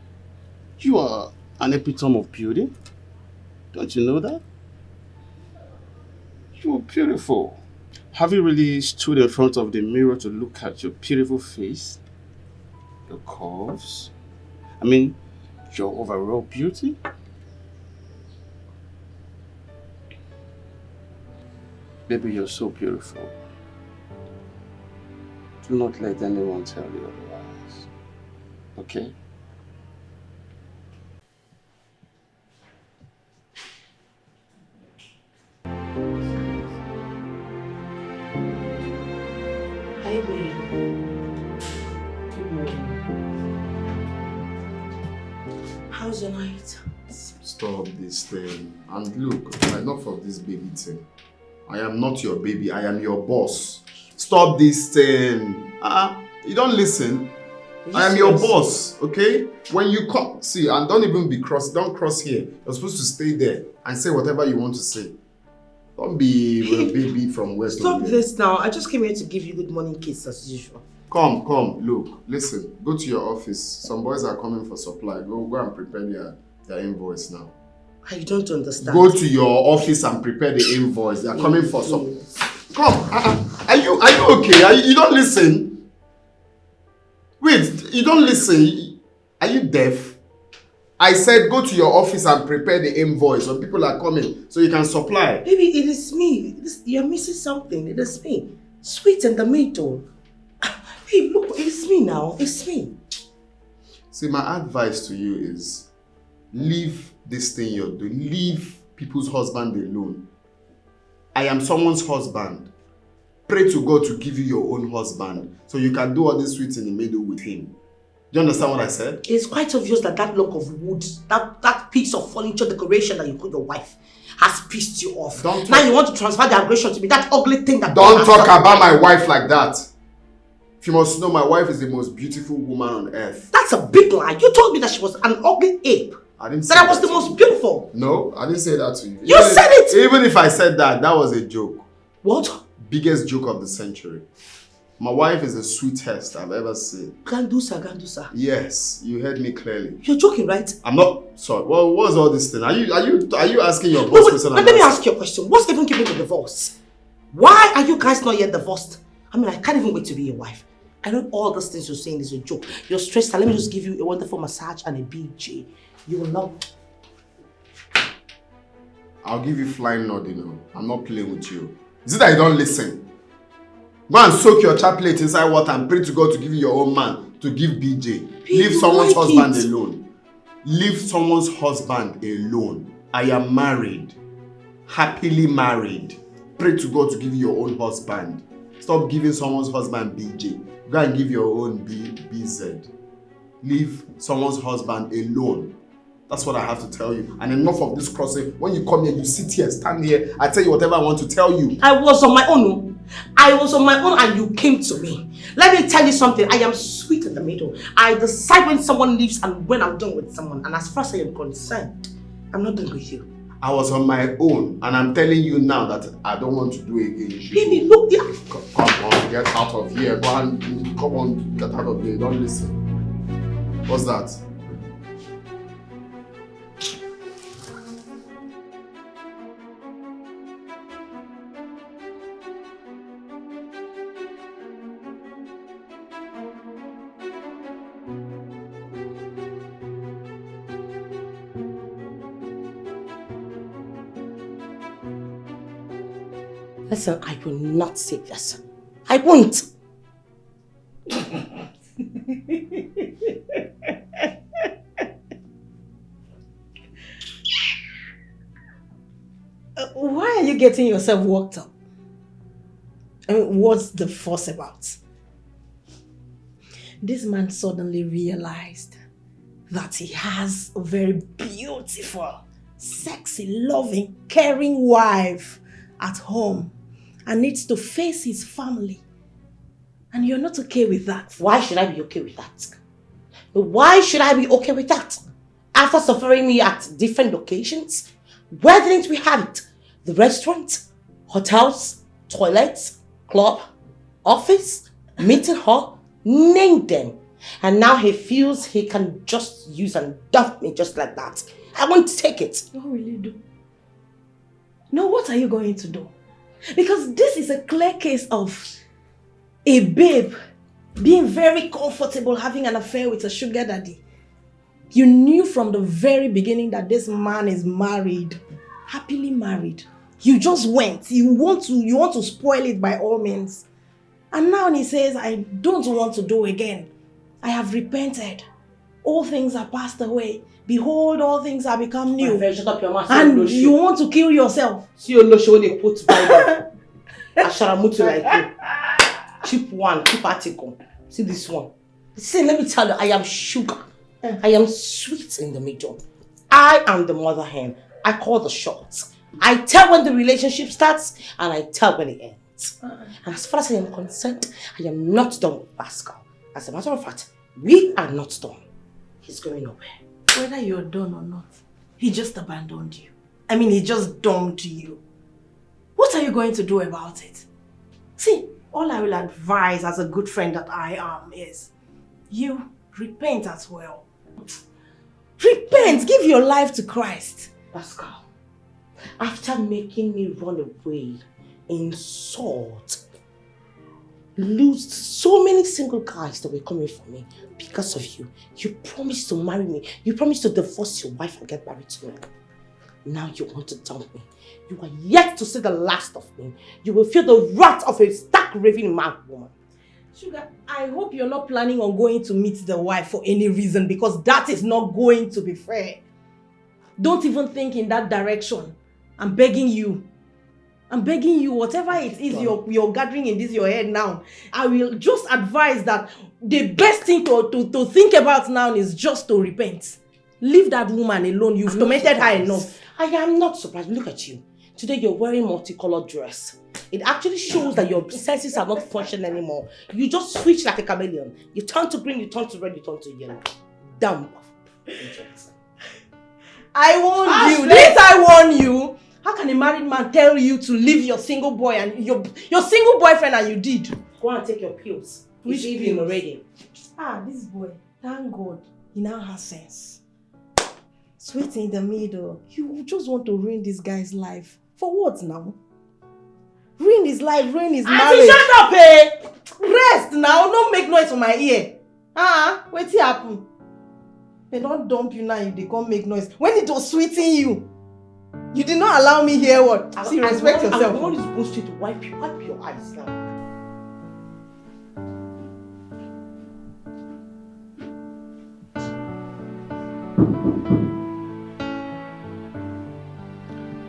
S16: You are an epitome of beauty. Don't you know that? You are beautiful. Have you really stood in front of the mirror to look at your beautiful face? Your curves? I mean, your overall beauty? Baby, you're so beautiful. Do not let anyone tell you otherwise. Okay?
S4: Hi, babe. Good morning. How's your night?
S1: Stop this thing. And look, enough of this baby thing. I am not your baby, I am your boss. Stop this thing. You don't listen. I am your boss, okay? When you come, see, and don't cross here. You're supposed to stay there and say whatever you want to say. Don't be a baby from West.
S5: Stop this now. I just came here to give you good morning kiss as usual.
S1: Come, look, listen. Go to your office. Some boys are coming for supply. Go and prepare their invoice now.
S5: I don't understand.
S1: Go to your office and prepare the invoice. They are coming for some. Come, are you okay? You don't listen? Wait, you don't listen? Are you deaf? I said go to your office and prepare the invoice when people are coming so you can supply.
S5: Baby, it is me. You're missing something. It is me. Sweet and the maid though. Hey, look, it's me now. It's me.
S1: See, my advice to you is leave this thing you're doing. Leave people's husband alone. I am someone's husband. Pray to God to give you your own husband so you can do all this sweet in the middle with him. Do you understand what I said?
S5: It's quite obvious that block of wood, that piece of furniture decoration that you call your wife has pissed you off. Now you want to transfer the aggression to me, that ugly thing that...
S1: Don't talk about my wife like that. If you must know, my wife is the most beautiful woman on earth.
S5: That's a big lie. You told me that she was an ugly ape.
S1: I didn't say
S5: that I was the most beautiful.
S1: No, I didn't say that to you.
S5: You said it!
S1: Even if I said that, that was a joke.
S5: What?
S1: Biggest joke of the century. My wife is the sweetest I've ever seen.
S5: Gandusa.
S1: Yes, you heard me clearly.
S5: You're joking, right?
S1: I'm not sorry. Well, what's all this thing? Are you asking your boss question?
S5: Let me ask you a question. What's even giving the divorce? Why are you guys not yet divorced? I mean, I can't even wait to be your wife. I know all those things you're saying is a joke. You're stressed out. Let me just give you a wonderful massage and a BJ. You will love.
S1: I'll give you flying nod, you know. I'm not playing with you. Is it that you don't listen? Go and soak your chaplet inside water and pray to God to give you your own man to give BJ. Leave someone's husband alone. Leave someone's husband alone. I am married. Happily married. Pray to God to give you your own husband. Stop giving someone's husband BJ. Go and give your own BZ. Leave someone's husband alone. That's what I have to tell you. And enough of this crossing. When you come here, you sit here, stand here. I tell you whatever I want to tell you.
S5: I was on my own. I was on my own and you came to me. Let me tell you something. I am sweet in the middle. I decide when someone leaves and when I'm done with someone. And as far as I am concerned, I'm not done with you.
S1: I was on my own and I'm telling you now that I don't want to do it again.
S5: Baby, look there.
S1: Come on, get out of here. Go on, come on, get out of here. Don't listen. What's that?
S5: Listen, I will not say this. I won't. Why are you getting yourself worked up? I mean, what's the fuss about? This man suddenly realized that he has a very beautiful, sexy, loving, caring wife at home and needs to face his family. And you're not okay with that. Why should I be okay with that? Why should I be okay with that? After suffering me at different locations, where didn't we have it? The restaurant, hotels, toilets, club, office, meeting hall, name them. And now he feels he can just use and dump me just like that. I won't take it.
S4: What will you do? No, what are you going to do? Because this is a clear case of a babe being very comfortable having an affair with a sugar daddy. You knew from the very beginning that this man is married, happily married. You just went. You want to spoil it by all means. And now he says, I don't want to do again. I have repented. All things are passed away. Behold, all things are become new.
S5: Shut up your mouth.
S4: And you want to kill yourself.
S5: See your lotion when they put Bible. Asharamutu like you. Cheap one, cheap article. See this one. See, let me tell you, I am sugar. I am sweet in the middle. I am the mother hen. I call the shots. I tell when the relationship starts and I tell when it ends. And as far as I am concerned, I am not done with Pascal. As a matter of fact, we are not done. He's going nowhere.
S4: Whether you're done or not, he just abandoned you. I mean, he just dumped you. What are you going to do about it? See, all I will advise as a good friend that I am is you repent as well. Repent, give your life to Christ.
S5: Pascal, after making me run away, insult, lose so many single guys that were coming for me because of you. You promised to marry me. You promised to divorce your wife and get married to me. Now you want to dump me. You are yet to see the last of me. You will feel the wrath of a stark raving mad woman.
S4: Sugar, I hope you're not planning on going to meet the wife for any reason, because that is not going to be fair. Don't even think in that direction. I'm begging you. I'm begging you, whatever it is you're gathering in your head now, I will just advise that the best thing to think about now is just to repent. Leave that woman alone. You've tormented her enough.
S5: I am not surprised. Look at you. Today you're wearing multicolored dress. It actually shows that your senses are not functioning anymore. You just switch like a chameleon. You turn to green, you turn to red, you turn to yellow. Dumb. I warned you. Didn't I warn you? How can a married man tell you to leave your single boy and your single boyfriend and you did? Go and take your pills.
S4: Which
S5: It's evening
S4: pills?
S5: already.
S4: This boy, thank God, he now has sense. Sweet in the middle. You just want to ruin this guy's life. For what now? Ruin his life, ruin his marriage.
S5: Shut up, eh? Rest now. Don't make noise for my ear. What's happen? They don't dump you now if they can't make noise. When it was sweeting you, you did not allow me hear what? See, respect yourself. What is bullshit to wipe your eyes now?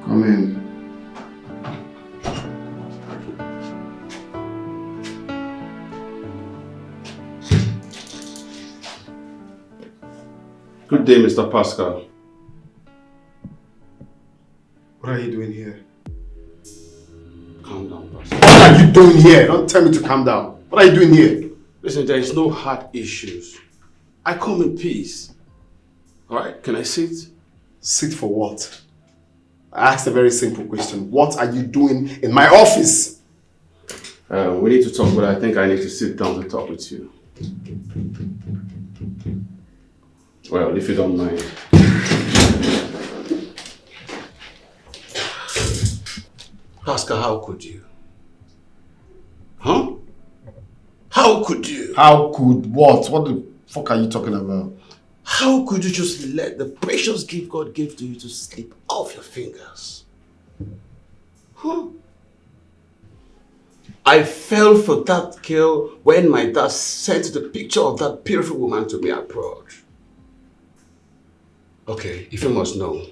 S16: Come in. Good day, Mr. Pascal.
S1: What are you doing here?
S16: Calm down, Pascal.
S1: What are you doing here? Don't tell me to calm down. What are you doing here?
S16: Listen, there is no hard issues. I come in peace. Alright, can I sit?
S1: Sit for what? I asked a very simple question. What are you doing in my office?
S16: We need to talk, but I think I need to sit down to talk with you. Well, if you don't mind. Pascal, how could you? Huh? How could you?
S1: How could what? What the fuck are you talking about?
S16: How could you just let the precious gift God gave to you to slip off your fingers? Huh? I fell for that girl when my dad sent the picture of that beautiful woman to me abroad. Okay, if you must know.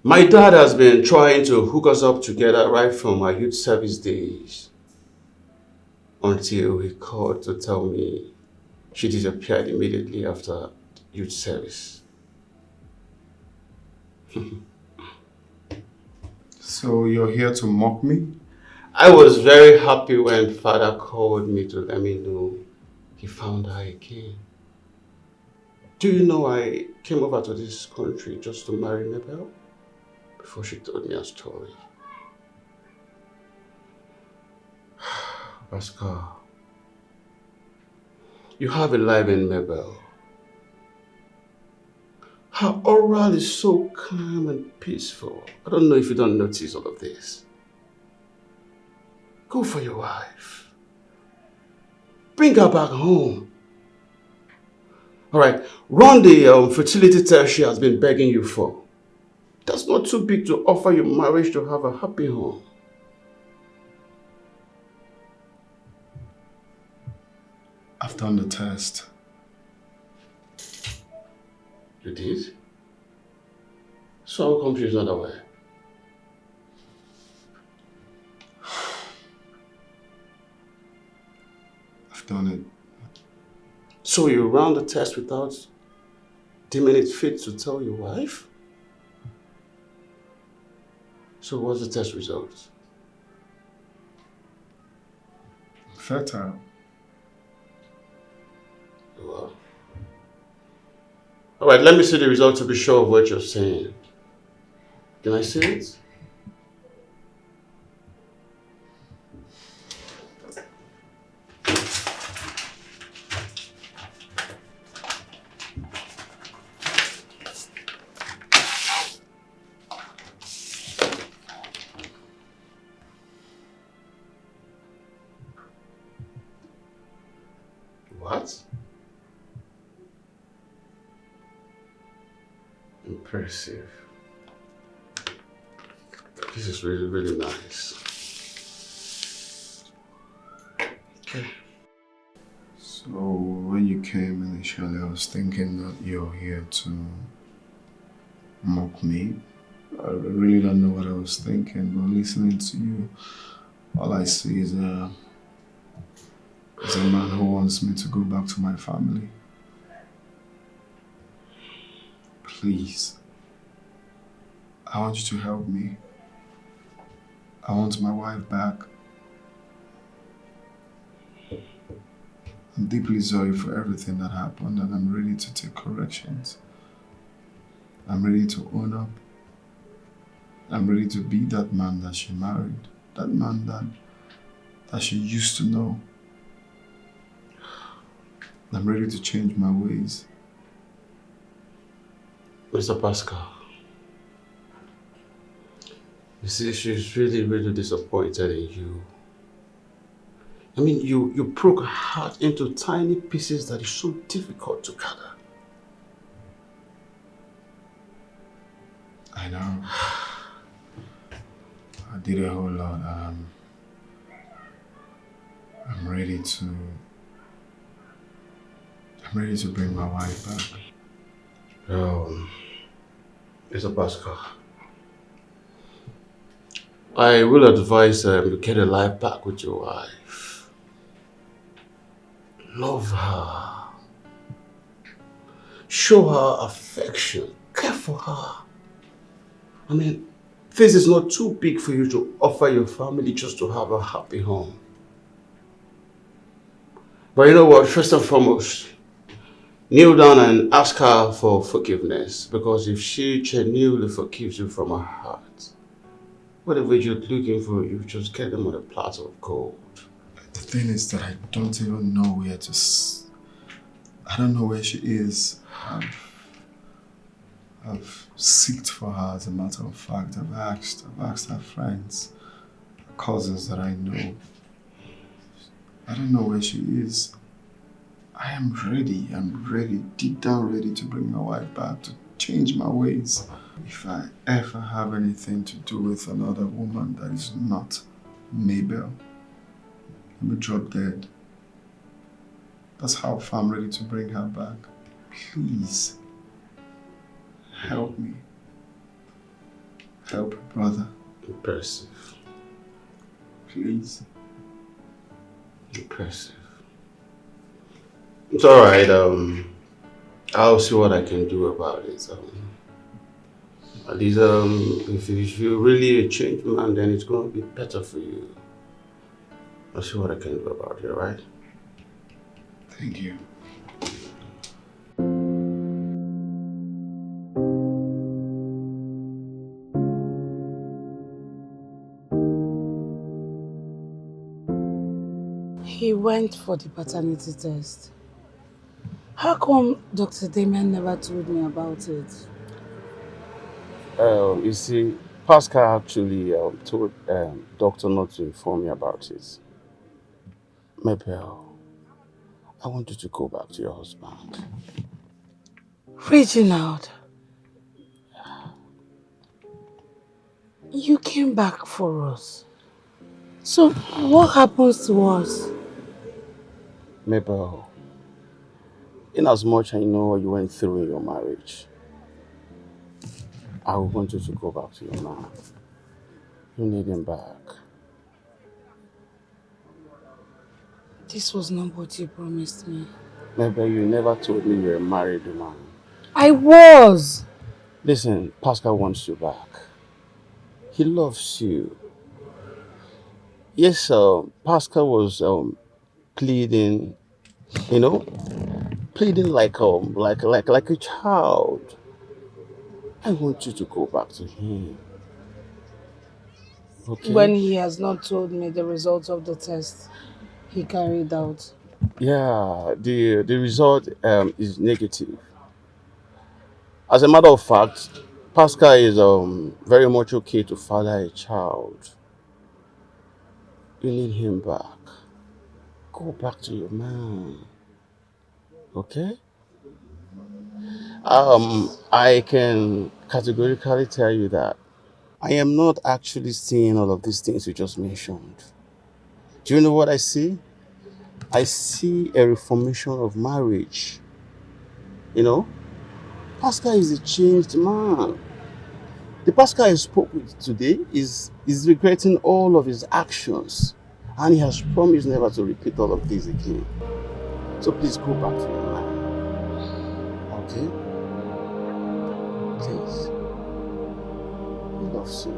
S16: My dad has been trying to hook us up together right from our youth service days. Until he called to tell me she disappeared immediately after youth service.
S1: So you're here to mock me?
S16: I was very happy when Father called me to let me know he found her again. Do you know I came over to this country just to marry Mabel before she told me a story? Pascal, you have a life in Mabel. Her aura is so calm and peaceful. I don't know if you don't notice all of this. Go for your wife. Bring her back home. Alright, run the fertility test she has been begging you for. That's not too big to offer you marriage to have a happy home.
S1: I've done the test.
S16: You did? So how come she's not aware?
S1: I've done it.
S16: So you ran the test without deeming it fit to tell your wife? So what's the test result?
S1: Fertile.
S16: Well. Alright, let me see the result to be sure of what you're saying. Can I see it? What? Impressive. This is really, really nice. Okay.
S1: So when you came initially, I was thinking that you're here to mock me. I really don't know what I was thinking, but listening to you, all I see is a man who wants me to go back to my family. Please,
S3: I want you to help me. I want my wife back. I'm deeply sorry for everything that happened and I'm ready to take corrections. I'm ready to own up. I'm ready to be that man that she married. That man that she used to know. I'm ready to change my ways.
S16: Mr. Pascal, you see, she's really, really disappointed in you. I mean, you broke her heart into tiny pieces that is so difficult to gather.
S3: I know. I did a whole lot. I'm ready to bring my wife back.
S16: Mr. Pascal, I will advise to get a life back with your wife. Love her. Show her affection. Care for her. I mean, this is not too big for you to offer your family just to have a happy home. But you know what? First and foremost, kneel down and ask her for forgiveness, because if she genuinely forgives you from her heart, whatever you're looking for, you just get them on a platter of gold.
S3: The thing is that I don't even know where to... I don't know where she is. I've seeked for her, as a matter of fact. I've asked her friends, cousins that I know. I don't know where she is. I am ready. I'm ready, deep down ready to bring my wife back, to change my ways. If I ever have anything to do with another woman that is not Mabel, let me drop dead. That's how far I'm ready to bring her back. Please, help me. Help a brother.
S16: Impressive.
S3: Please.
S16: Impressive. It's alright, I'll see what I can do about it. At least, if you're really a changed man, then it's going to be better for you. I'll see what I can do about it, alright?
S3: Thank you.
S2: He went for the paternity test. How come Dr. Damien never told me about it?
S16: You see, Pascal actually told doctor not to inform me about it. Mabel, I want you to go back to your husband.
S2: Reginald, you came back for us. So what happens to us?
S16: Mabel, in as much I know what you went through in your marriage, I want you to go back to your man. You need him back.
S2: This was not what you promised me.
S16: Mabel, you never told me you were a married man.
S2: I was!
S16: Listen, Pascal wants you back. He loves you. Yes, Pascal was pleading, pleading like a child. I want you to go back to him. Okay?
S2: When he has not told me the results of the test he carried out.
S16: Yeah, the result is negative. As a matter of fact, Pascal is very much okay to father a child. You need him back. Go back to your man. Okay? I can categorically tell you that I am not actually seeing all of these things you just mentioned. Do you know what I see? I see a reformation of marriage. Pascal is a changed man. The Pascal I spoke with today is regretting all of his actions, and he has promised never to repeat all of this again. So please go back to your man. Okay? Please.
S1: He loves you.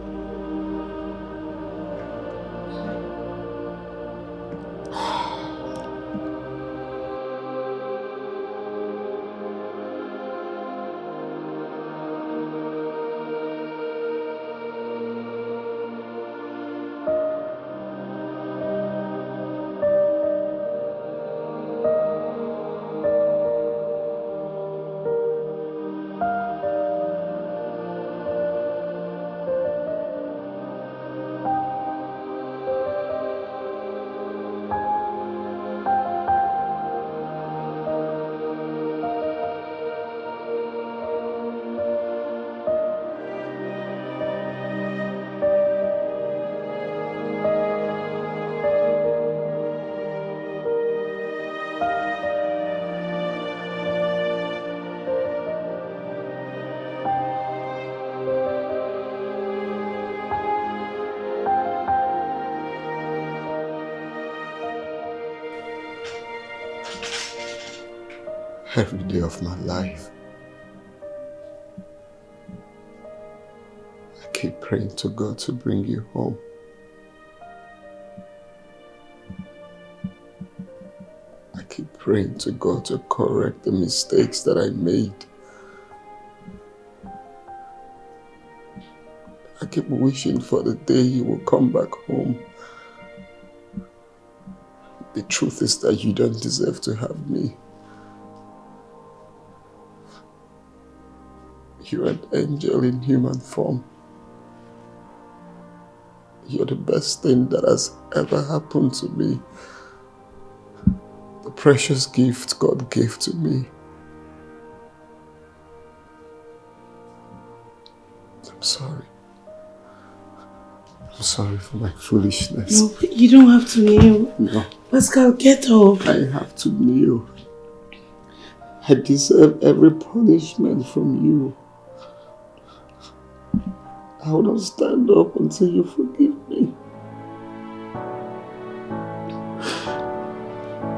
S1: Every day of my life, I keep praying to God to bring you home. I keep praying to God to correct the mistakes that I made. I keep wishing for the day you will come back home. The truth is that you don't deserve to have me. You're an angel in human form. You're the best thing that has ever happened to me. The precious gift God gave to me. I'm sorry. I'm sorry for my foolishness.
S2: No, you don't have to kneel.
S1: No.
S2: Pascal, get up.
S1: I have to kneel. I deserve every punishment from you. I will not stand up until you forgive me.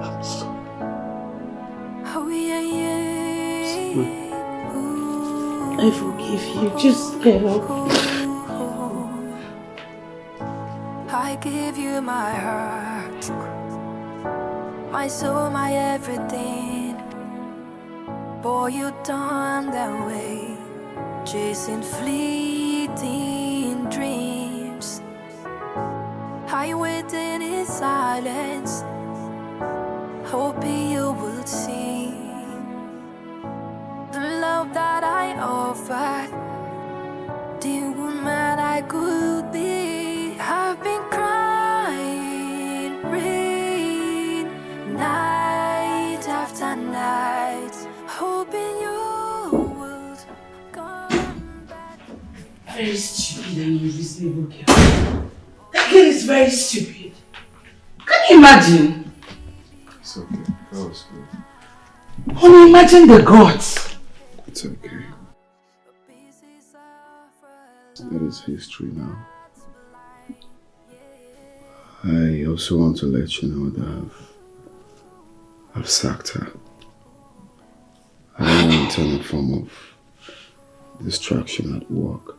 S1: I'm sorry.
S6: Oh, yeah, yeah.
S2: I forgive you. Just get up.
S6: I give you my heart, my soul, my everything. Boy, you turned away, chasing fleeting dreams. I waited in silence, hoping you would see the love that I offered, the woman I could be. I've been crying, rain, night after night, hoping you would come back.
S2: Very stupid and unreasonable girl. That girl is very stupid. Can you imagine?
S1: It's okay. That was good.
S2: Only imagine the gods.
S1: It's okay. That is history now. I also want to let you know that I've sacked her. I don't want any form of distraction at work.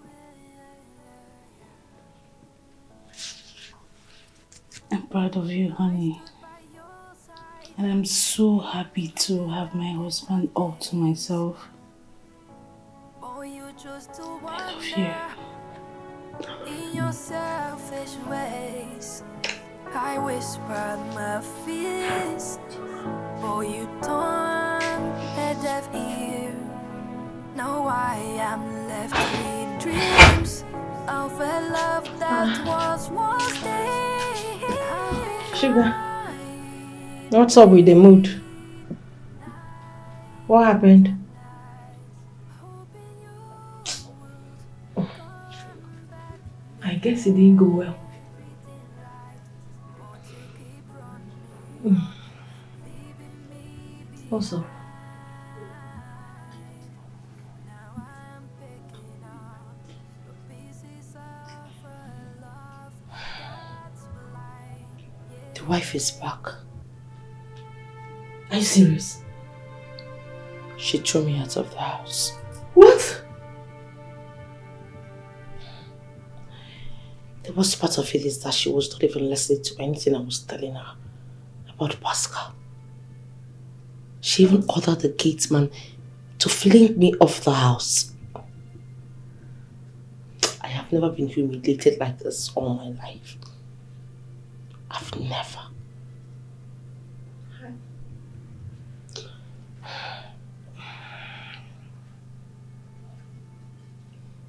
S2: I'm proud of you, honey. And I'm so happy to have my husband all to myself. I love you.
S6: In your selfish ways, I whispered my fears, but you turned a deaf ear. Now I am left with dreams of a love that was there.
S5: Sugar, what's up with the mood? What happened? I guess it didn't go well. What's up?
S4: The wife is back.
S2: Are you serious?
S4: She threw me out of the house.
S2: What?
S5: The worst part of it is that she was not even listening to anything I was telling her about Pascal. She even ordered the gatesman to fling me off the house. I have never been humiliated like this all my life. I've never.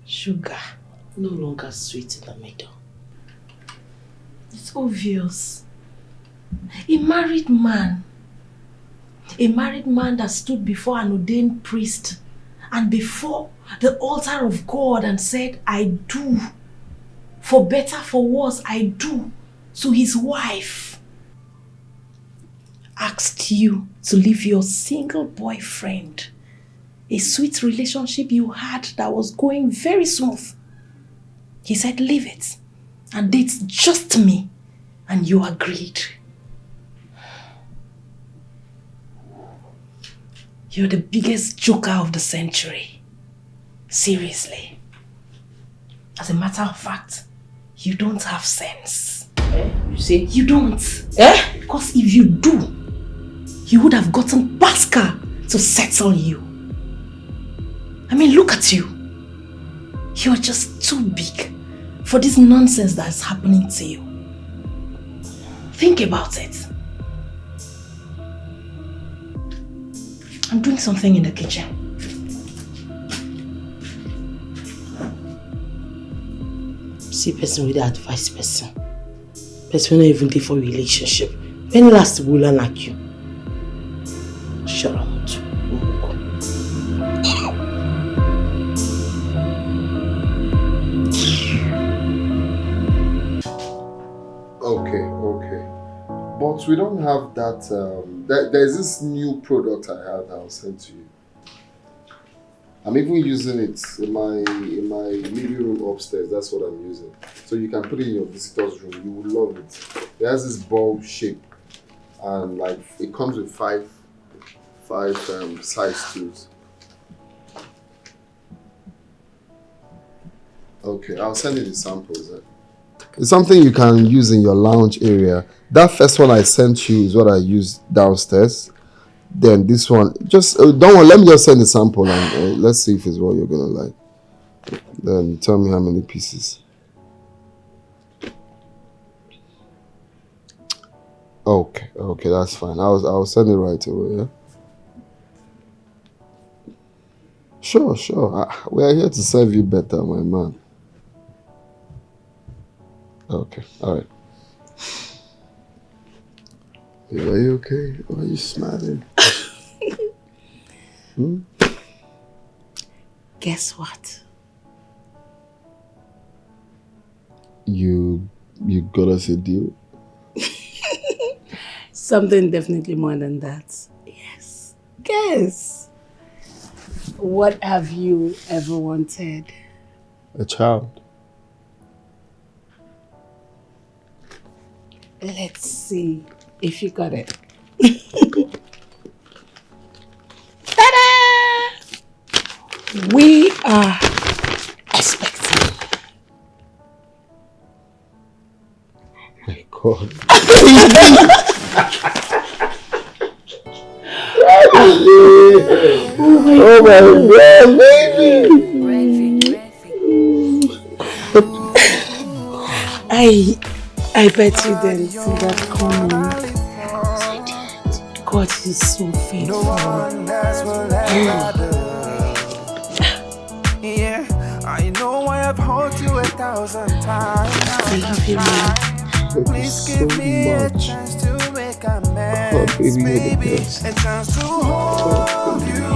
S5: Sugar, no longer sweet in the middle. It's obvious. A married man that stood before an ordained priest and before the altar of God and said, I do. For better, for worse, I do. To his wife. Asked you to leave your single boyfriend. A sweet relationship you had that was going very smooth. He said, leave it and date just me. And you agreed. You're the biggest joker of the century. Seriously. As a matter of fact, you don't have sense. You say? You don't. Because if you do, you would have gotten Pascal to settle you. I mean, look at you. You're just too big for this nonsense that's happening to you. Think about it. I'm doing something in the kitchen. See person with the advice person. Person not even there for relationship. When last will learn like you? Shut up.
S1: Okay. But we don't have that. There's this new product I have that I'll send to you. I'm even using it in my living room upstairs. That's what I'm using. So you can put it in your visitor's room. You will love it. It has this bulb shape, and like it comes with five size tools. Okay, I'll send you the samples. It's something you can use in your lounge area. That first one I sent you is what I used downstairs. Then this one, just don't worry, let me just send the sample and let's see if it's what you're gonna like. Then tell me how many pieces. Okay, that's fine. I'll send it right away. Yeah. Sure. We are here to serve you better, my man. Okay, all right. Are you okay? Why are you smiling?
S5: Guess what?
S1: You got us a deal?
S8: Something definitely more than that. Yes. Guess. What have you ever wanted?
S1: A child.
S8: Let's see if you got it. Ta-da! We are expecting.
S1: Oh my God. Oh my God, baby!
S8: I bet you didn't see that coming. God is so faithful.
S14: Yeah, I know I have hurt you 1,000 times.
S8: I love you, man.
S14: Please give me a chance to make amends, baby. A chance to hold you,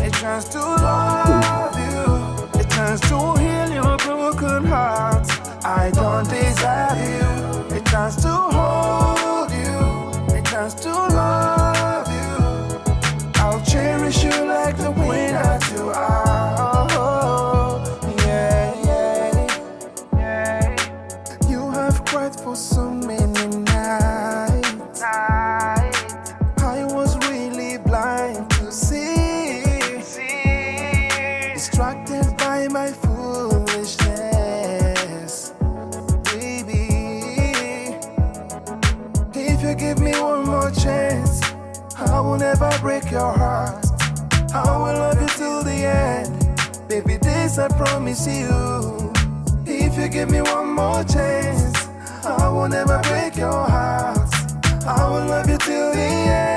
S14: a chance to love you, a chance to heal your broken heart. I don't deserve you. A chance to hold you, a chance to love you. I'll cherish you like the queen that you are. Oh, yeah. You have cried for so many nights. I was really blind to see. Distracted by my food. never break your heart. I will love you till the end. Baby, this I promise you. If you give me one more chance, I will never break your heart. I will love you till the end.